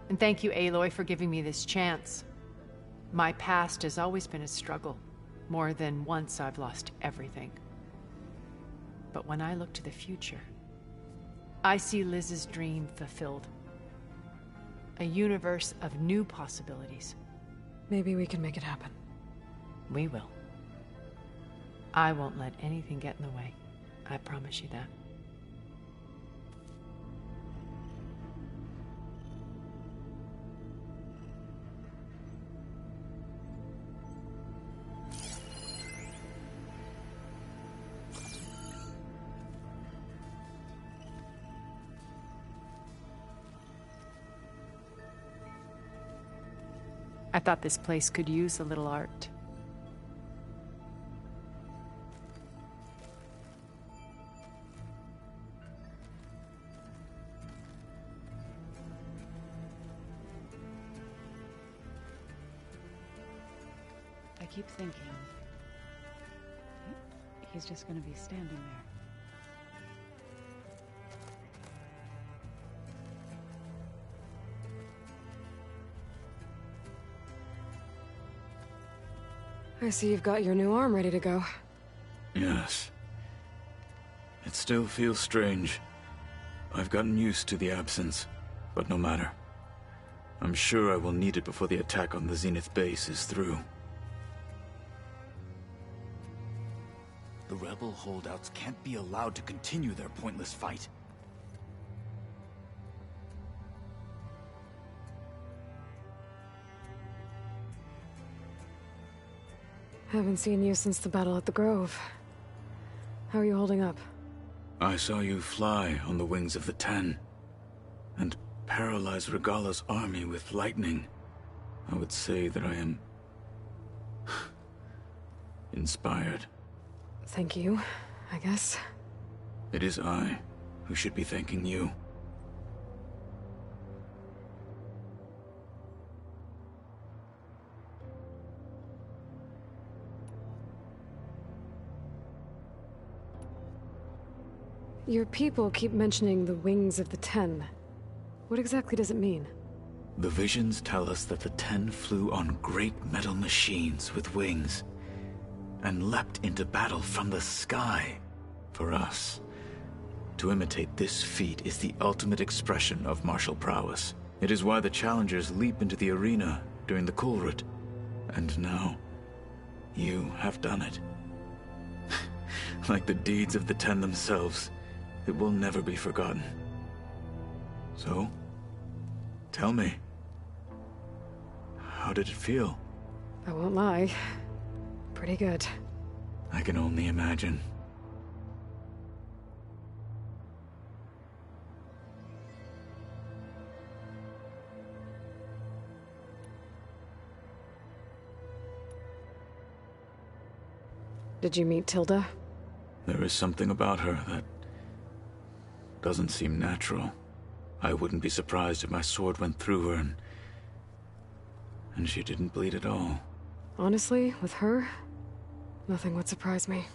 And thank you, Aloy, for giving me this chance. My past has always been a struggle. More than once I've lost everything. But when I look to the future, I see Liz's dream fulfilled. A universe of new possibilities. Maybe we can make it happen. We will. I won't let anything get in the way. I promise you that. I thought this place could use a little art. I keep thinking he's just gonna be standing there. I see you've got your new arm ready to go. Yes. It still feels strange. I've gotten used to the absence, but no matter. I'm sure I will need it before the attack on the Zenith base is through. The rebel holdouts can't be allowed to continue their pointless fight. Haven't seen you since the battle at the Grove. How are you holding up? I saw you fly on the wings of the Ten, and paralyze Regala's army with lightning. I would say that I am inspired. Thank you, I guess. It is I who should be thanking you. Your people keep mentioning the wings of the Ten. What exactly does it mean? The visions tell us that the Ten flew on great metal machines with wings, and leapt into battle from the sky. For us, to imitate this feat is the ultimate expression of martial prowess. It is why the challengers leap into the arena during the Kulrut. And now, you have done it. Like the deeds of the Ten themselves, it will never be forgotten. So, tell me, how did it feel? I won't lie. Pretty good. I can only imagine. Did you meet Tilda? There is something about her that doesn't seem natural. I wouldn't be surprised if my sword went through her and she didn't bleed at all. Honestly, with her, nothing would surprise me.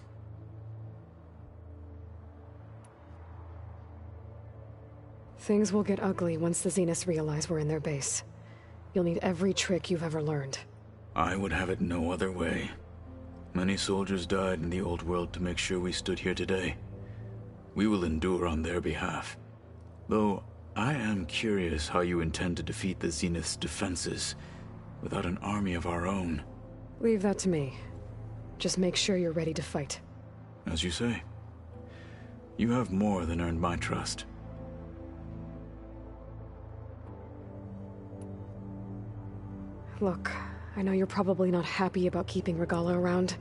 Things will get ugly once the Zeniths realize we're in their base. You'll need every trick you've ever learned. I would have it no other way. Many soldiers died in the old world to make sure we stood here today. We will endure on their behalf. Though, I am curious how you intend to defeat the Zenith's defenses without an army of our own. Leave that to me. Just make sure you're ready to fight. As you say. You have more than earned my trust. Look, I know you're probably not happy about keeping Regala around,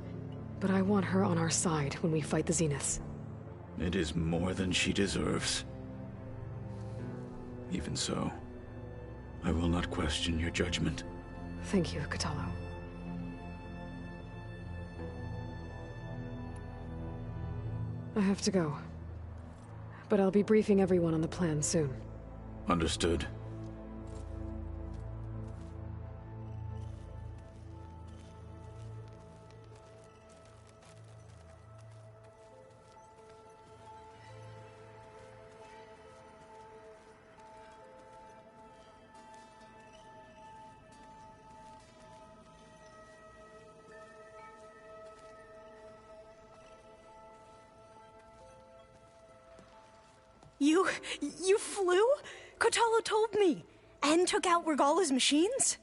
but I want her on our side when we fight the Zeniths. It is more than she deserves. Even so, I will not question your judgment. Thank you, Kotallo. I have to go. But I'll be briefing everyone on the plan soon. Understood. You flew? Kotallo told me. And took out Regala's machines?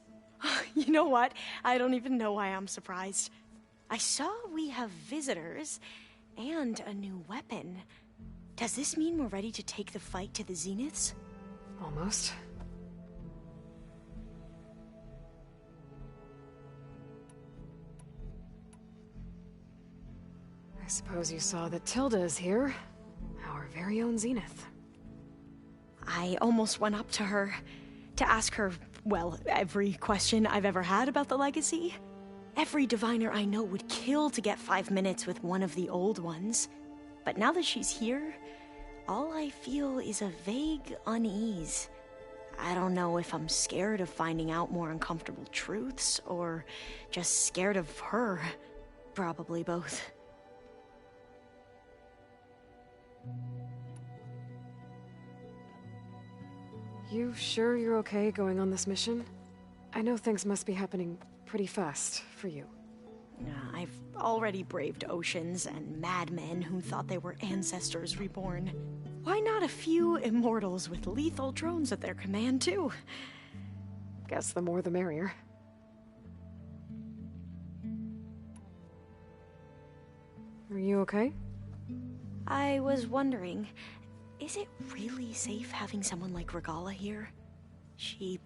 You know what? I don't even know why I'm surprised. I saw we have visitors and a new weapon. Does this mean we're ready to take the fight to the Zeniths? Almost. I suppose you saw that Tilda is here. Our very own Zenith. I almost went up to her to ask her, well, every question I've ever had about the legacy. Every diviner I know would kill to get 5 minutes with one of the old ones. But now that she's here, all I feel is a vague unease. I don't know if I'm scared of finding out more uncomfortable truths, or just scared of her. Probably both. You sure you're okay going on this mission? I know things must be happening pretty fast for you. already braved oceans and madmen who thought they were ancestors reborn. Why not a few immortals with lethal drones at their command, too? Guess the more the merrier. Are you okay? I was wondering, is it really safe having someone like Regala here? She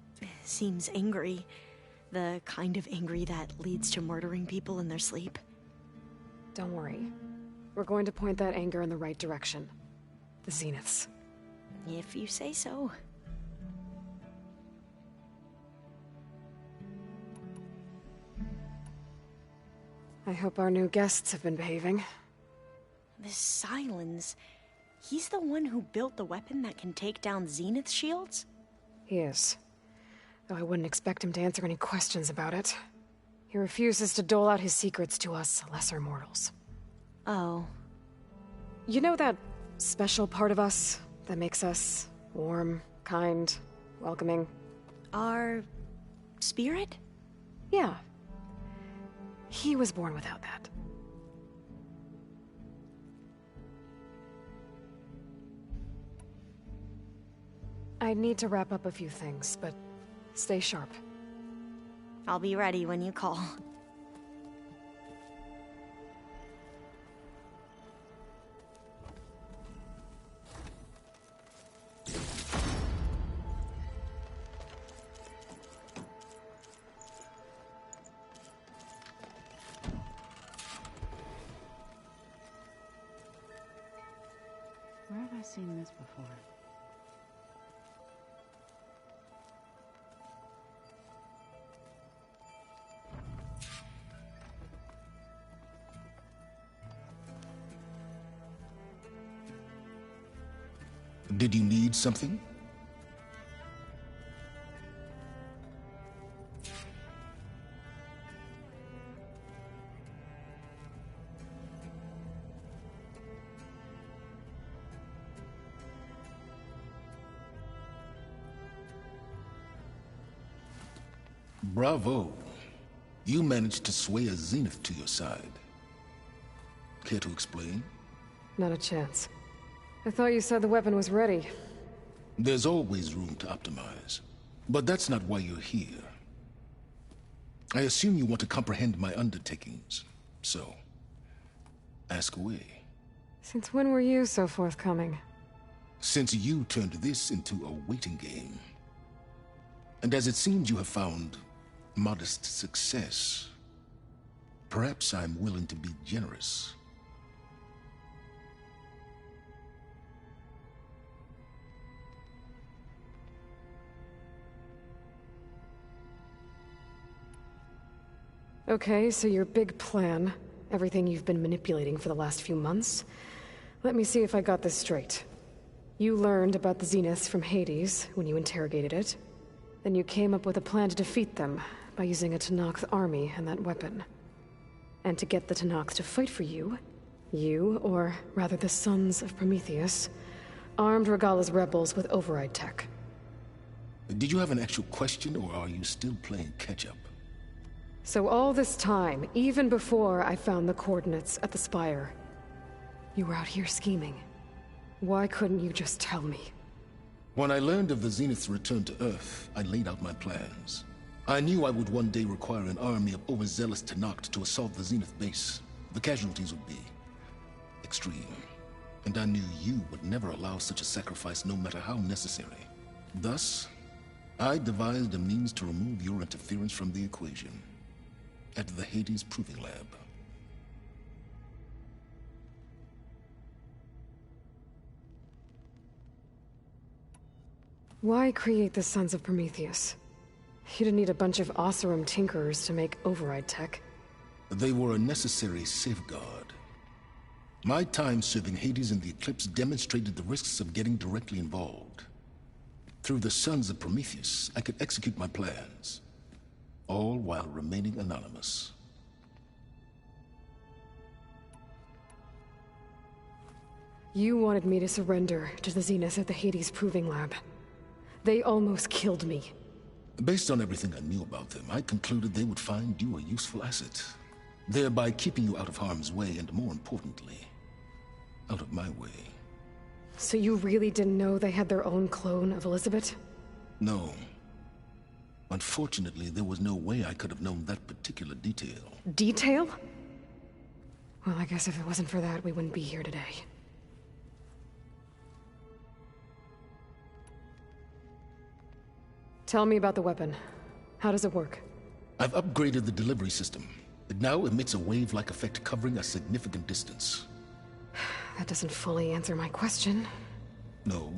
seems angry. The kind of angry that leads to murdering people in their sleep. Don't worry. We're going to point that anger in the right direction. The Zeniths. If you say so. I hope our new guests have been behaving. This Silence, he's the one who built the weapon that can take down Zenith shields? He is. Though I wouldn't expect him to answer any questions about it. He refuses to dole out his secrets to us lesser mortals. Oh. You know that special part of us that makes us warm, kind, welcoming? Our spirit? Yeah. He was born without that. I need to wrap up a few things, but stay sharp. I'll be ready when you call. Where have I seen this before? Did you need something? Bravo. You managed to sway a Zenith to your side. Care to explain? Not a chance. I thought you said the weapon was ready. There's always room to optimize. But that's not why you're here. I assume you want to comprehend my undertakings. So, ask away. Since when were you so forthcoming? Since you turned this into a waiting game. And as it seems you have found modest success, perhaps I'm willing to be generous. Okay, so your big plan, everything you've been manipulating for the last few months. Let me see if I got this straight. You learned about the Zeniths from Hades when you interrogated it. Then you came up with a plan to defeat them by using a Tenakth army and that weapon. And to get the Tenakth to fight for you, or rather the Sons of Prometheus, armed Regala's rebels with override tech. Did you have an actual question, or are you still playing catch-up? So all this time, even before I found the coordinates at the Spire, you were out here scheming. Why couldn't you just tell me? When I learned of the Zenith's return to Earth, I laid out my plans. I knew I would one day require an army of overzealous Tenakth to assault the Zenith base. The casualties would be extreme. And I knew you would never allow such a sacrifice, no matter how necessary. Thus, I devised a means to remove your interference from the equation. At the Hades Proving Lab. Why create the Sons of Prometheus? You didn't need a bunch of Oseram tinkerers to make override tech. They were a necessary safeguard. My time serving Hades in the Eclipse demonstrated the risks of getting directly involved. Through the Sons of Prometheus, I could execute my plans. All while remaining anonymous. You wanted me to surrender to the Zeniths at the Hades Proving Lab. They almost killed me. Based on everything I knew about them, I concluded they would find you a useful asset. thereby keeping you out of harm's way and, more importantly, out of my way. So you really didn't know they had their own clone of Elizabeth? No. Unfortunately, there was no way I could have known that particular detail. Detail? Well, I guess if it wasn't for that, we wouldn't be here today. Tell me about the weapon. How does it work? I've upgraded the delivery system. It now emits a wave-like effect covering a significant distance. That doesn't fully answer my question. No,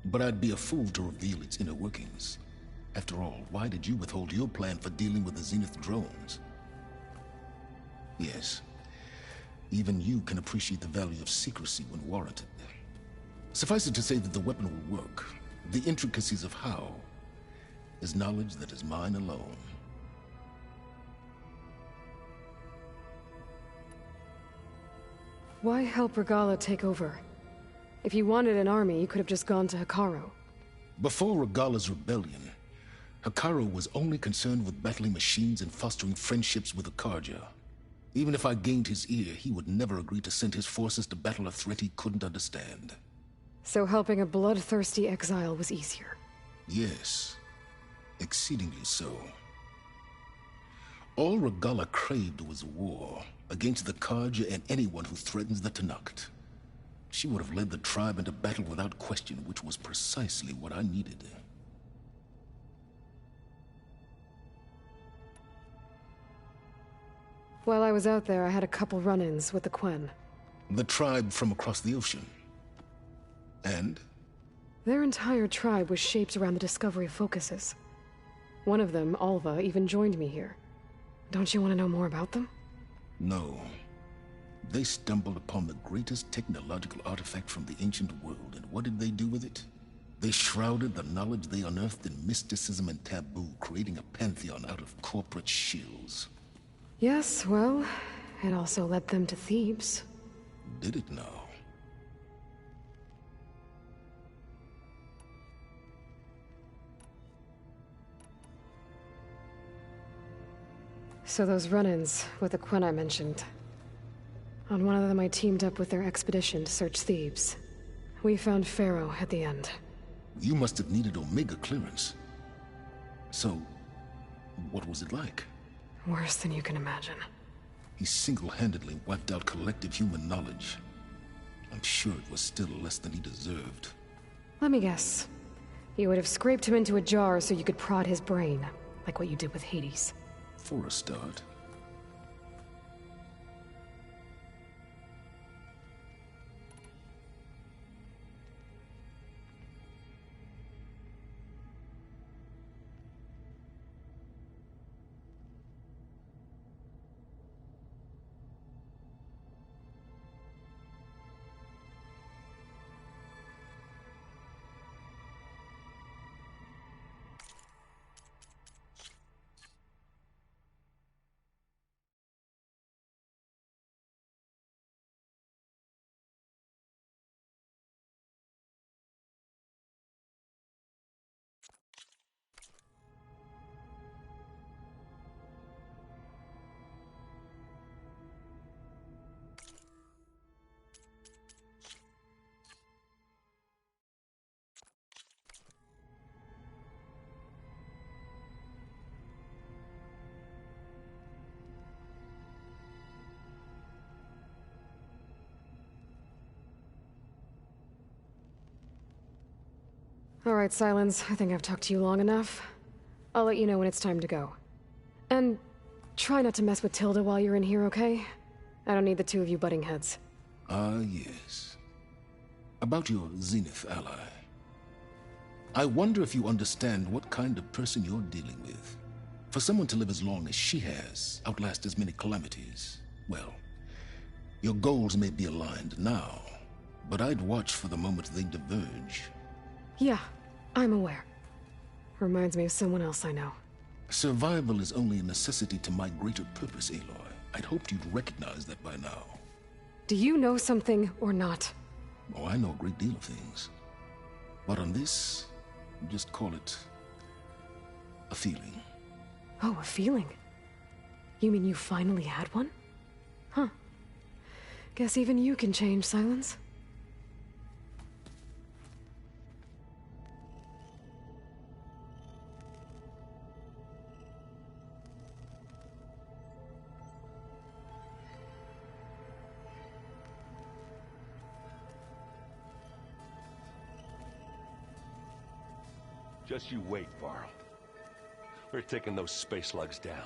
but I'd be a fool to reveal its inner workings. After all, why did you withhold your plan for dealing with the Zenith drones? Yes, even you can appreciate the value of secrecy when warranted. Suffice it to say that the weapon will work. The intricacies of how is knowledge that is mine alone. Why help Regala take over? If you wanted an army, you could have just gone to Hekarro. Before Regala's rebellion, Hekarro was only concerned with battling machines and fostering friendships with the Karja. Even if I gained his ear, he would never agree to send his forces to battle a threat he couldn't understand. So helping a bloodthirsty exile was easier? Yes, exceedingly so. All Regala craved was war against the Karja and anyone who threatens the Tenakth. She would have led the tribe into battle without question, which was precisely what I needed. While I was out there, I had a couple run-ins with the Quen. The tribe from across the ocean. And? Their entire tribe was shaped around the discovery of focuses. One of them, Alva, even joined me here. Don't you want to know more about them? No. They stumbled upon the greatest technological artifact from the ancient world, and what did they do with it? They shrouded the knowledge they unearthed in mysticism and taboo, creating a pantheon out of corporate shills. Yes, well, it also led them to Thebes. Did it now? So those run-ins with the Quen I mentioned. On one of them I teamed up with their expedition to search Thebes. We found Pharaoh at the end. You must have needed Omega clearance. So, what was it like? Worse than you can imagine. He single-handedly wiped out collective human knowledge. I'm sure it was still less than he deserved. Let me guess. You would have scraped him into a jar so you could prod his brain, like what you did with Hades. For a start. All right, Silence. I think I've talked to you long enough. I'll let you know when it's time to go. And try not to mess with Tilda while you're in here, okay? I don't need the two of you butting heads. Ah, yes. About your Zenith ally. I wonder if you understand what kind of person you're dealing with. For someone to live as long as she has, outlast as many calamities, well, your goals may be aligned now, but I'd watch for the moment they diverge. Yeah, I'm aware. Reminds me of someone else I know. Survival is only a necessity to my greater purpose, Aloy. I'd hoped you'd recognize that by now. Do you know something or not? Oh, I know a great deal of things. But on this, just call it a feeling. Oh, a feeling? You mean you finally had one? Huh. Guess even you can change, Silence. Just you wait, Varl. We're taking those space slugs down.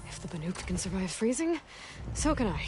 If the Banuk can survive freezing, so can I.